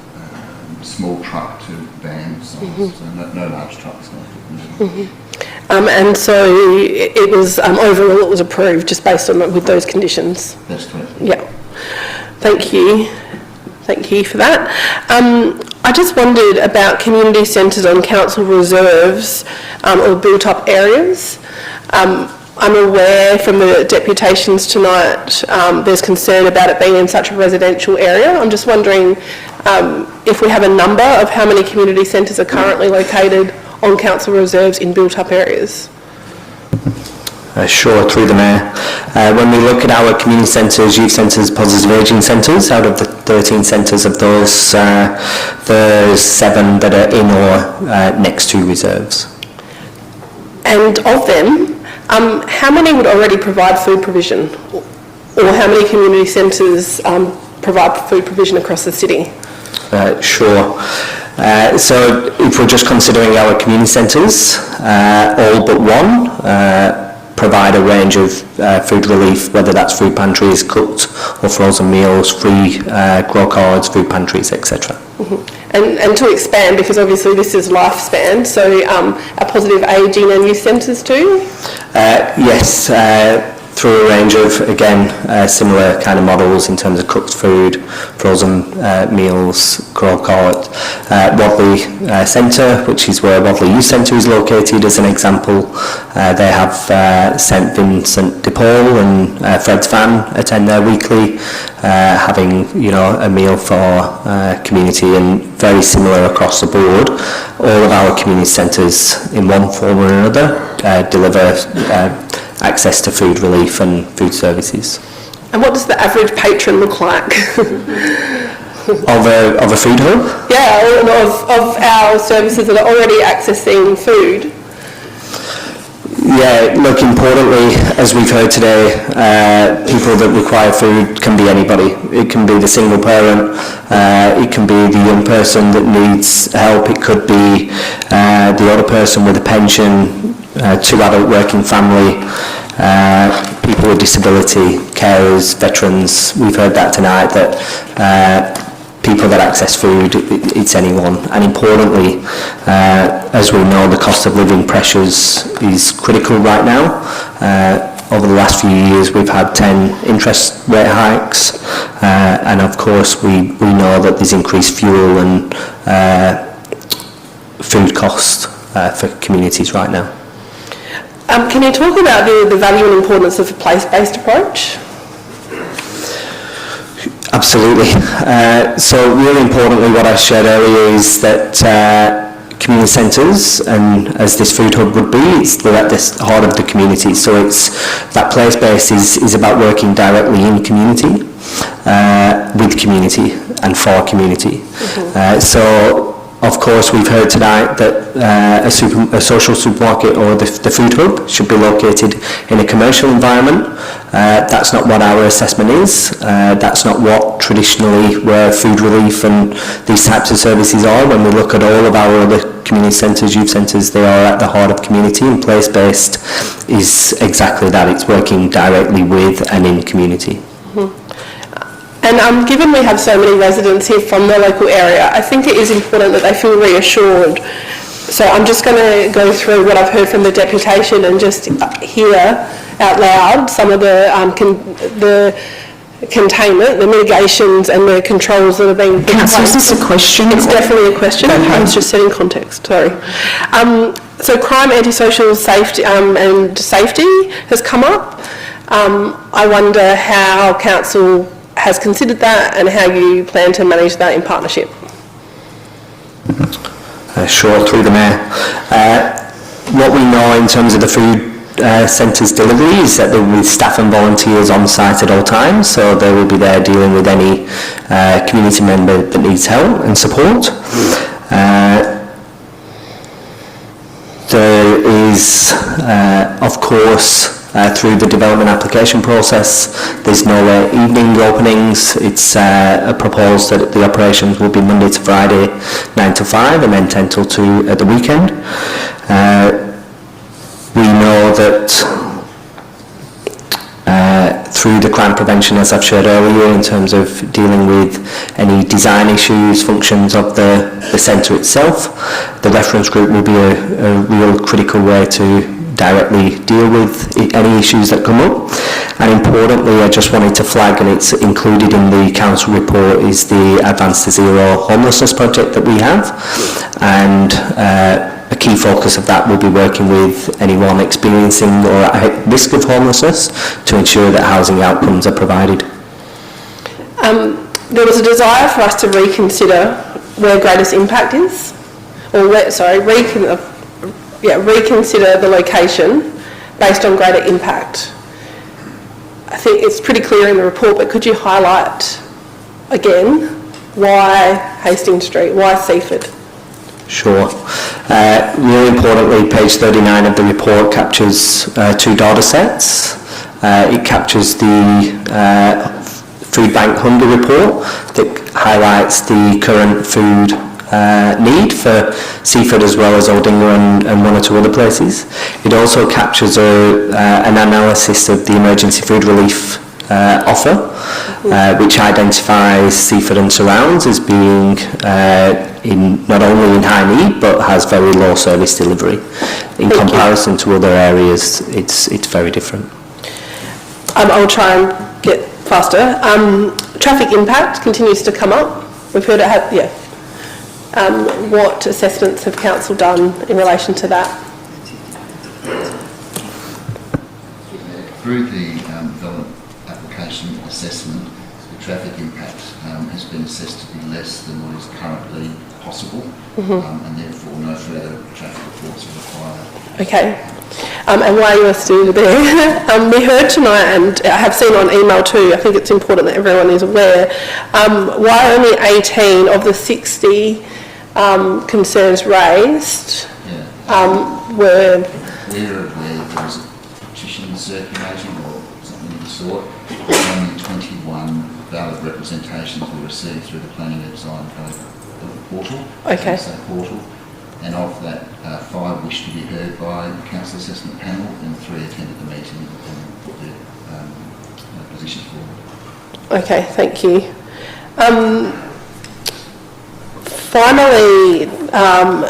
small truck to van size, so no large trucks going to fit. And so it was, overall it was approved just based on with those conditions? That's correct. Yeah. Thank you. Thank you for that. I just wondered about community centres on council reserves or built-up areas. I'm aware from the deputations tonight there's concern about it being in such a residential area. I'm just wondering if we have a number of how many community centres are currently located on council reserves in built-up areas. Sure, through the Mayor. When we look at our community centres, youth centres, positive ageing centres, out of the 13 centres of those, there's 7 that are in or next to reserves. And of them, how many would already provide food provision? Or how many community centres provide food provision across the city? Sure. So if we're just considering our community centres, all but one provide a range of food relief, whether that's food pantries, cooked or frozen meals, free grow cards, food pantries, etc. And to expand, because obviously this is lifespan, so are positive ageing and youth centres too? Yes, through a range of, again, similar kind of models in terms of cooked food, frozen meals, grow cart. Wadley Centre, which is where Wadley Youth Centre is located, as an example. They have St Vincent de Paul and Fred's Van attend there weekly, having, you know, a meal for community, and very similar across the board. All of our community centres, in one form or another, deliver access to food relief and food services. And what does the average patron look like? Of a food hub? Yeah, of our services that are already accessing food. Yeah, look, importantly, as we've heard today, people that require food can be anybody. It can be the single parent, it can be the young person that needs help, it could be the older person with a pension, 2 adult working family, people with disability, carers, veterans. We've heard that tonight, that people that access food, it's anyone. And importantly, as we know, the cost of living pressures is critical right now. Over the last few years, we've had 10 interest rate hikes, and of course we know that there's increased fuel and food cost for communities right now. Can you talk about the value and importance of a place-based approach? Absolutely. So really importantly, what I shared earlier is that community centres, and as this food hub would be, they're at the heart of the community. So it's that place-based is about working directly in community, with community and for community. So of course, we've heard tonight that a social supermarket or the food hub should be located in a commercial environment. That's not what our assessment is. That's not what traditionally where food relief and these types of services are. When we look at all of our other community centres, youth centres, they are at the heart of community, and place-based is exactly that. It's working directly with and in community. And given we have so many residents here from the local area, I think it is important that they feel reassured. So I'm just going to go through what I've heard from the deputation and just hear out loud some of the containment, the mitigations and the controls that are being put in place. Councillor, is this a question? It's definitely a question. I was just setting context, sorry. So crime, antisocial safety and safety has come up. I wonder how council has considered that and how you plan to manage that in partnership. Sure, through the Mayor. What we know in terms of the food centres delivery is that there will be staff and volunteers on site at all times, so they will be there dealing with any community member that needs help and support. There is, of course, through the development application process, there's no evening openings. It's proposed that the operations will be Monday to Friday 9 to 5 and then 10 till 2 at the weekend. We know that through the crime prevention, as I've shared earlier, in terms of dealing with any design issues, functions of the centre itself, the reference group will be a real critical way to directly deal with any issues that come up. And importantly, I just wanted to flag, and it's included in the council report, is the Advance to Zero homelessness project that we have. And a key focus of that will be working with anyone experiencing or at risk of homelessness to ensure that housing outcomes are provided. There was a desire for us to reconsider where greatest impact is, or reconsider the location based on greater impact. I think it's pretty clear in the report, but could you highlight again why Hastings Street, why Seaford? Sure. Really importantly, page 39 of the report captures two data sets. It captures the Food Bank Hunger report that highlights the current food need for Seaford as well as Aldinga and one or two other places. It also captures an analysis of the emergency food relief offer, which identifies Seaford and surrounds as being not only in high need but has very low service delivery. In comparison to other areas, it's very different. I'll try and get faster. Traffic impact continues to come up. We've heard it have, what assessments have council done in relation to that? Through the development application assessment, the traffic impact has been assessed to be less than what is currently possible, and therefore no further traffic reports are required. Okay. And while you are still there, we heard tonight, and I have seen on email too, I think it's important that everyone is aware, why only 18 of the 60 concerns raised were... We're aware there was a petition circulating or something of the sort. Only 21 valid representations were received through the planning and design portal. Okay. Portal. And of that, 5 wished to be heard by the council assessment panel, and 3 attended the meeting and put their positions forward. Okay, thank you. Finally,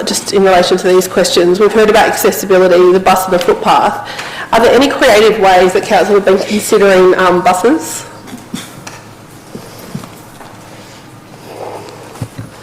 just in relation to these questions, we've heard about accessibility, the bus and the footpath. Are there any creative ways that council have been considering buses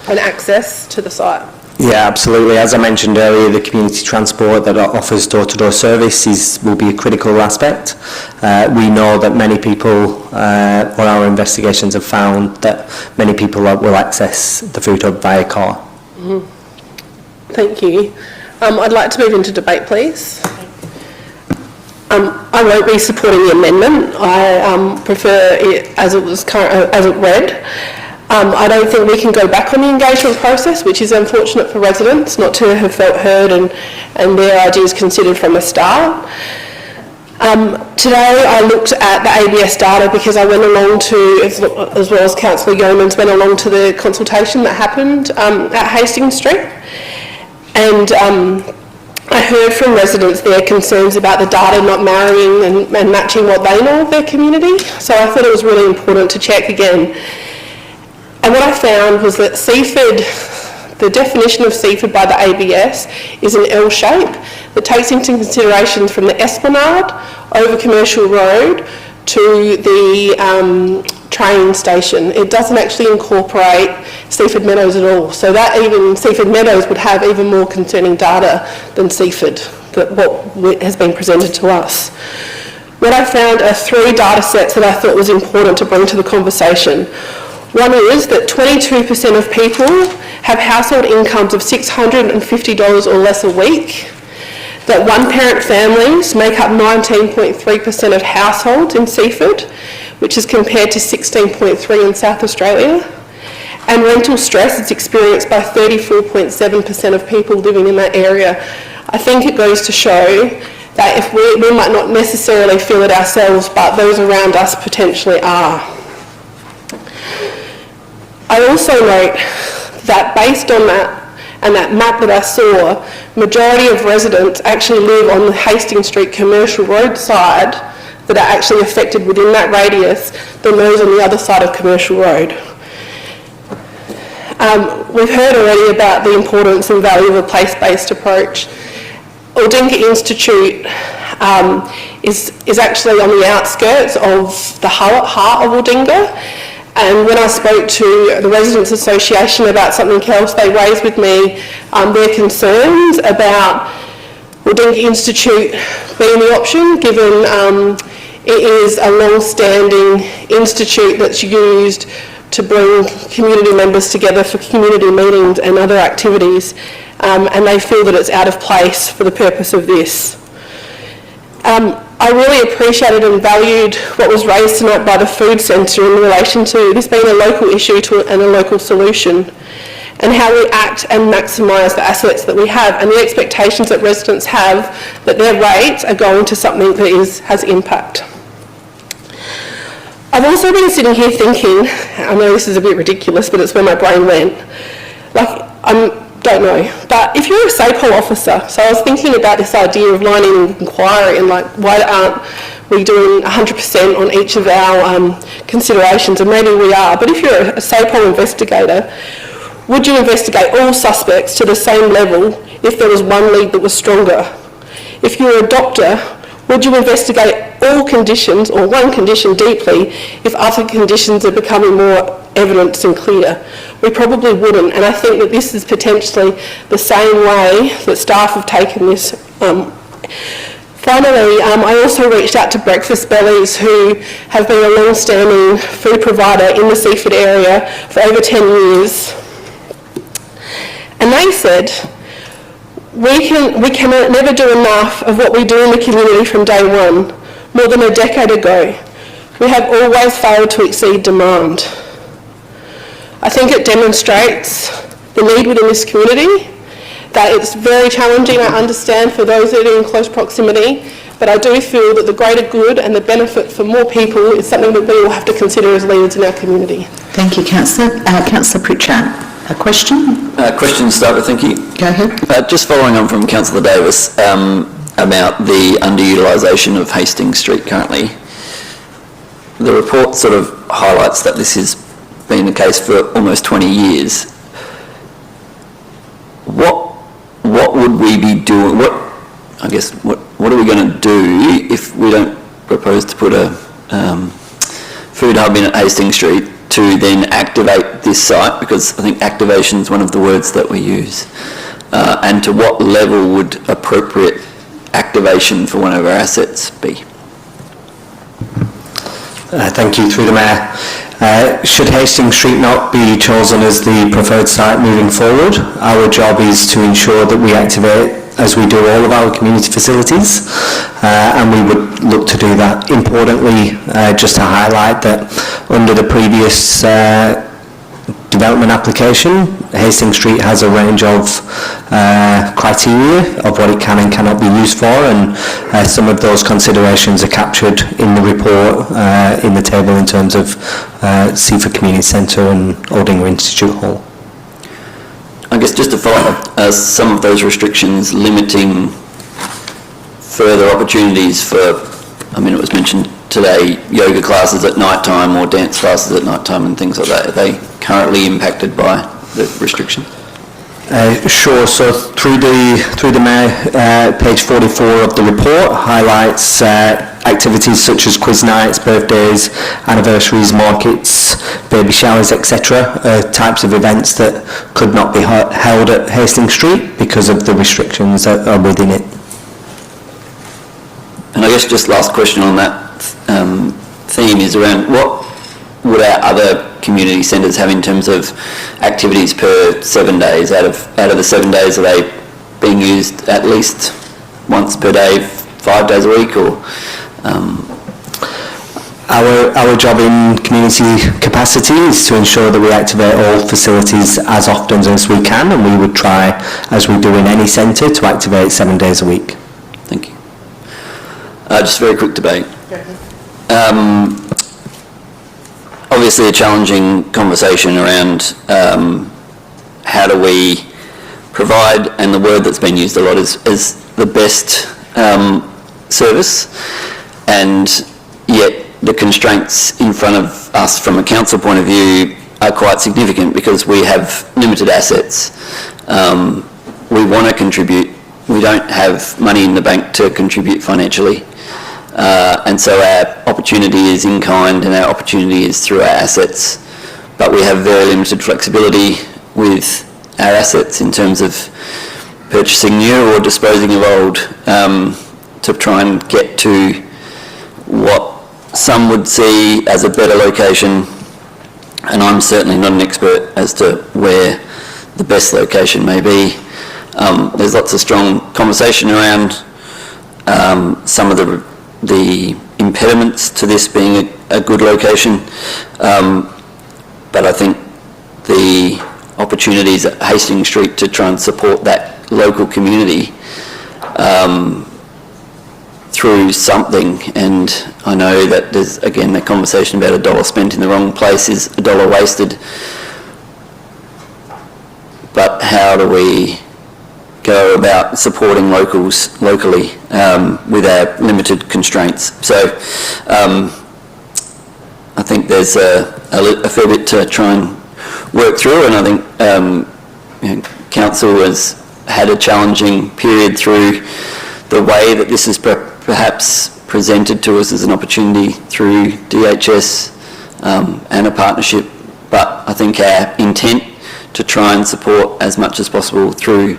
and access to the site? Yeah, absolutely. As I mentioned earlier, the community transport that offers door-to-door service will be a critical aspect. We know that many people, or our investigations have found that many people will access the food hub via car. Mm-hmm. Thank you. I'd like to move into debate, please. I won't be supporting the amendment. I prefer it as it read. I don't think we can go back on the engagement process, which is unfortunate for residents not to have felt heard and their ideas considered from the start. Today I looked at the ABS data because I went along to, as well as Councillor Yeomans, went along to the consultation that happened at Hastings Street, and I heard from residents their concerns about the data not marrying and matching what they know of their community, so I thought it was really important to check again. And what I found was that Seaford, the definition of Seaford by the ABS is an L shape that takes into consideration from the Esplanade over Commercial Road to the train station. It doesn't actually incorporate Seaford Meadows at all. So that even Seaford Meadows would have even more concerning data than Seaford, what has been presented to us. What I found are 3 data sets that I thought was important to bring to the conversation. One is that 22% of people have household incomes of $650 or less a week, that one-parent families make up 19.3% of households in Seaford, which is compared to 16.3% in South Australia, and rental stress is experienced by 34.7% of people living in that area. I think it goes to show that if we might not necessarily feel it ourselves, but those around us potentially are. I also note that based on that and that map that I saw, majority of residents actually live on the Hastings Street Commercial Road side that are actually affected within that radius than those on the other side of Commercial Road. We've heard already about the importance and value of a place-based approach. Aldinga Institute is actually on the outskirts of the heart of Aldinga, and when I spoke to the Residents Association about something else, they raised with me their concerns about Aldinga Institute being the option, given it is a long-standing institute that's used to bring community members together for community meetings and other activities, and they feel that it's out of place for the purpose of this. I really appreciated and valued what was raised tonight by the food centre in relation to this being a local issue and a local solution, and how we act and maximise the assets that we have and the expectations that residents have that their rates are going to something that has impact. I've also been sitting here thinking, I know this is a bit ridiculous, but it's where my brain went. Don't know, but if you're a SAPOL officer, so I was thinking about this idea of lining inquiry and why aren't we doing 100% on each of our considerations, and maybe we are, but if you're a SAPOL investigator, would you investigate all suspects to the same level if there was one lead that was stronger? If you're a doctor, would you investigate all conditions or one condition deeply if other conditions are becoming more evident and clear? We probably wouldn't, and I think that this is potentially the same way that staff have taken this. Finally, I also reached out to Breakfast Bellies, who have been a long-standing food provider in the Seaford area for over 10 years. And they said, we can never do enough of what we do in the community from day one. More than a decade ago, we have always failed to exceed demand. I think it demonstrates the need within this community, that it's very challenging, I understand, for those that are in close proximity, but I do feel that the greater good and the benefit for more people is something that we all have to consider as leaders in our community. Thank you, Councillor. Councillor Pritchard, a question? Question to start with, thank you. Go ahead. Just following on from Councillor Davis about the underutilisation of Hastings Street currently. The report sort of highlights that this has been the case for almost 20 years. What would we be doing? What are we going to do if we don't propose to put a food hub in at Hastings Street to then activate this site? Because I think activation is one of the words that we use. And to what level would appropriate activation for one of our assets be? Thank you. Through the Mayor. Should Hastings Street not be chosen as the preferred site moving forward, our job is to ensure that we activate, as we do all of our community facilities, and we would look to do that. Importantly, just to highlight that under the previous development application, Hastings Street has a range of criteria of what it can and cannot be used for, and some of those considerations are captured in the report in the table in terms of Seaford Community Centre and Aldinga Institute Hall. I guess just to follow up, some of those restrictions limiting further opportunities for, it was mentioned today, yoga classes at night time or dance classes at night time and things like that. Are they currently impacted by the restriction? Sure. So through the Mayor, page 44 of the report highlights activities such as quiz nights, birthdays, anniversaries, markets, baby showers, etc. Types of events that could not be held at Hastings Street because of the restrictions that are within it. And I guess just last question on that theme is around what would our other community centres have in terms of activities per 7 days? Out of the 7 days, are they being used at least once per day, 5 days a week, or? Our job in community capacity is to ensure that we activate all facilities as often as we can, and we would try, as we do in any centre, to activate 7 days a week. Thank you. Just a very quick debate. Obviously a challenging conversation around how do we provide, and the word that's been used a lot is the best service, and yet the constraints in front of us from a council point of view are quite significant because we have limited assets. We want to contribute we don't have money in the bank to contribute financially. And so our opportunity is in kind and our opportunity is through our assets. But we have very limited flexibility with our assets in terms of purchasing new or disposing of old, to try and get to what some would see as a better location. And I'm certainly not an expert as to where the best location may be. There's lots of strong conversation around some of the impediments to this being a good location, but I think the opportunities at Hastings Street to try and support that local community through something, and I know that there's again the conversation about $1 spent in the wrong place is $1 wasted, but how do we go about supporting locals locally with our limited constraints? So I think there's a fair bit to try and work through, and I think Council has had a challenging period through the way that this is perhaps presented to us as an opportunity through DHS and a partnership, but I think our intent to try and support as much as possible through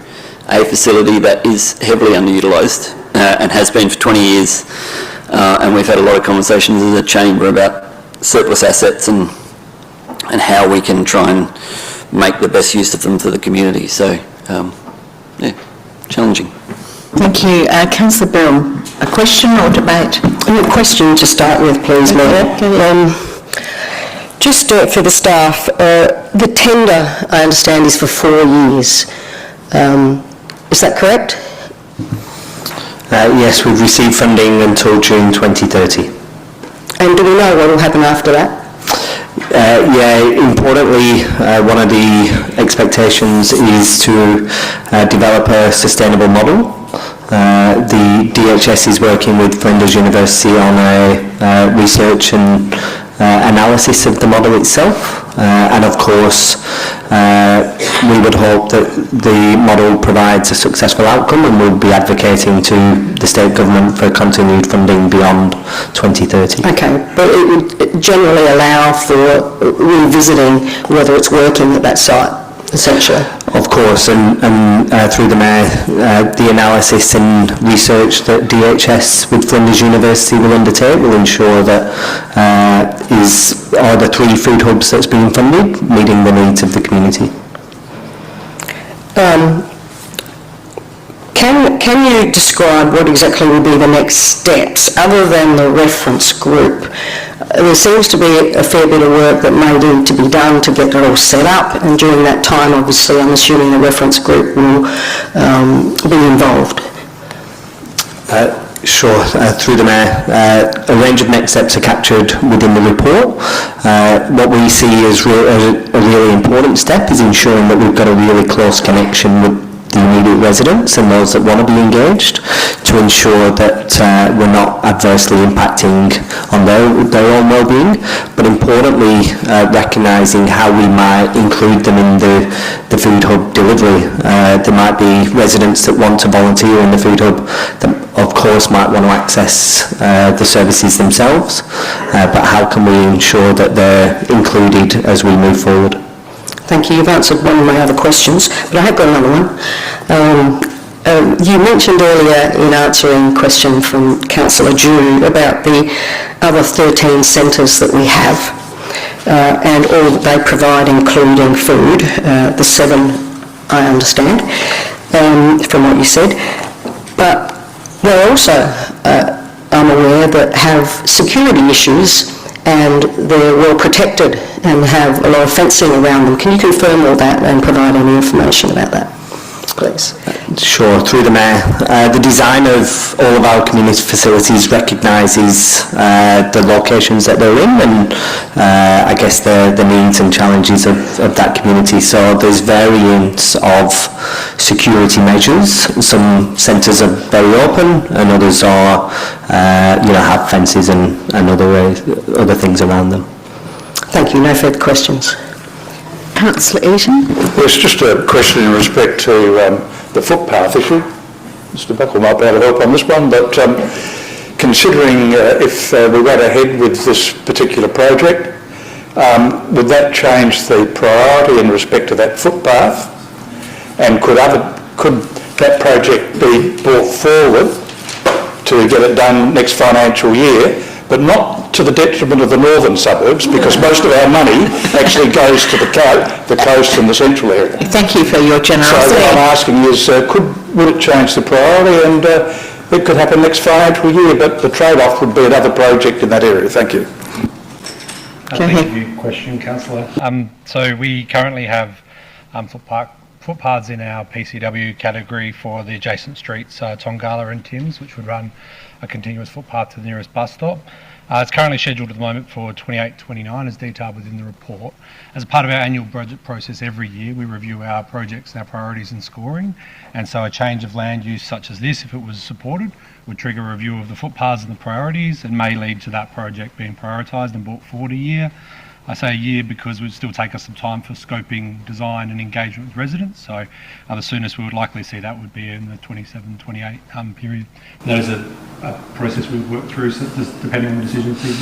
a facility that is heavily underutilised and has been for 20 years, and we've had a lot of conversations as a chamber about surplus assets and how we can try and make the best use of them for the community. So, yeah, challenging. Thank you. Councillor Bell, a question or debate? A question to start with, please, Mayor. Just for the staff, the tender, I understand, is for 4 years. Is that correct? Yes, we've received funding until June 2030. And do we know what will happen after that? Importantly, one of the expectations is to develop a sustainable model. The DHS is working with Flinders University on a research and analysis of the model itself, and of course we would hope that the model provides a successful outcome, and we'll be advocating to the state government for continued funding beyond 2030. Okay, but it would generally allow for revisiting whether it's working at that site, essentially. Of course, and through the Mayor, the analysis and research that DHS with Flinders University will undertake will ensure that are the 3 food hubs that's being funded meeting the needs of the community. Can you describe what exactly will be the next steps other than the reference group? There seems to be a fair bit of work that may need to be done to get it all set up, and during that time, obviously, I'm assuming the reference group will be involved. Sure, through the Mayor, a range of next steps are captured within the report. What we see as a really important step is ensuring that we've got a really close connection with the immediate residents and those that want to be engaged, to ensure that we're not adversely impacting on their own well-being, but importantly recognising how we might include them in the food hub delivery. There might be residents that want to volunteer in the food hub that of course might want to access the services themselves, but how can we ensure that they're included as we move forward? Thank you. You've answered one of my other questions, but I have got another one. You mentioned earlier in answering a question from Councillor Drew about the other 13 centres that we have and all that they provide, including food, the 7 I understand from what you said, but they're also, I'm aware, that have security issues and they're well protected and have a lot of fencing around them. Can you confirm all that and provide any information about that, please? Sure, through the Mayor. The design of all of our community facilities recognises the locations that they're in and I guess the needs and challenges of that community. So there's variants of security measures. Some centres are very open and others are, have fences and other things around them. Thank you. No further questions. Councillor Eaton? Yes, just a question in respect to the footpath issue. Mr. Buckle might be able to help on this one, but considering if we went ahead with this particular project, would that change the priority in respect to that footpath? And could that project be brought forward to get it done next financial year, but not to the detriment of the northern suburbs, because most of our money actually goes to the coast and the central area? Thank you for your generosity. So what I'm asking is, would it change the priority? And it could happen next financial year, but the trade-off would be another project in that area. Thank you. Thank you for your question, Councillor. So we currently have footpaths in our PCW category for the adjacent streets, Tongala and Timms, which would run a continuous footpath to the nearest bus stop. It's currently scheduled at the moment for 28-29 as detailed within the report. As part of our annual budget process every year, we review our projects, our priorities and scoring, and so a change of land use such as this, if it was supported, would trigger a review of the footpaths and the priorities and may lead to that project being prioritised and brought forward a year. I say a year because it would still take us some time for scoping, design and engagement with residents, so the soonest we would likely see that would be in the 27-28 period. That is a process we would work through, so just depending on the decisions taken.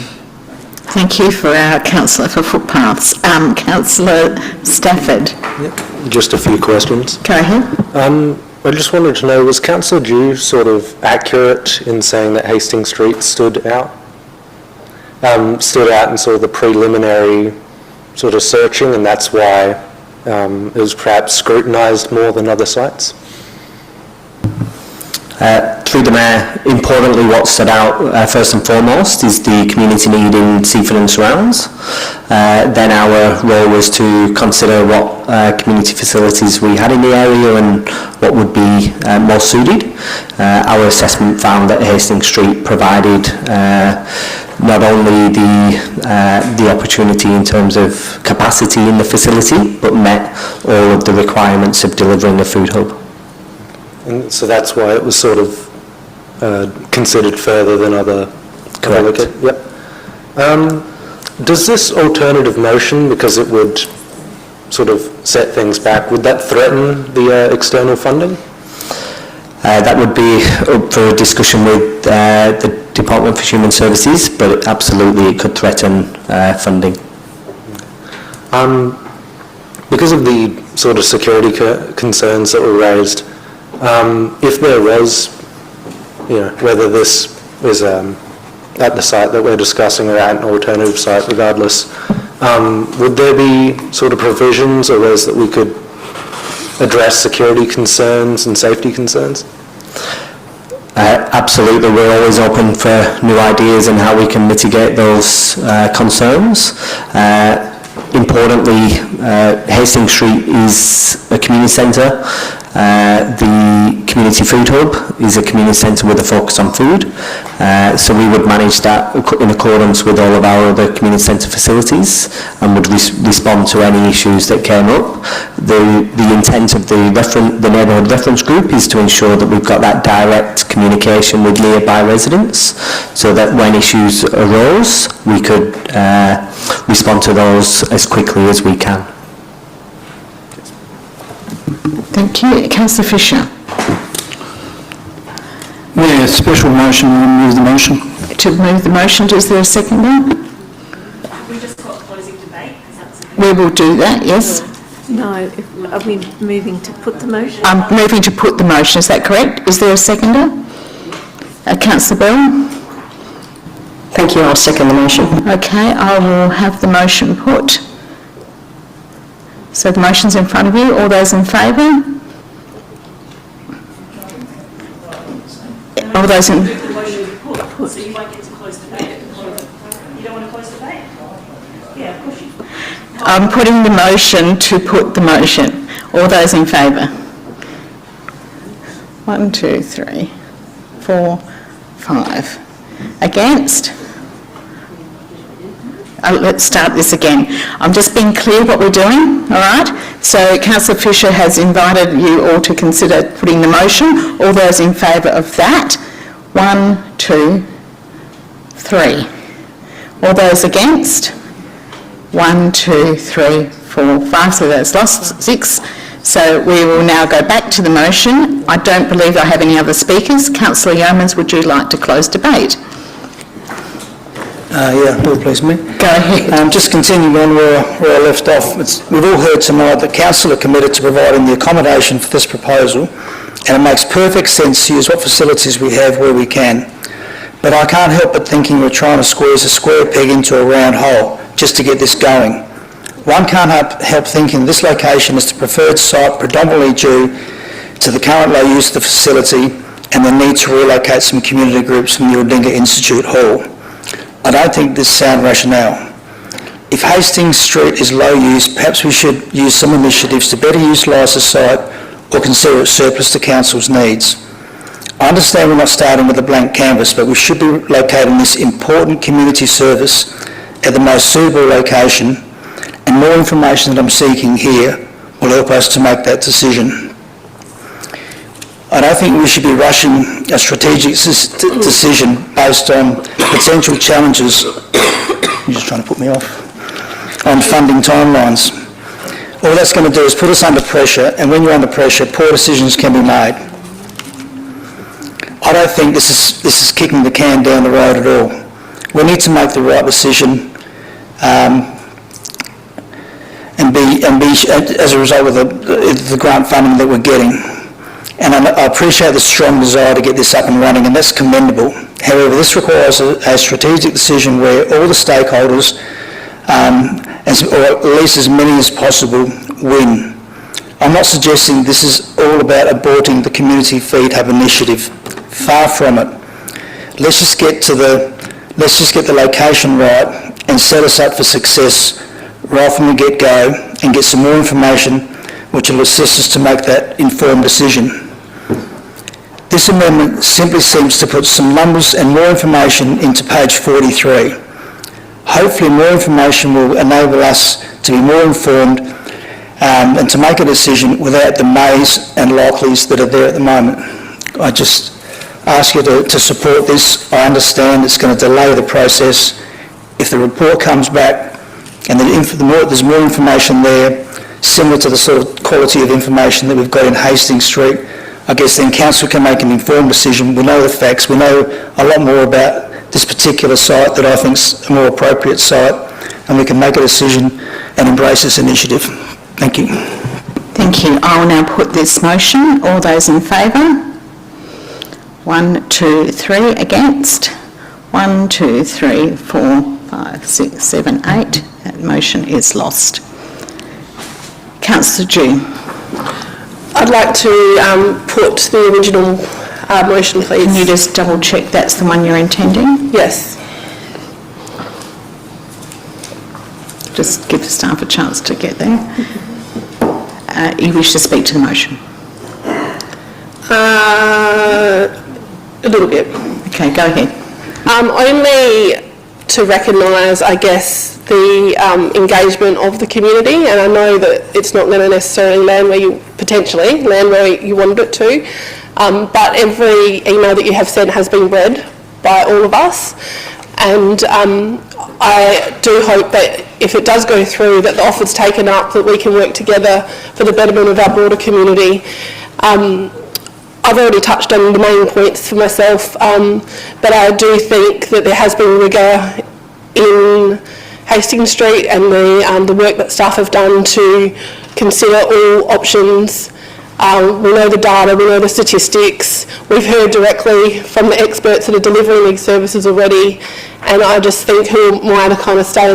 Thank you for our Councillor for Footpaths. Councillor Stafford. Yep. Just a few questions. Go ahead. I just wanted to know, was Councillor Dew sort of accurate in saying that Hastings Street stood out in sort of the preliminary sort of searching, and that's why it was perhaps scrutinised more than other sites? Through the Mayor, importantly what stood out first and foremost is the community need in Seaford and surrounds. Then our role was to consider what community facilities we had in the area and what would be more suited. Our assessment found that Hastings Street provided not only the opportunity in terms of capacity in the facility, but met all of the requirements of delivering a food hub. And so that's why it was sort of considered further than other... Correct. Yep. Does this alternative motion, because it would sort of set things back, would that threaten the external funding? That would be up for a discussion with the Department for Human Services, but absolutely it could threaten funding. Because of the sort of security concerns that were raised, if there was, whether this is at the site that we're discussing or at an alternative site regardless, would there be sort of provisions or ways that we could address security concerns and safety concerns? Absolutely, we're always open for new ideas and how we can mitigate those concerns. Importantly, Hastings Street is a community centre. The community food hub is a community centre with a focus on food. So we would manage that in accordance with all of our other community centre facilities and would respond to any issues that came up. The intent of the neighbourhood reference group is to ensure that we've got that direct communication with nearby residents so that when issues arose, we could respond to those as quickly as we can. Thank you. Councillor Fisher. Yeah, special motion, move the motion. To move the motion, is there a seconder? We just got closing debate. We will do that, yes. No, are we moving to put the motion? I'm moving to put the motion, is that correct? Is there a seconder? Councillor Bell? Thank you, I'll second the motion. Okay, I will have the motion put. So the motion's in front of you. All those in favour? All those in... So you won't get to close debate. You don't want to close debate? Yeah, of course you... I'm putting the motion to put the motion. All those in favour? 1, 2, 3, 4, 5. Against? Let's start this again. I'm just being clear what we're doing, all right? So Councillor Fisher has invited you all to consider putting the motion. All those in favour of that? 1, 2, 3. All those against? 1, 2, 3, 4, 5. So that's lost 6. So we will now go back to the motion. I don't believe I have any other speakers. Councillor Yeomans, would you like to close debate? Yeah, will please me. Go ahead. Just continuing on where I left off, we've all heard tonight that council are committed to providing the accommodation for this proposal, and it makes perfect sense to use what facilities we have where we can. But I can't help but thinking we're trying to squeeze a square peg into a round hole just to get this going. One can't help thinking this location is the preferred site predominantly due to the current low use of the facility and the need to relocate some community groups from the Aldinga Institute Hall. I don't think this is sound rationale. If Hastings Street is low use, perhaps we should use some initiatives to better utilise the site or consider it surplus to council's needs. I understand we're not starting with a blank canvas, but we should be locating this important community service at the most suitable location, and more information that I'm seeking here will help us to make that decision. I don't think we should be rushing a strategic decision based on potential challenges. You're just trying to put me off. On funding timelines. All that's going to do is put us under pressure, and when you're under pressure, poor decisions can be made. I don't think this is kicking the can down the road at all. We need to make the right decision and be as a result of the grant funding that we're getting. And I appreciate the strong desire to get this up and running, and that's commendable. However, this requires a strategic decision where all the stakeholders, or at least as many as possible, win. I'm not suggesting this is all about aborting the community feed hub initiative. Far from it. Let's just get the location right and set us up for success right from the get-go, and get some more information which will assist us to make that informed decision. This amendment simply seems to put some numbers and more information into page 43. Hopefully more information will enable us to be more informed and to make a decision without the mays and likelies that are there at the moment. I just ask you to support this. I understand it's going to delay the process. If the report comes back and there's more information there, similar to the sort of quality of information that we've got in Hastings Street, I guess then council can make an informed decision. We know the facts. We know a lot more about this particular site that I think is a more appropriate site, and we can make a decision and embrace this initiative. Thank you. Thank you. I will now put this motion. All those in favour? 1, 2, 3. Against? 1, 2, 3, 4, 5, 6, 7, 8. That motion is lost. Councillor Dew. I'd like to put the original motion, please. Can you just double check that's the one you're intending? Yes. Just give the staff a chance to get there. You wish to speak to the motion? A little bit. Okay, go ahead. Only to recognise, I guess, the engagement of the community, and I know that it's not going to necessarily land where you wanted it to, but every email that you have sent has been read by all of us, and I do hope that if it does go through, that the offer's taken up, that we can work together for the betterment of our broader community. I've already touched on the main points for myself, but I do think that there has been rigour in Hastings Street and the work that staff have done to consider all options. We know the data, we know the statistics, we've heard directly from the experts that are delivering these services already, and I just think who am I to kind of stay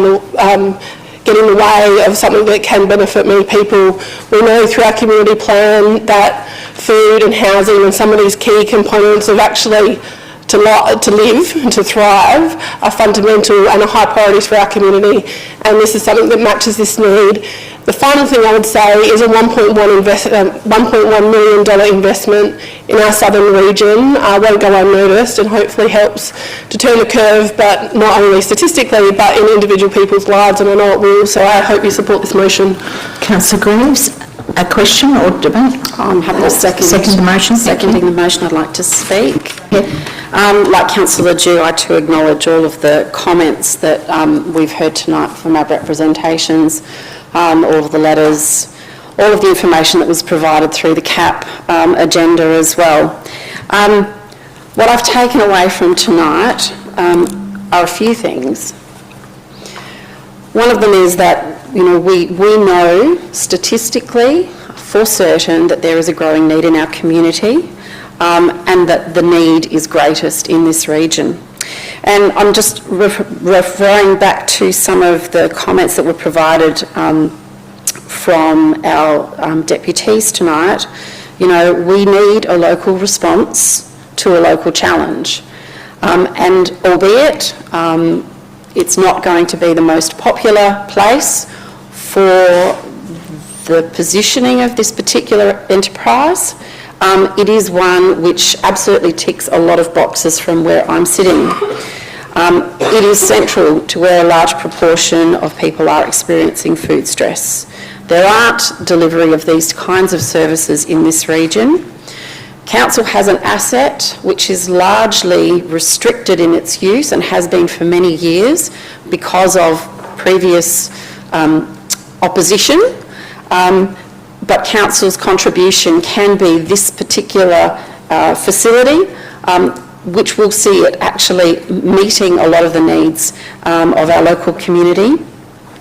get in the way of something that can benefit many people. We know through our community plan that food and housing and some of these key components of actually to live and to thrive are fundamental and are high priorities for our community, and this is something that matches this need. The final thing I would say is a $1.1 million investment in our southern region won't go unnoticed and hopefully helps to turn the curve, but not only statistically but in individual people's lives, and I know it will, so I hope you support this motion. Councillor Greaves, a question or debate? I'm happy to second the motion. Seconding the motion, I'd like to speak. Like Councillor Dew, I too acknowledge all of the comments that we've heard tonight from our representations, all of the letters, all of the information that was provided through the CAP agenda as well. What I've taken away from tonight are a few things. One of them is that, we know statistically for certain that there is a growing need in our community and that the need is greatest in this region. And I'm just referring back to some of the comments that were provided from our deputies tonight. We need a local response to a local challenge. And albeit it's not going to be the most popular place for the positioning of this particular enterprise, it is one which absolutely ticks a lot of boxes from where I'm sitting. It is central to where a large proportion of people are experiencing food stress. There aren't delivery of these kinds of services in this region. Council has an asset which is largely restricted in its use and has been for many years because of previous opposition. But Council's contribution can be this particular facility, which will see it actually meeting a lot of the needs of our local community.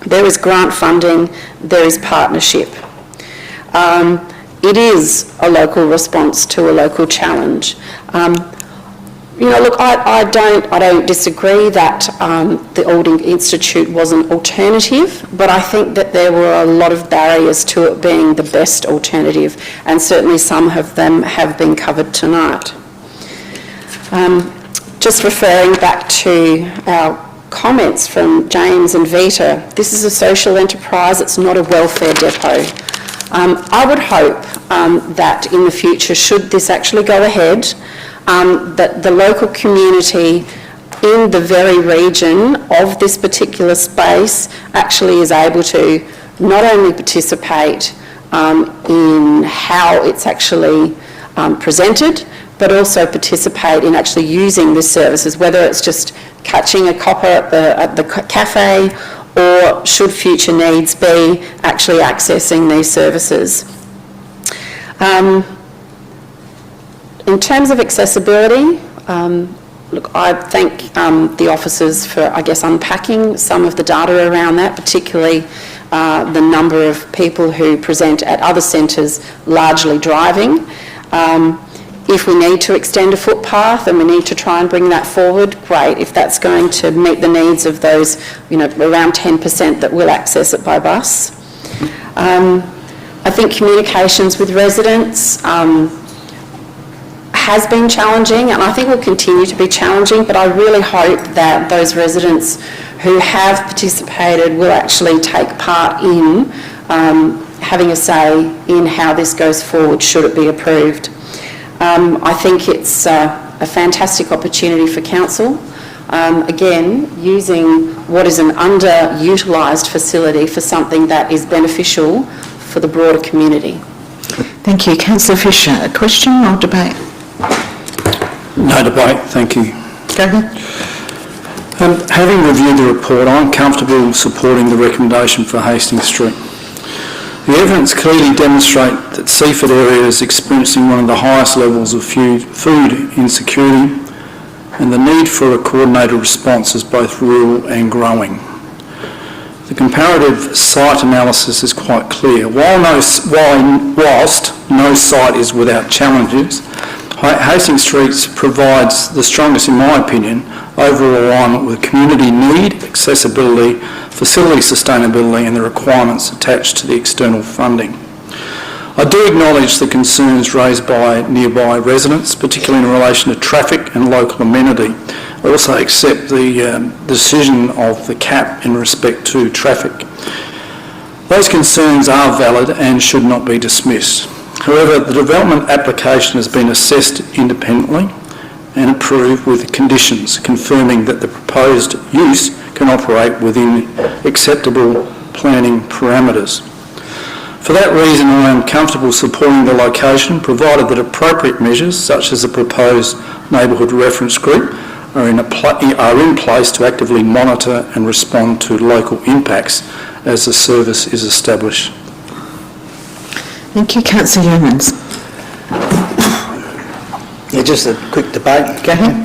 There is grant funding, there is partnership. It is a local response to a local challenge. Look, I don't disagree that the Alding Institute was an alternative, but I think that there were a lot of barriers to it being the best alternative, and certainly some of them have been covered tonight. Just referring back to our comments from James and Vita, this is a social enterprise, it's not a welfare depot. I would hope that in the future, should this actually go ahead, that the local community in the very region of this particular space actually is able to not only participate in how it's actually presented, but also participate in actually using the services, whether it's just catching a copper at the cafe, or should future needs be actually accessing these services. In terms of accessibility, look, I thank the officers for, unpacking some of the data around that, particularly the number of people who present at other centres largely driving. If we need to extend a footpath and we need to try and bring that forward, great. If that's going to meet the needs of those, around 10% that will access it by bus. I think communications with residents has been challenging, and I think will continue to be challenging, but I really hope that those residents who have participated will actually take part in having a say in how this goes forward, should it be approved. I think it's a fantastic opportunity for Council. Again, using what is an underutilised facility for something that is beneficial for the broader community. Thank you. Councillor Fisher, a question or debate? No debate, thank you. Go ahead. Having reviewed the report, I'm comfortable supporting the recommendation for Hastings Street. The evidence clearly demonstrates that Seaford area is experiencing one of the highest levels of food insecurity, and the need for a coordinated response is both real and growing. The comparative site analysis is quite clear. Whilst no site is without challenges, Hastings Street provides the strongest, in my opinion, overall alignment with community need, accessibility, facility sustainability and the requirements attached to the external funding. I do acknowledge the concerns raised by nearby residents, particularly in relation to traffic and local amenity. I also accept the decision of the CAP in respect to traffic. Those concerns are valid and should not be dismissed. However, the development application has been assessed independently and approved with conditions confirming that the proposed use can operate within acceptable planning parameters. For that reason, I am comfortable supporting the location, provided that appropriate measures, such as the proposed neighbourhood reference group, are in place to actively monitor and respond to local impacts as the service is established. Thank you. Councillor Yeomans. Yeah, just a quick debate. Go ahead.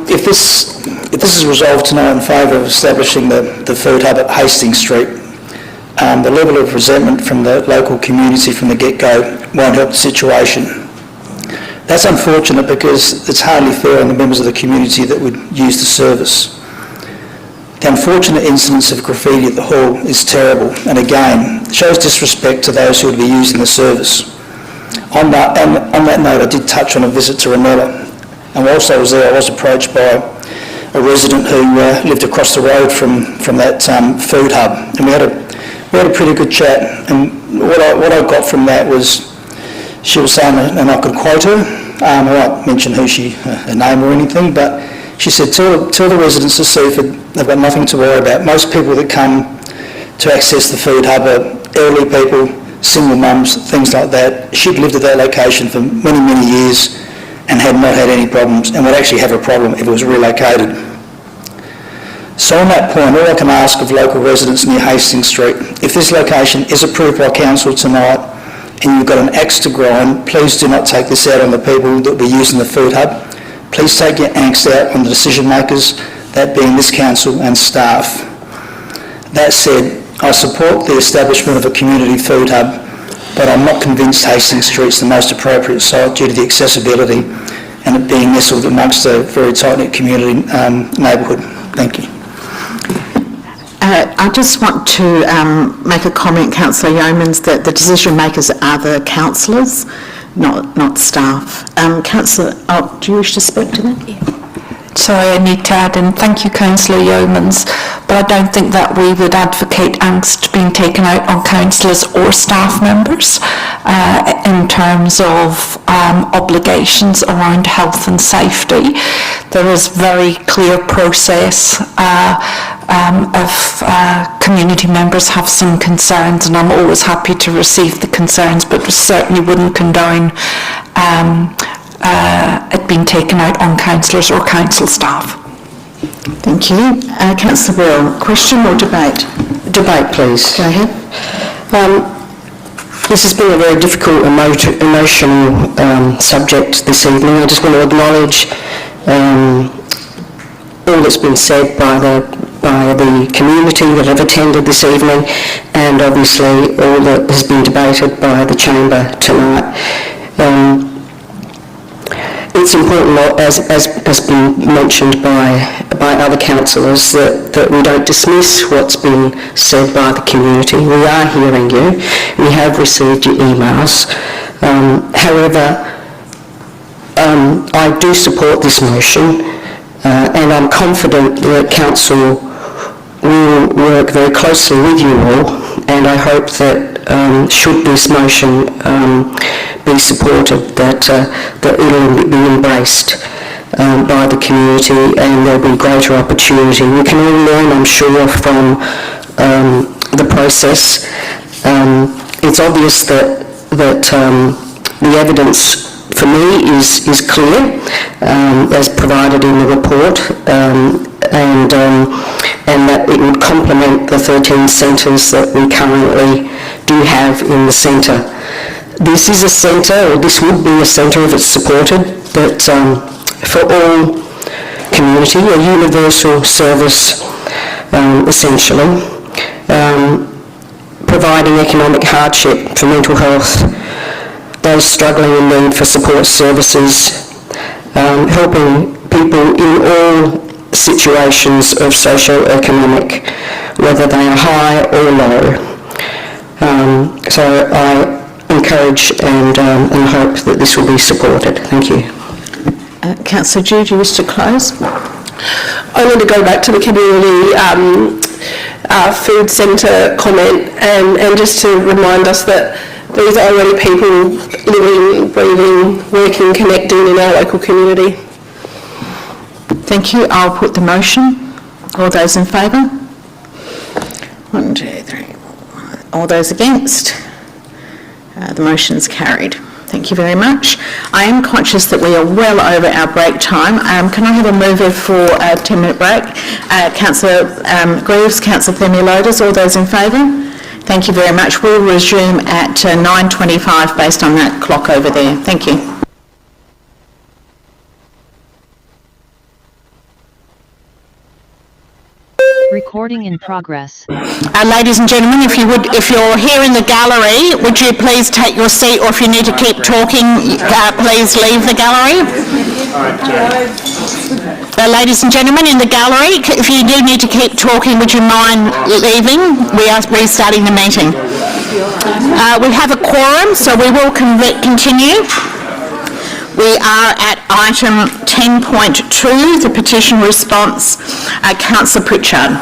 If this is resolved tonight in favour of establishing the food hub at Hastings Street, the level of resentment from the local community from the get-go won't help the situation. That's unfortunate because it's hardly fair on the members of the community that would use the service. The unfortunate incidence of graffiti at the hall is terrible and again shows disrespect to those who would be using the service. On that note, I did touch on a visit to Ranella, and whilst I was there I was approached by a resident who lived across the road from that food hub, and we had a pretty good chat, and what I got from that was she was saying, and I could quote her, I won't mention her name or anything, but she said, tell the residents of Seaford they've got nothing to worry about. Most people that come to access the food hub are elderly people, single mums, things like that. She'd lived at that location for many, many years and had not had any problems, and would actually have a problem if it was relocated. So on that point, all I can ask of local residents near Hastings Street, if this location is approved by council tonight and you've got an axe to grind, please do not take this out on the people that will be using the food hub. Please take your angst out on the decision makers, that being this council and staff. That said, I support the establishment of a community food hub, but I'm not convinced Hastings Street's the most appropriate site due to the accessibility and it being nestled amongst a very tight-knit community neighbourhood. Thank you. I just want to make a comment, Councillor Yeomans, that the decision makers are the councillors, not staff. Councillor, do you wish to speak to that? Yeah. Sorry, I need to add in, thank you Councillor Yeomans, but I don't think that we would advocate angst being taken out on councillors or staff members in terms of obligations around health and safety. There is very clear process if community members have some concerns, and I'm always happy to receive the concerns, but we certainly wouldn't condone it being taken out on councillors or council staff. Thank you. Councillor Bell, question or debate? Debate, please. Go ahead. This has been a very difficult, emotional subject this evening. I just want to acknowledge all that's been said by the community that have attended this evening, and obviously all that has been debated by the chamber tonight. It's important, as has been mentioned by other councillors, that we don't dismiss what's been said by the community. We are hearing you. We have received your emails. However, I do support this motion, and I'm confident that council will work very closely with you all, and I hope that should this motion be supported, that it will be embraced by the community and there'll be greater opportunity. We can all learn, I'm sure, from the process. It's obvious that the evidence for me is clear, as provided in the report, and that it would complement the 13 centres that we currently do have in the centre. This is a centre, or this would be a centre if it's supported, but for all community, a universal service, essentially, providing economic hardship for mental health, those struggling in need for support services, helping people in all situations of socio-economic, whether they are high or low. So I encourage and hope that this will be supported. Thank you. Councillor Dew, do you wish to close? I want to go back to the community food centre comment and just to remind us that these are already people living, breathing, working, connecting in our local community. Thank you. I'll put the motion. All those in favour? 1, 2, 3. All those against? The motion's carried. Thank you very much. I am conscious that we are well over our break time. Can I have a mover for a 10-minute break? Councillor Greaves, Councillor Themeliotis, all those in favour? Thank you very much. We'll resume at 9:25 based on that clock over there. Thank you. Recording in progress. Ladies and gentlemen, if you're here in the gallery, would you please take your seat, or if you need to keep talking, please leave the gallery. Ladies and gentlemen in the gallery, if you do need to keep talking, would you mind leaving? We are restarting the meeting. We have a quorum, so we will continue. We are at item 10.2, the petition response. Councillor Pritchard.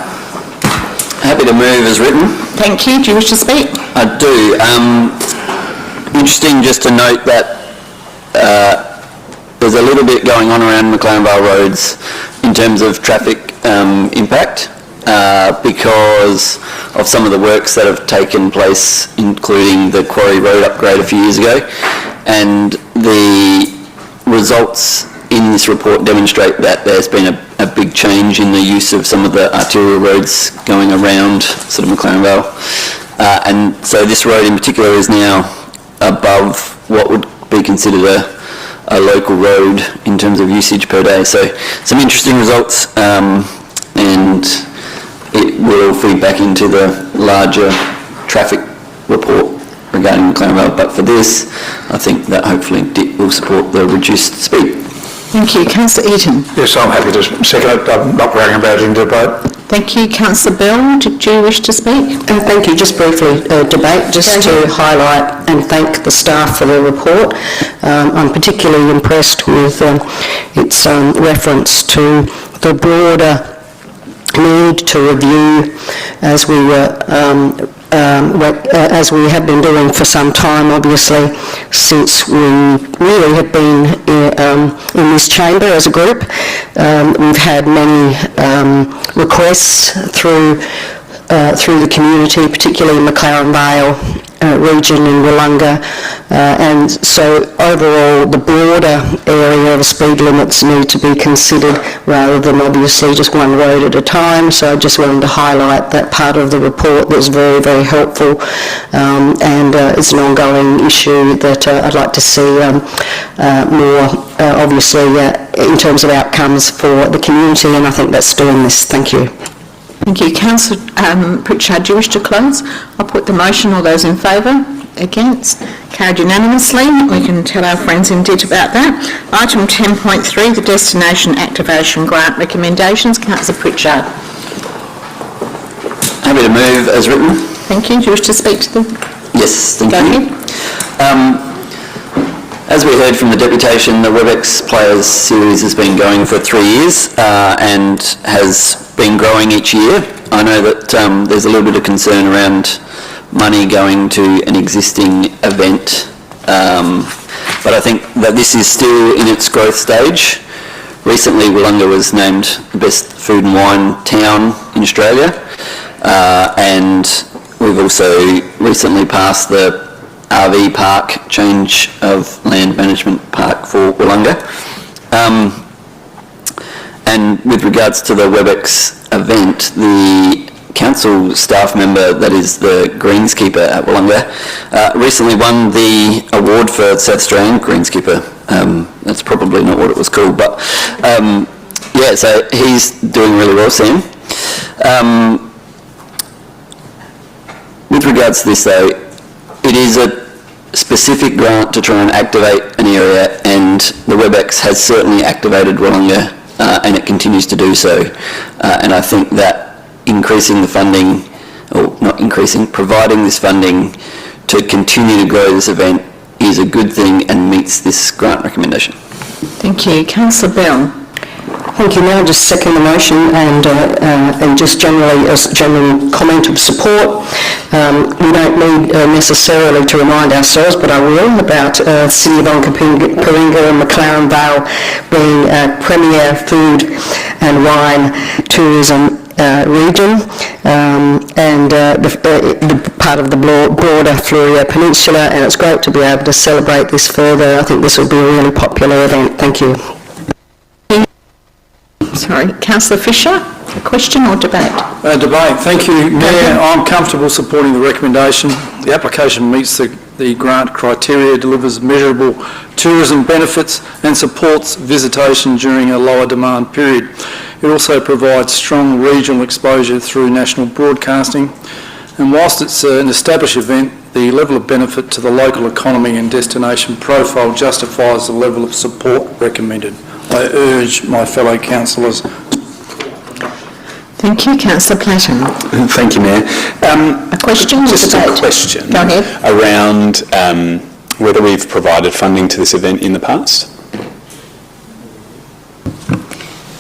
Happy to move as written. Thank you. Do you wish to speak? I do. Interesting just to note that there's a little bit going on around Mclaren Flat roads in terms of traffic impact because of some of the works that have taken place, including the Quarry Road upgrade a few years ago, and the results in this report demonstrate that there's been a big change in the use of some of the arterial roads going around sort of Mclaren Vale. And so this road in particular is now above what would be considered a local road in terms of usage per day. So some interesting results, and it will feed back into the larger traffic report regarding Mclaren Flat, but for this, I think that hopefully will support the reduced speed. Thank you. Councillor Eaton. Yes, I'm happy to second it. I'm not worrying about it in debate. Thank you. Councillor Bell, did you wish to speak? Thank you. Just briefly, debate, just to highlight and thank the staff for the report. I'm particularly impressed with its reference to the broader need to review, as we have been doing for some time, obviously, since we really have been in this chamber as a group. We've had many requests through the community, particularly Mclaren Vale region in Willunga, and so overall the broader area of speed limits need to be considered rather than obviously just one road at a time. So I just wanted to highlight that part of the report that was very, very helpful, and it's an ongoing issue that I'd like to see more obviously in terms of outcomes for the community, and I think that's doing this. Thank you. Thank you. Councillor Pritchard, do you wish to close? I'll put the motion. All those in favour? Against? Carried unanimously. We can tell our friends in DIT about that. Item 10.3, the Destination Activation Grant Recommendations. Councillor Pritchard. Happy to move as written. Thank you. Do you wish to speak to them? Yes, thank you. As we heard from the Deputation, the Webex Players Series has been going for 3 years and has been growing each year. I know that there's a little bit of concern around money going to an existing event, but I think that this is still in its growth stage. Recently, Willunga was named the best food and wine town in Australia, and we've also recently passed the RV park change of land management park for Willunga. And with regards to the Webex event, the council staff member that is the greenskeeper at Willunga recently won the award for South Australian greenskeeper. That's probably not what it was called, but yeah, so he's doing really well, Sam. With regards to this though, it is a specific grant to try and activate an area, and the Webex has certainly activated Willunga, and it continues to do so. And I think that increasing the funding, or not increasing, providing this funding to continue to grow this event is a good thing and meets this grant recommendation. Thank you. Councillor Bell. Thank you. Now just second the motion, and just generally as general comment of support. We don't need necessarily to remind ourselves, but I will, about City of Onkaparinga and Mclaren Vale being a premier food and wine tourism region, and the part of the broader Fluria Peninsula, and it's great to be able to celebrate this further. I think this will be a really popular event. Thank you. Sorry, Councillor Fisher, a question or debate? Debate. Thank you, Mayor. I'm comfortable supporting the recommendation. The application meets the grant criteria, delivers measurable tourism benefits and supports visitation during a lower demand period. It also provides strong regional exposure through national broadcasting, and whilst it's an established event, the level of benefit to the local economy and destination profile justifies the level of support recommended. I urge my fellow councillors. Thank you, Councillor Platten. Thank you, Mayor. A question or just debate? a question Go ahead. around whether we've provided funding to this event in the past.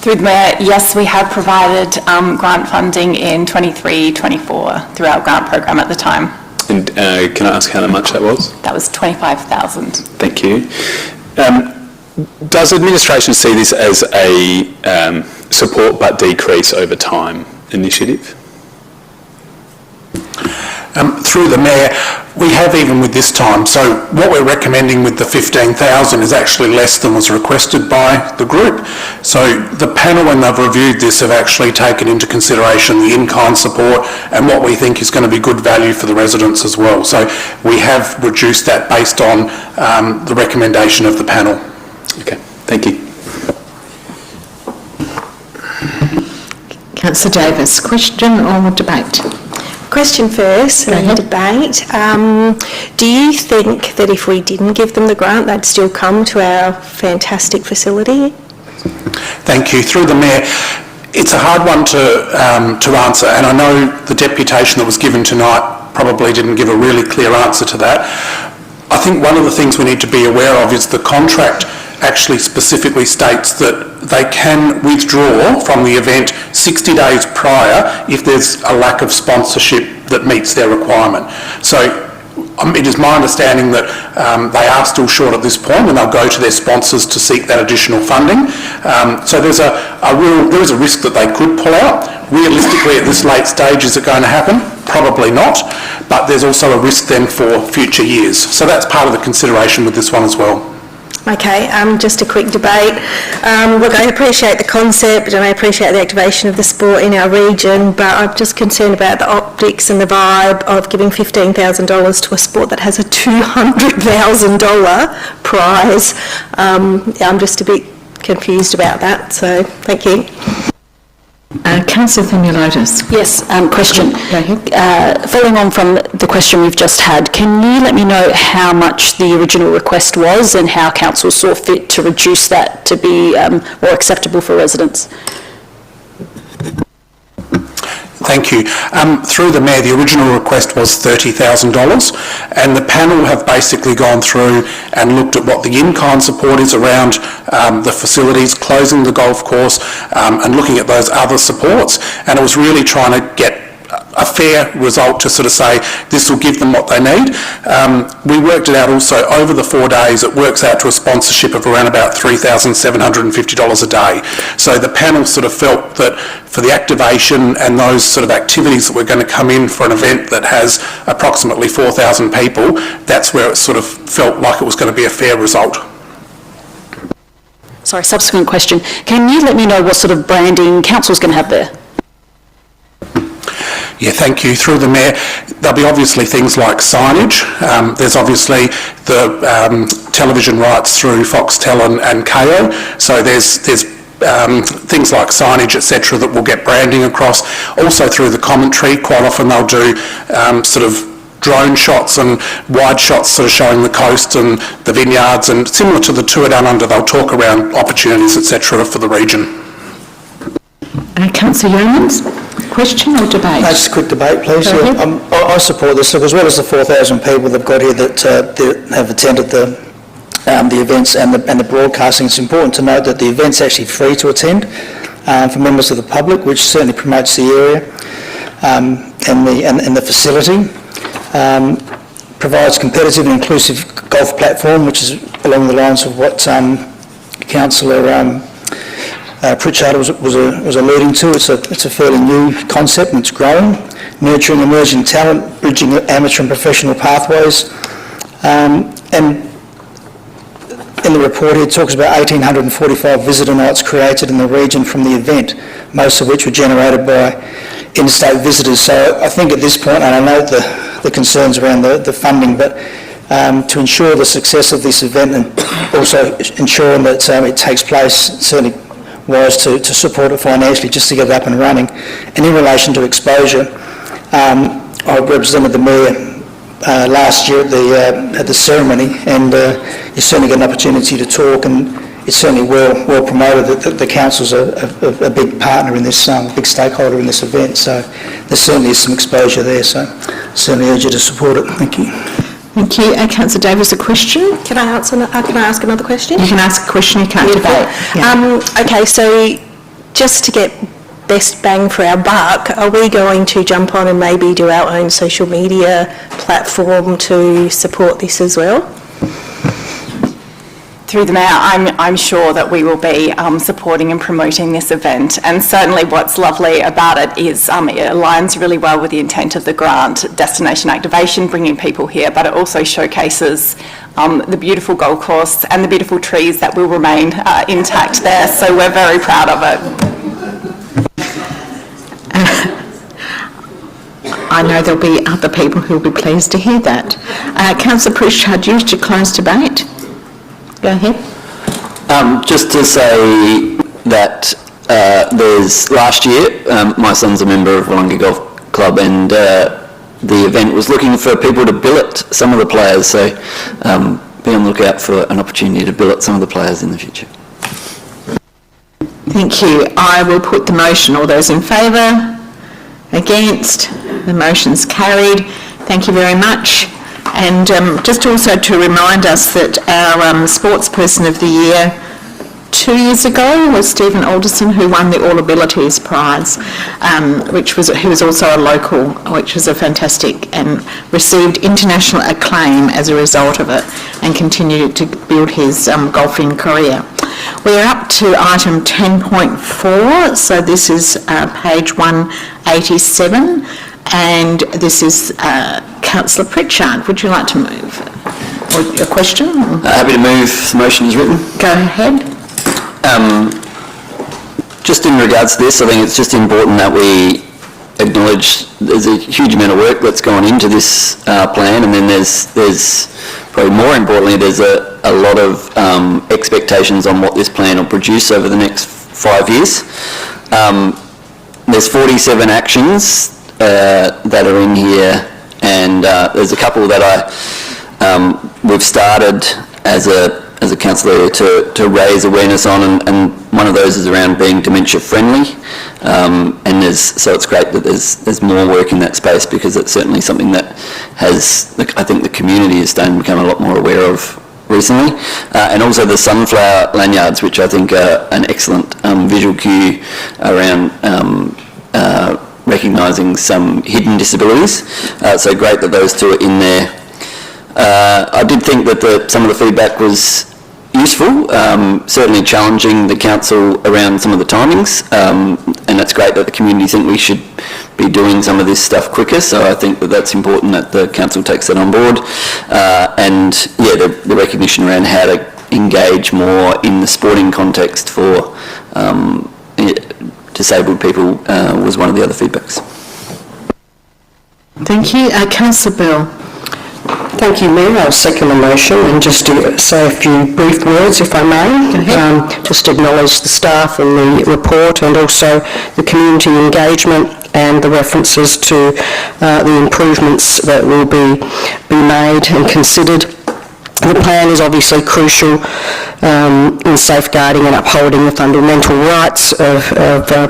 Through the Mayor, yes, we have provided grant funding in 23-24 through our grant program at the time. And can I ask how much that was? That was 25,000. Thank you. Does administration see this as a support but decrease over time initiative? Through the Mayor, we have even with this time, so what we're recommending with the 15,000 is actually less than was requested by the group. So the panel, when they've reviewed this, have actually taken into consideration the in-kind support and what we think is going to be good value for the residents as well. So we have reduced that based on the recommendation of the panel. Okay, thank you. Councillor Davis, question or debate? Question first, and then debate. Do you think that if we didn't give them the grant, they'd still come to our fantastic facility? Thank you. Through the Mayor, it's a hard one to answer, and I know the deputation that was given tonight probably didn't give a really clear answer to that. I think one of the things we need to be aware of is the contract actually specifically states that they can withdraw from the event 60 days prior if there's a lack of sponsorship that meets their requirement. So it is my understanding that they are still short at this point and they'll go to their sponsors to seek that additional funding. So there is a risk that they could pull out. Realistically, at this late stage, is it going to happen? Probably not, but there's also a risk then for future years. So that's part of the consideration with this one as well. Okay, just a quick debate. Look, I appreciate the concept and I appreciate the activation of the sport in our region, but I'm just concerned about the optics and the vibe of giving $15,000 to a sport that has a $200,000 prize. I'm just a bit confused about that, so thank you. Councillor Themeliotis. Yes, question. Following on from the question we've just had, can you let me know how much the original request was and how council saw fit to reduce that to be more acceptable for residents? Thank you. Through the Mayor, the original request was $30,000 and the panel have basically gone through and looked at what the in-kind support is around the facilities, closing the golf course and looking at those other supports, and it was really trying to get a fair result to sort of say this will give them what they need. We worked it out also over the 4 days. It works out to a sponsorship of around about $3,750 a day. So the panel sort of felt that for the activation and those sort of activities that were going to come in for an event that has approximately 4,000 people, that's where it sort of felt like it was going to be a fair result. Sorry, subsequent question. Can you let me know what sort of branding council's going to have there? Yeah, thank you. Through the Mayor, there'll be obviously things like signage. There's obviously the television rights through Foxtel and Kayo. So there's things like signage, etc., that will get branding across. Also through the commentary, quite often they'll do sort of drone shots and wide shots sort of showing the coast and the vineyards, and similar to the Tour Down Under, they'll talk around opportunities, etc., for the region. Councillor Yeomans, question or debate? Just a quick debate, please. Yeah, I support this. Look, as well as the 4,000 people they've got here that have attended the events and the broadcasting, it's important to note that the event's actually free to attend for members of the public, which certainly promotes the area and the facility. Provides competitive and inclusive golf platform, which is along the lines of what Councillor Pritchard was alluding to. It's a fairly new concept and it's growing. Nurturing emerging talent, bridging amateur and professional pathways. And in the report here, it talks about 1,845 visitor nights created in the region from the event, most of which were generated by in-state visitors. So I think at this point, and I note the concerns around the funding, but to ensure the success of this event and also ensuring that it takes place, certainly wise to support it financially just to get it up and running. And in relation to exposure, I represented the Mayor last year at the ceremony, and you certainly get an opportunity to talk, and it's certainly well promoted that the council's a big partner in this, big stakeholder in this event, so there certainly is some exposure there, so certainly urge you to support it. Thank you. Thank you. Councillor Davis, a question? Can I ask another question? You can ask a question, you can't debate. Yeah. Okay, so just to get best bang for our buck, are we going to jump on and maybe do our own social media platform to support this as well? Through the Mayor, I'm sure that we will be supporting and promoting this event, and certainly what's lovely about it is it aligns really well with the intent of the grant, destination activation, bringing people here, but it also showcases the beautiful golf course and the beautiful trees that will remain intact there, so we're very proud of it. I know there'll be other people who'll be pleased to hear that. Councillor Pritchard, used to close debate. Go ahead. Just to say that there's last year, my son's a member of Wollonga Golf Club, and the event was looking for people to billet some of the players, so be on the lookout for an opportunity to billet some of the players in the future. Thank you. I will put the motion. All those in favour? Against? The motion's carried. Thank you very much. And just also to remind us that our Sportsperson of the Year 2 years ago was Stephen Alderson, who won the All Abilities Prize, who was also a local, which was a fantastic, and received international acclaim as a result of it, and continued to build his golfing career. We are up to item 10.4, so this is page 187, and this is Councillor Pritchard. Would you like to move? Or a question? Happy to move. The motion is written. Go ahead. Just in regards to this, I think it's just important that we acknowledge there's a huge amount of work that's gone into this plan, and then there's probably more importantly, there's a lot of expectations on what this plan will produce over the next 5 years. There's 47 actions that are in here, and there's a couple that we've started as a councillor to raise awareness on, and one of those is around being dementia friendly, and so it's great that there's more work in that space, because it's certainly something that I think the community is starting to become a lot more aware of recently, and also the sunflower lanyards, which I think are an excellent visual cue around recognising some hidden disabilities, so great that those two are in there. I did think that some of the feedback was useful, certainly challenging the council around some of the timings, and that's great that the community think we should be doing some of this stuff quicker, so I think that that's important that the council takes that on board, and yeah, the recognition around how to engage more in the sporting context for disabled people was one of the other feedbacks. Thank you. Councillor Bell. Thank you, Mayor. I'll second the motion, and just to say a few brief words, if I may. Just acknowledge the staff and the report, and also the community engagement and the references to the improvements that will be made and considered. The plan is obviously crucial in safeguarding and upholding the fundamental rights of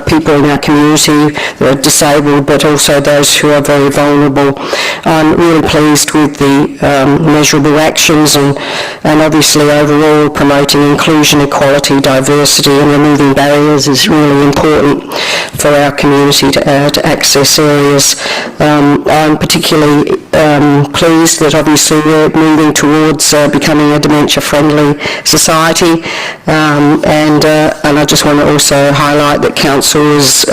people in our community that are disabled, but also those who are very vulnerable. I'm really pleased with the measurable actions, and obviously overall promoting inclusion, equality, diversity, and removing barriers is really important for our community to access areas. I'm particularly pleased that obviously we're moving towards becoming a dementia-friendly society. And I just want to also highlight that councils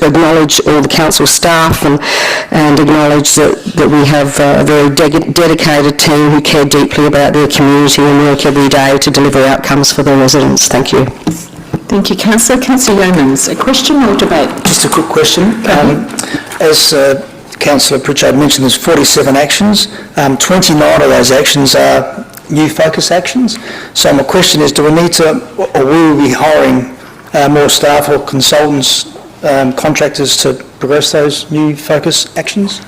acknowledge all the council staff and acknowledge that we have a very dedicated team who care deeply about their community and work every day to deliver outcomes for the residents. Thank you. Thank you, Councillor. Councillor Yeomans, a question or debate? Just a quick question. As Councillor Pritchard mentioned, there's 47 actions. 29 of those actions are new focus actions. So my question is, do we need to, or will we be hiring more staff or consultants, contractors to progress those new focus actions?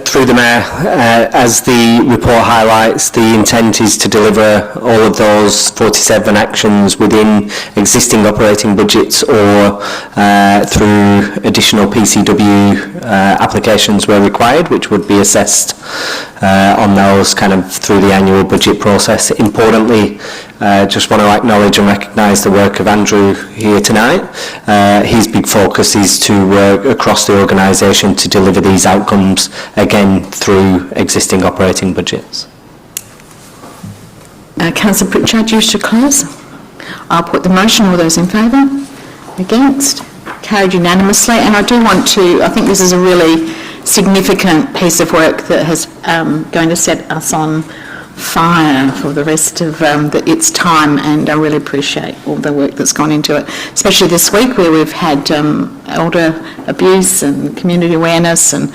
Through the Mayor, as the report highlights, the intent is to deliver all of those 47 actions within existing operating budgets or through additional PCW applications where required, which would be assessed on those kind of through the annual budget process. Importantly, just want to acknowledge and recognise the work of Andrew here tonight. His big focus is to work across the organisation to deliver these outcomes, again, through existing operating budgets. Councillor Pritchard, you wish to close? I'll put the motion. All those in favour? Against? Carried unanimously. And I do want to, I think this is a really significant piece of work that has going to set us on fire for the rest of its time, and I really appreciate all the work that's gone into it, especially this week where we've had elder abuse and community awareness and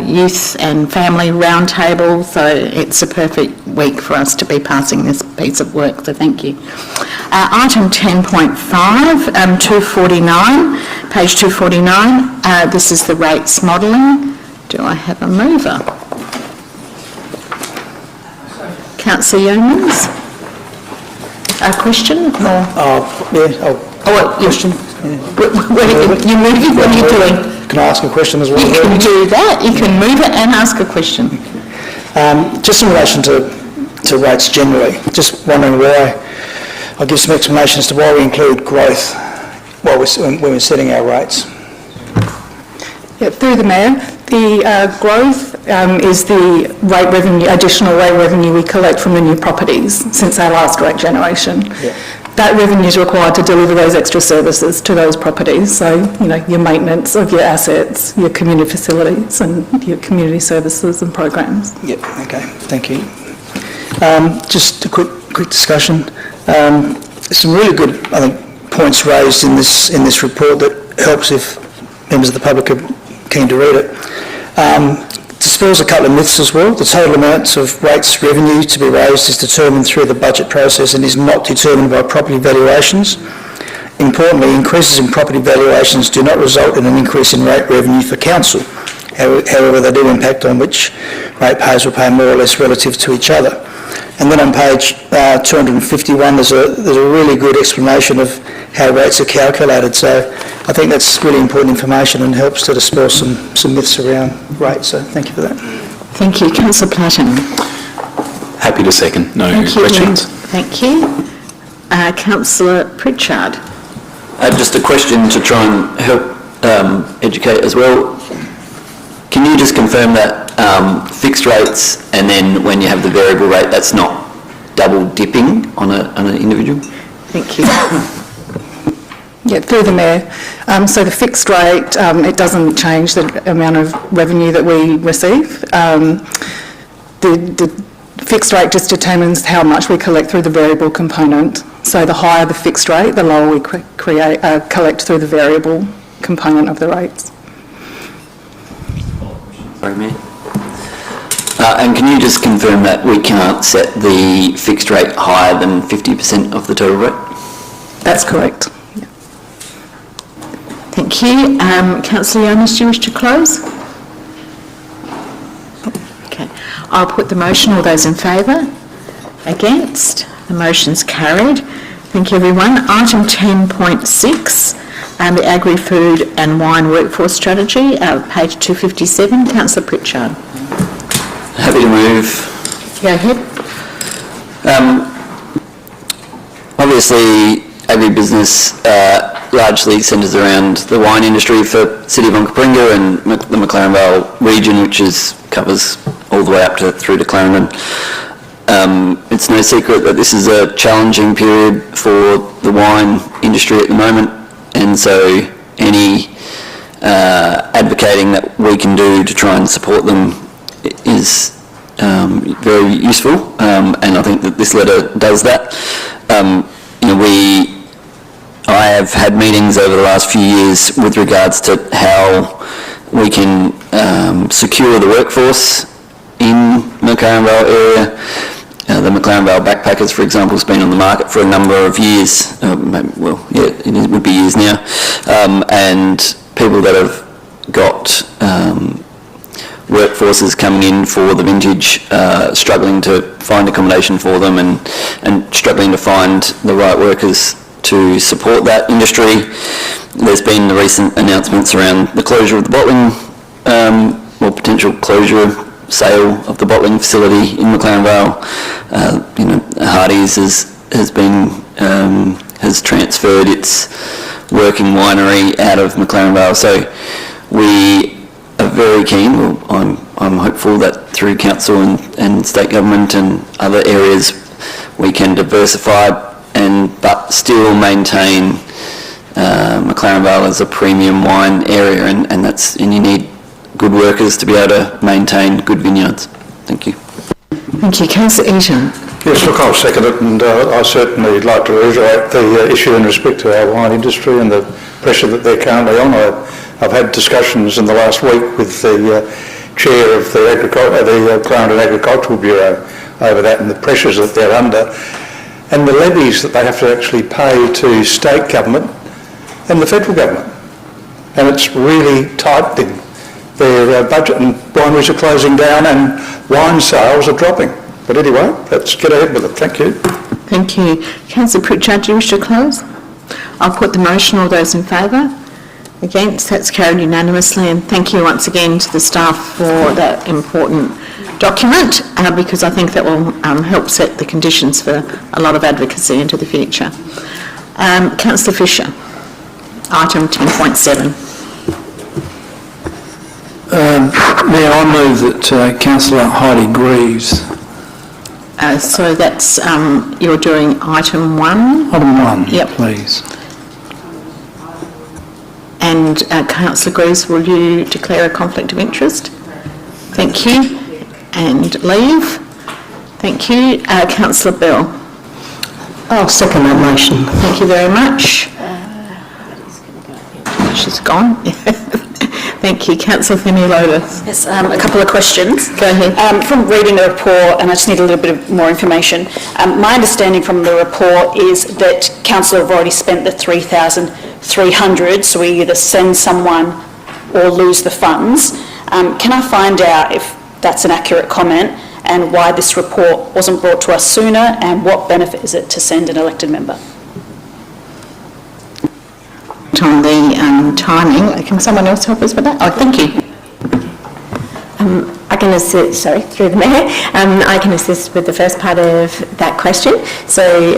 youth and family roundtable, so it's a perfect week for us to be passing this piece of work, so thank you. Item 10.5, 249, page 249, this is the rates modelling. Do I have a mover? Councillor Yeomans, a question? Question. What are you doing? Can I ask a question as well? You can do that. You can move it and ask a question. Just in relation to rates generally, just wondering why, I'll give some explanation as to why we include growth when we're setting our rates. Yeah, through the Mayor, the growth is the rate revenue, additional rate revenue we collect from the new properties since our last rate generation. Yeah. That revenue is required to deliver those extra services to those properties. So, you know, your maintenance of your assets, your community facilities and your community services and programs. Yep, okay, thank you. Just a quick discussion. Some really good, I think, points raised in this report that helps if members of the public are keen to read it. Dispels a couple of myths as well. The total amounts of rates revenue to be raised is determined through the budget process and is not determined by property valuations. Importantly, increases in property valuations do not result in an increase in rate revenue for council. However, they do impact on which ratepayers will pay more or less relative to each other. And then on page 251, there's a really good explanation of how rates are calculated. So I think that's really important information and helps to dispel some myths around rates. So thank you for that. Thank you. Councillor Platten. Happy to second. No Thank questions. You. Thank you. Councillor Pritchard. Just a question to try and help educate as well. Can you just confirm that fixed rates and then when you have the variable rate, that's not double dipping on an individual? Thank you. Yeah, through the Mayor. So the fixed rate, it doesn't change the amount of revenue that we receive. The fixed rate just determines how much we collect through the variable component. So the higher the fixed rate, the lower we collect through the variable component of the rates. Sorry, Mayor. And can you just confirm that we can't set the fixed rate higher than 50% of the total rate? That's correct. Yeah. Thank you. Councillor Yeomans, do you wish to close? Okay. I'll put the motion. All those in favour? Against? The motion's carried. Thank you, everyone. Item 10.6. The Agri-Food and Wine Workforce Strategy, page 257. Councillor Pritchard. Happy to move. Go ahead. Obviously, agribusiness largely centres around the wine industry for City of Onkaparinga and the Mclaren Vale region, which covers all the way up through to Clarendon. It's no secret that this is a challenging period for the wine industry at the moment, and so any advocating that we can do to try and support them is very useful, and I think that this letter does that. I have had meetings over the last few years with regards to how we can secure the workforce in Mclaren Vale area. The Mclaren Vale backpackers, for example, has been on the market for a number of years. It would be years now, and people that have got workforces coming in for the vintage, struggling to find accommodation for them and struggling to find the right workers to support that industry. There's been the recent announcements around the closure of the bottling, or potential closure, sale of the bottling facility in Mclaren Vale. Hardy's has transferred its working winery out of Mclaren Vale. So we are very keen. I'm hopeful that through council and state government and other areas we can diversify but still maintain Mclaren Vale as a premium wine area, and you need good workers to be able to maintain good vineyards. Thank you. Thank you. Councillor Eaton. Yes, look, I'll second it, and I certainly like to reiterate the issue in respect to our wine industry and the pressure that they're currently on. I've had discussions in the last week with the chair of the Clarendon Agricultural Bureau over that and the pressures that they're under, and the levies that they have to actually pay to state government and the federal government. And it's really tightening their budget, and wineries are closing down and wine sales are dropping. But anyway, let's get ahead with it. Thank you. Thank you. Councillor Pritchard, do you wish to close? I'll put the motion. All those in favour? Against? That's carried unanimously, and thank you once again to the staff for that important document, because I think that will help set the conditions for a lot of advocacy into the future. Councillor Fisher, item 10.7. Mayor, I move that Councillor Heidi Greaves. So that's, you're doing item 1? Item 1, yep. Please. And Councillor Greaves, will you declare a conflict of interest? Thank you. And leave. Thank you. Councillor Bell. I'll second that motion. Thank you very much. She's gone. Thank you. Councillor Themeliotis. Yes, a couple of questions. Go ahead. From reading the report, and I just need a little bit of more information, my understanding from the report is that council have already spent the 3,300, so we either send someone or lose the funds. Can I find out if that's an accurate comment, and why this report wasn't brought to us sooner, and what benefit is it to send an elected member? On the timing, can someone else help us with that? Oh, thank you. I can assist, sorry, through the Mayor, I can assist with the first part of that question. So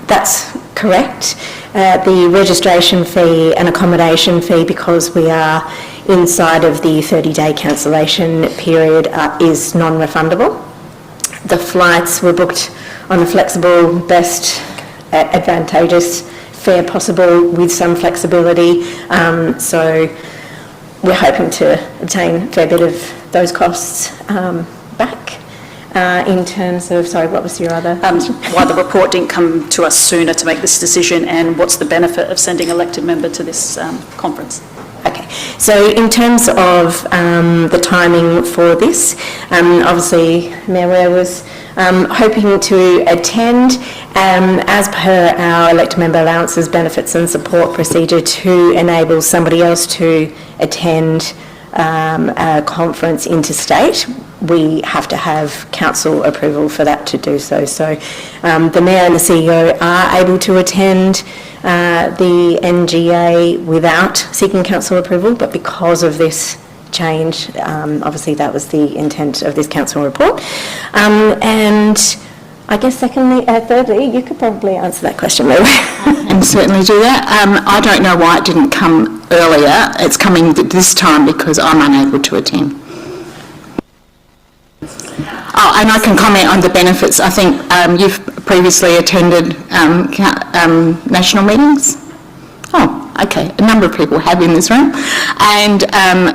that's correct. The registration fee and accommodation fee, because we are inside of the 30-day cancellation period, is non-refundable. The flights were booked on a flexible, best advantageous fare possible with some flexibility. So we're hoping to obtain a fair bit of those costs back. In terms of, sorry, what was your other? Why the report didn't come to us sooner to make this decision, and what's the benefit of sending an elected member to this conference? Okay, so in terms of the timing for this, obviously Mayor Ware was hoping to attend as per our elected member allowances, benefits and support procedure to enable somebody else to attend a conference interstate. We have to have council approval for that to do so. So the Mayor and the CEO are able to attend the NGA without seeking council approval, but because of this change, obviously that was the intent of this council report. And I guess thirdly, you could probably answer that question, Mary. And certainly do that. I don't know why it didn't come earlier. It's coming this time because I'm unable to attend. Oh, and I can comment on the benefits. I think you've previously attended national meetings. Oh, okay. A number of people have in this room. And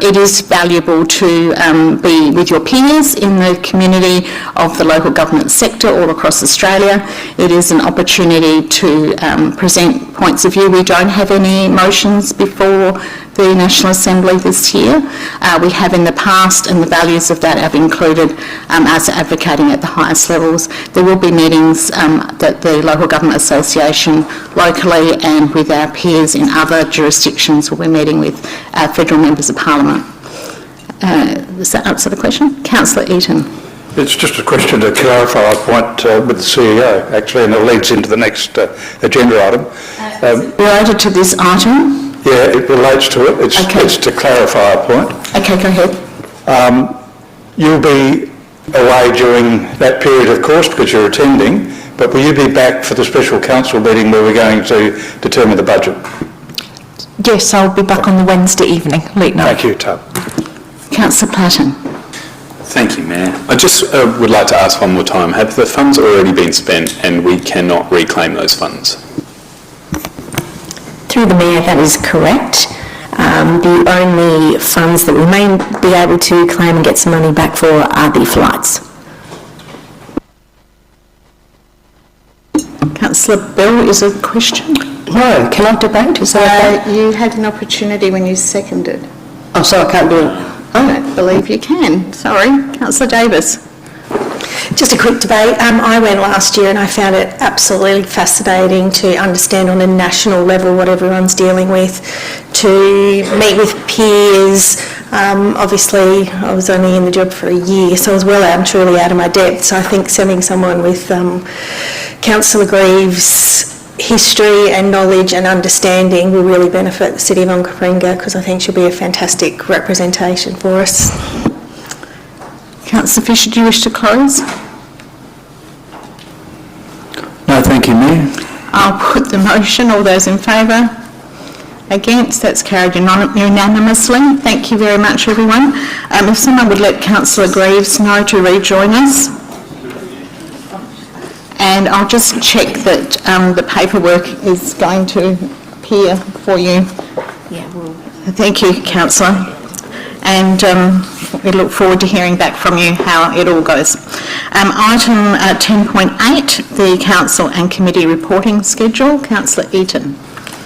it is valuable to be with your peers in the community of the local government sector all across Australia. It is an opportunity to present points of view. We don't have any motions before the National Assembly this year. We have in the past, and the values of that have included us advocating at the highest levels. There will be meetings that the Local Government Association locally and with our peers in other jurisdictions will be meeting with federal members of Parliament. Does that answer the question? Councillor Eaton. It's just a question to clarify a point with the CEO, actually, and it leads into the next agenda item. Related to this item? Yeah, it relates to it. It's to clarify a point. Okay, go ahead. You'll be away during that period, of course, because you're attending, but will you be back for the special council meeting where we're going to determine the budget? Yes, I'll be back on the Wednesday evening, late night. Thank you, Tab. Councillor Platten. Thank you, Mayor. I just would like to ask one more time, have the funds already been spent and we cannot reclaim those funds? Through the Mayor, that is correct. The only funds that we may be able to claim and get some money back for are the flights. Councillor Bell, is a question? No, can I debate? Is that okay? You had an opportunity when you seconded. Oh, so I can't do it? I don't believe you can. Sorry. Councillor Davis. Just a quick debate. I went last year and I found it absolutely fascinating to understand on a national level what everyone's dealing with, to meet with peers. Obviously, I was only in the job for a year, so I was well out and truly out of my depth. So I think sending someone with Councillor Greaves' history and knowledge and understanding will really benefit the City of Onkaparinga, because I think she'll be a fantastic representation for us. Councillor Fisher, do you wish to close? No, thank you, Mayor. I'll put the motion. All those in favour? Against? That's carried unanimously. Thank you very much, everyone. If someone would let Councillor Greaves know to rejoin us. And I'll just check that the paperwork is going to appear for you. Yeah, well. Thank you, Councillor. And we look forward to hearing back from you how it all goes. Item 10.8, the Council and Committee reporting schedule. Councillor Eaton.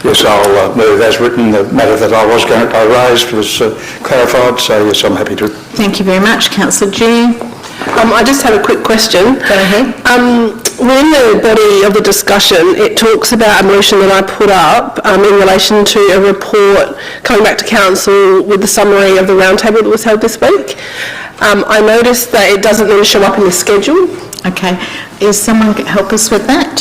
Yes, I'll move as written. The matter that I raised was clarified, so yes, I'm happy to. Thank you very much. Councillor G. I just have a quick question. Go ahead. Within the body of the discussion, it talks about a motion that I put up in relation to a report coming back to Council with the summary of the roundtable that was held this week. I noticed that it doesn't then show up in the schedule. Okay. Is someone going to help us with that?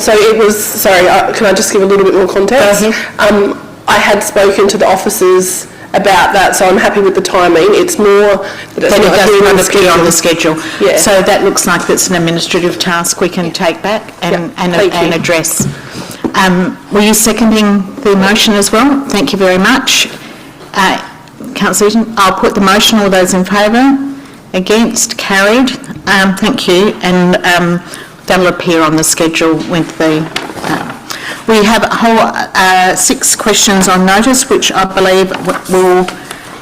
So it was, sorry, can I just give a little bit more context? Go ahead. I had spoken to the officers about that, so I'm happy with the timing. It's more that it's it not doesn't appear on the schedule. Yeah. So that looks like that's an administrative task we can take back and address. Were you seconding the motion as well? Thank you very much. Councillor Eaton, I'll put the motion. All those in favour? Against? Carried. Thank you. And that'll appear on the schedule with the... we have a whole 6 questions on notice, which I believe will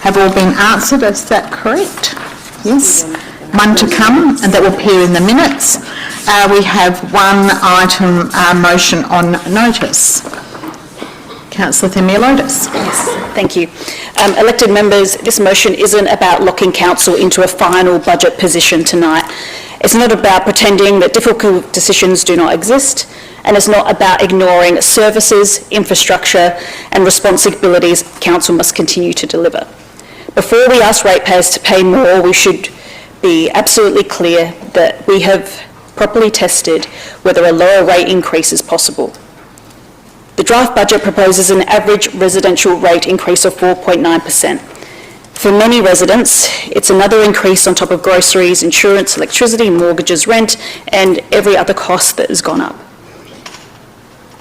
have all been answered. Is that correct? Yes. 1 to come, and that will appear in the minutes. We have 1 item motion on notice. Councillor Themeliotis. Yes, thank you. Elected members, this motion isn't about locking council into a final budget position tonight. It's not about pretending that difficult decisions do not exist, and it's not about ignoring services, infrastructure and responsibilities council must continue to deliver. Before we ask ratepayers to pay more, we should be absolutely clear that we have properly tested whether a lower rate increase is possible. The draft budget proposes an average residential rate increase of 4.9%. For many residents, it's another increase on top of groceries, insurance, electricity, mortgages, rent, and every other cost that has gone up.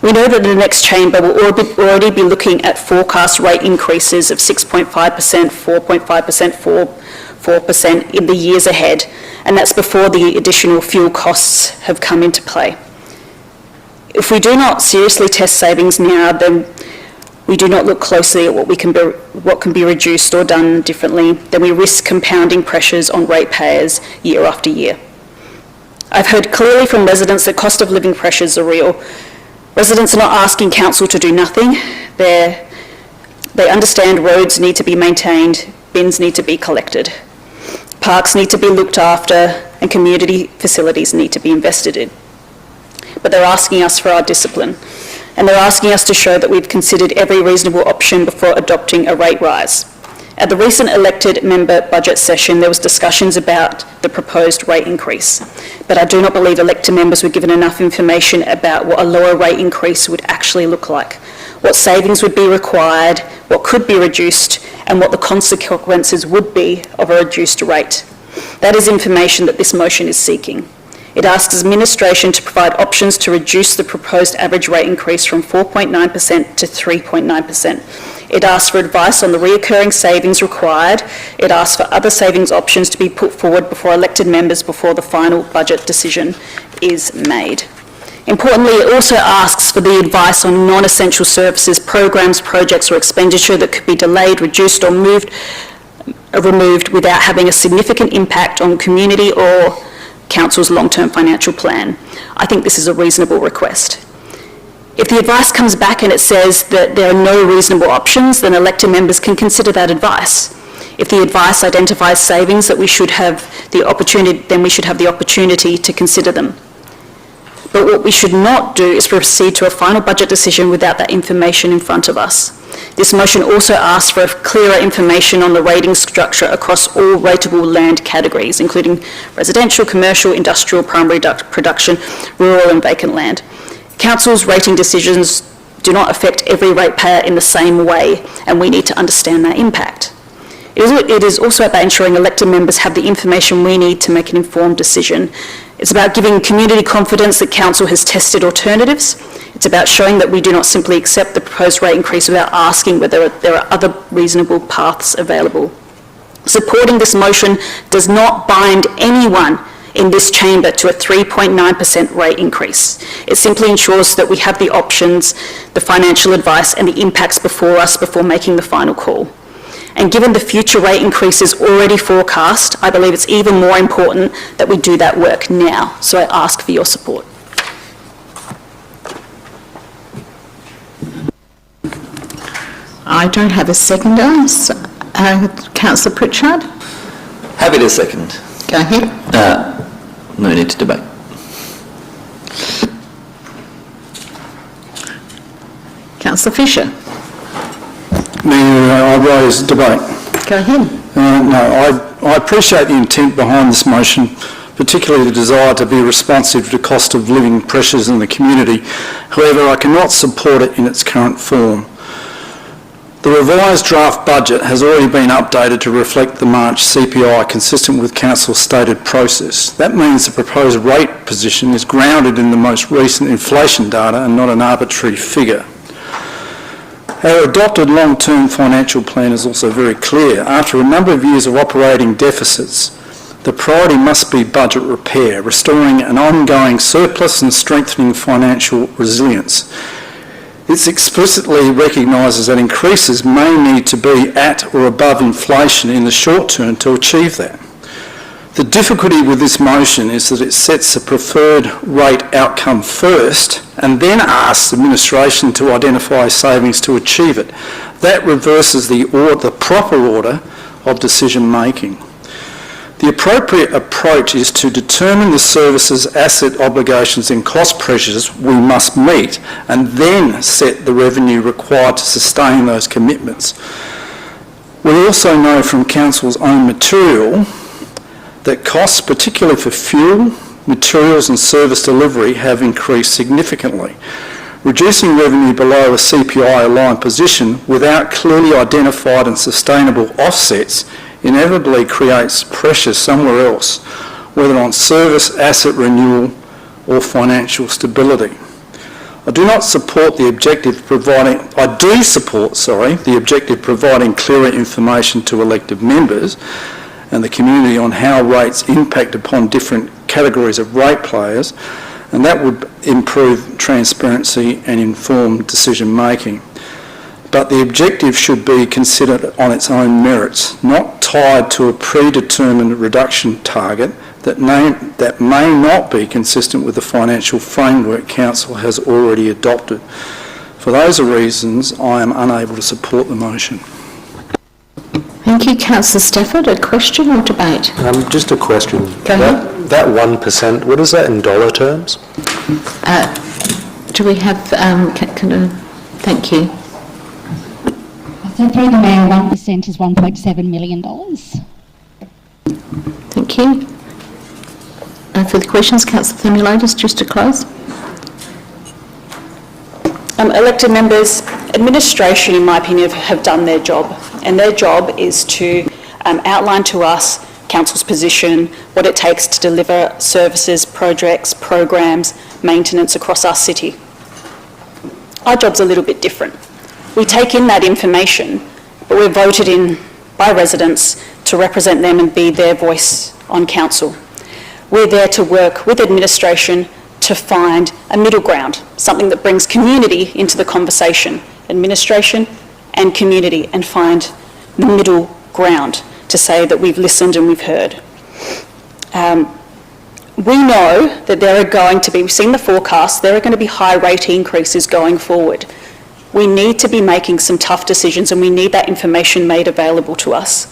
We know that the next chamber will already be looking at forecast rate increases of 6.5%, 4.5%, 4% in the years ahead, and that's before the additional fuel costs have come into play. If we do not seriously test savings now, then we do not look closely at what can be reduced or done differently, then we risk compounding pressures on ratepayers year after year. I've heard clearly from residents that cost of living pressures are real. Residents are not asking council to do nothing. They understand roads need to be maintained, bins need to be collected, parks need to be looked after, and community facilities need to be invested in. But they're asking us for our discipline, and they're asking us to show that we've considered every reasonable option before adopting a rate rise. At the recent elected member budget session, there was discussions about the proposed rate increase, but I do not believe elected members were given enough information about what a lower rate increase would actually look like, what savings would be required, what could be reduced, and what the consequences would be of a reduced rate. That is information that this motion is seeking. It asks administration to provide options to reduce the proposed average rate increase from 4.9% to 3.9%. It asks for advice on the reoccurring savings required. It asks for other savings options to be put forward before elected members before the final budget decision is made. Importantly, it also asks for the advice on non-essential services, programs, projects or expenditure that could be delayed, reduced or removed without having a significant impact on community or council's long-term financial plan. I think this is a reasonable request. If the advice comes back and it says that there are no reasonable options, then elected members can consider that advice. If the advice identifies savings that we should have the opportunity, then we should have the opportunity to consider them. But what we should not do is proceed to a final budget decision without that information in front of us. This motion also asks for clearer information on the rating structure across all rateable land categories, including residential, commercial, industrial, primary production, rural and vacant land. Council's rating decisions do not affect every ratepayer in the same way, and we need to understand that impact. It is also about ensuring elected members have the information we need to make an informed decision. It's about giving community confidence that council has tested alternatives. It's about showing that we do not simply accept the proposed rate increase without asking whether there are other reasonable paths available. Supporting this motion does not bind anyone in this chamber to a 3.9% rate increase. It simply ensures that we have the options, the financial advice and the impacts before us before making the final call. And given the future rate increases already forecast, I believe it's even more important that we do that work now. So I ask for your support. I don't have a seconder. Councillor Pritchard? Happy to second. Go ahead. No need to debate. Councillor Fisher? Mayor, I raise debate. Go ahead. I appreciate the intent behind this motion, particularly the desire to be responsive to cost of living pressures in the community. However, I cannot support it in its current form. The revised draft budget has already been updated to reflect the March CPI consistent with Council's stated process. That means the proposed rate position is grounded in the most recent inflation data and not an arbitrary figure. Our adopted long-term financial plan is also very clear. After a number of years of operating deficits, the priority must be budget repair, restoring an ongoing surplus and strengthening financial resilience. It explicitly recognises that increases may need to be at or above inflation in the short term to achieve that. The difficulty with this motion is that it sets a preferred rate outcome first and then asks administration to identify savings to achieve it. That reverses the proper order of decision making. The appropriate approach is to determine the services, asset obligations and cost pressures we must meet and then set the revenue required to sustain those commitments. We also know from Council's own material that costs, particularly for fuel, materials and service delivery, have increased significantly. Reducing revenue below a CPI-aligned position without clearly identified and sustainable offsets inevitably creates pressure somewhere else, whether on service, asset renewal or financial stability. I do support the objective providing clearer information to elected members, and the community on how rates impact upon different categories of ratepayers, and that would improve transparency and informed decision making. But the objective should be considered on its own merits, not tied to a predetermined reduction target that may not be consistent with the financial framework Council has already adopted. For those reasons, I am unable to support the motion. Thank you. Councillor Stafford, a question or debate? Just a question. Go ahead. That 1%, what is that in dollar terms? Do we have, thank you. So through the Mayor, 1% is $1.7 million. Thank you. Further questions? Councillor Themeliotis, just to close. Elected members, administration, in my opinion, have done their job, and their job is to outline to us Council's position, what it takes to deliver services, projects, programs, maintenance across our city. Our job's a little bit different. We take in that information, but we're voted in by residents to represent them and be their voice on council. We're there to work with administration to find a middle ground, something that brings community into the conversation, administration and community, and find the middle ground to say that we've listened and we've heard. We know that there are going to be, we've seen the forecast, there are going to be high rate increases going forward. We need to be making some tough decisions, and we need that information made available to us.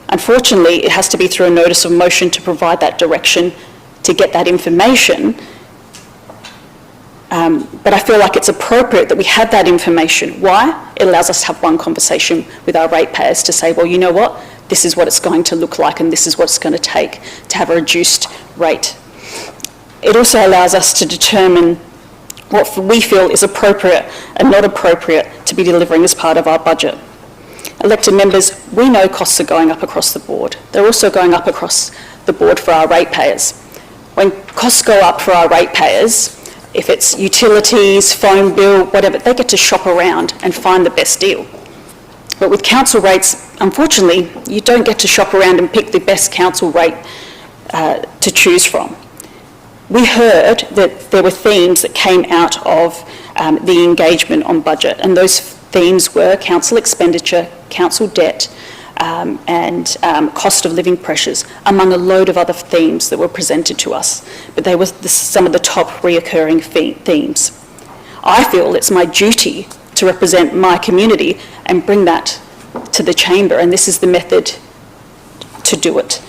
Unfortunately, it has to be through a notice of motion to provide that direction to get that information. But I feel like it's appropriate that we have that information. Why? It allows us to have one conversation with our ratepayers to say, well, you know what? This is what it's going to look like, and this is what it's going to take to have a reduced rate. It also allows us to determine what we feel is appropriate and not appropriate to be delivering as part of our budget. Elected members, we know costs are going up across the board. They're also going up across the board for our ratepayers. When costs go up for our ratepayers, if it's utilities, phone bill, whatever, they get to shop around and find the best deal. But with council rates, unfortunately, you don't get to shop around and pick the best council rate to choose from. We heard that there were themes that came out of the engagement on budget, and those themes were council expenditure, council debt, and cost of living pressures, among a load of other themes that were presented to us. But they were some of the top reoccurring themes. I feel it's my duty to represent my community and bring that to the chamber, and this is the method to do it.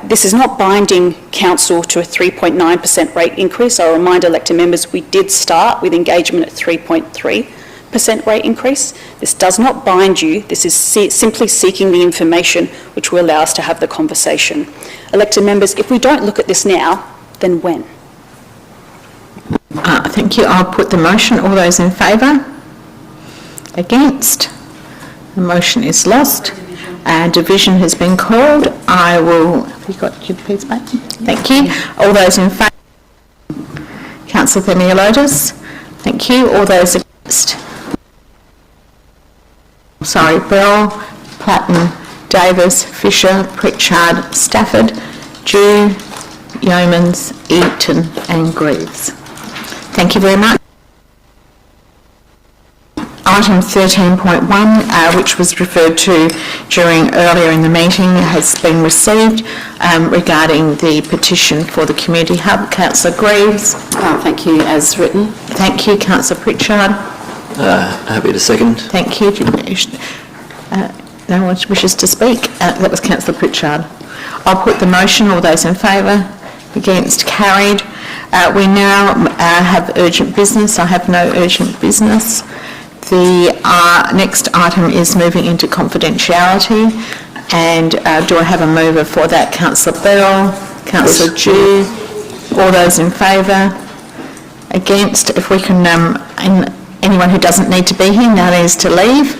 This is not binding council to a 3.9% rate increase. I'll remind elected members we did start with engagement at 3.3% rate increase. This does not bind you. This is simply seeking the information which will allow us to have the conversation. Elected members, if we don't look at this now, then when? Thank you. I'll put the motion. All those in favour? Against? The motion is lost. Division has been called. I will... Have you got your piece back? Thank you. All those in favour? Councillor Themeliotis. Thank you. All those against? Sorry, Bell, Platten, Davis, Fisher, Pritchard, Stafford, Dew, Yeomans, Eaton and Greaves. Thank you very much. Item 13.1, which was referred to earlier in the meeting, has been received regarding the petition for the community hub. Councillor Greaves. Thank you, as written. Thank you. Councillor Pritchard. Happy to second. Thank you. No one wishes to speak. That was Councillor Pritchard. I'll put the motion. All those in favour? Against? Carried. We now have urgent business. I have no urgent business. The next item is moving into confidentiality, and do I have a mover for that? Councillor Bell, Councillor Dew, all those in favour? Against? If we can, anyone who doesn't need to be here now needs to leave.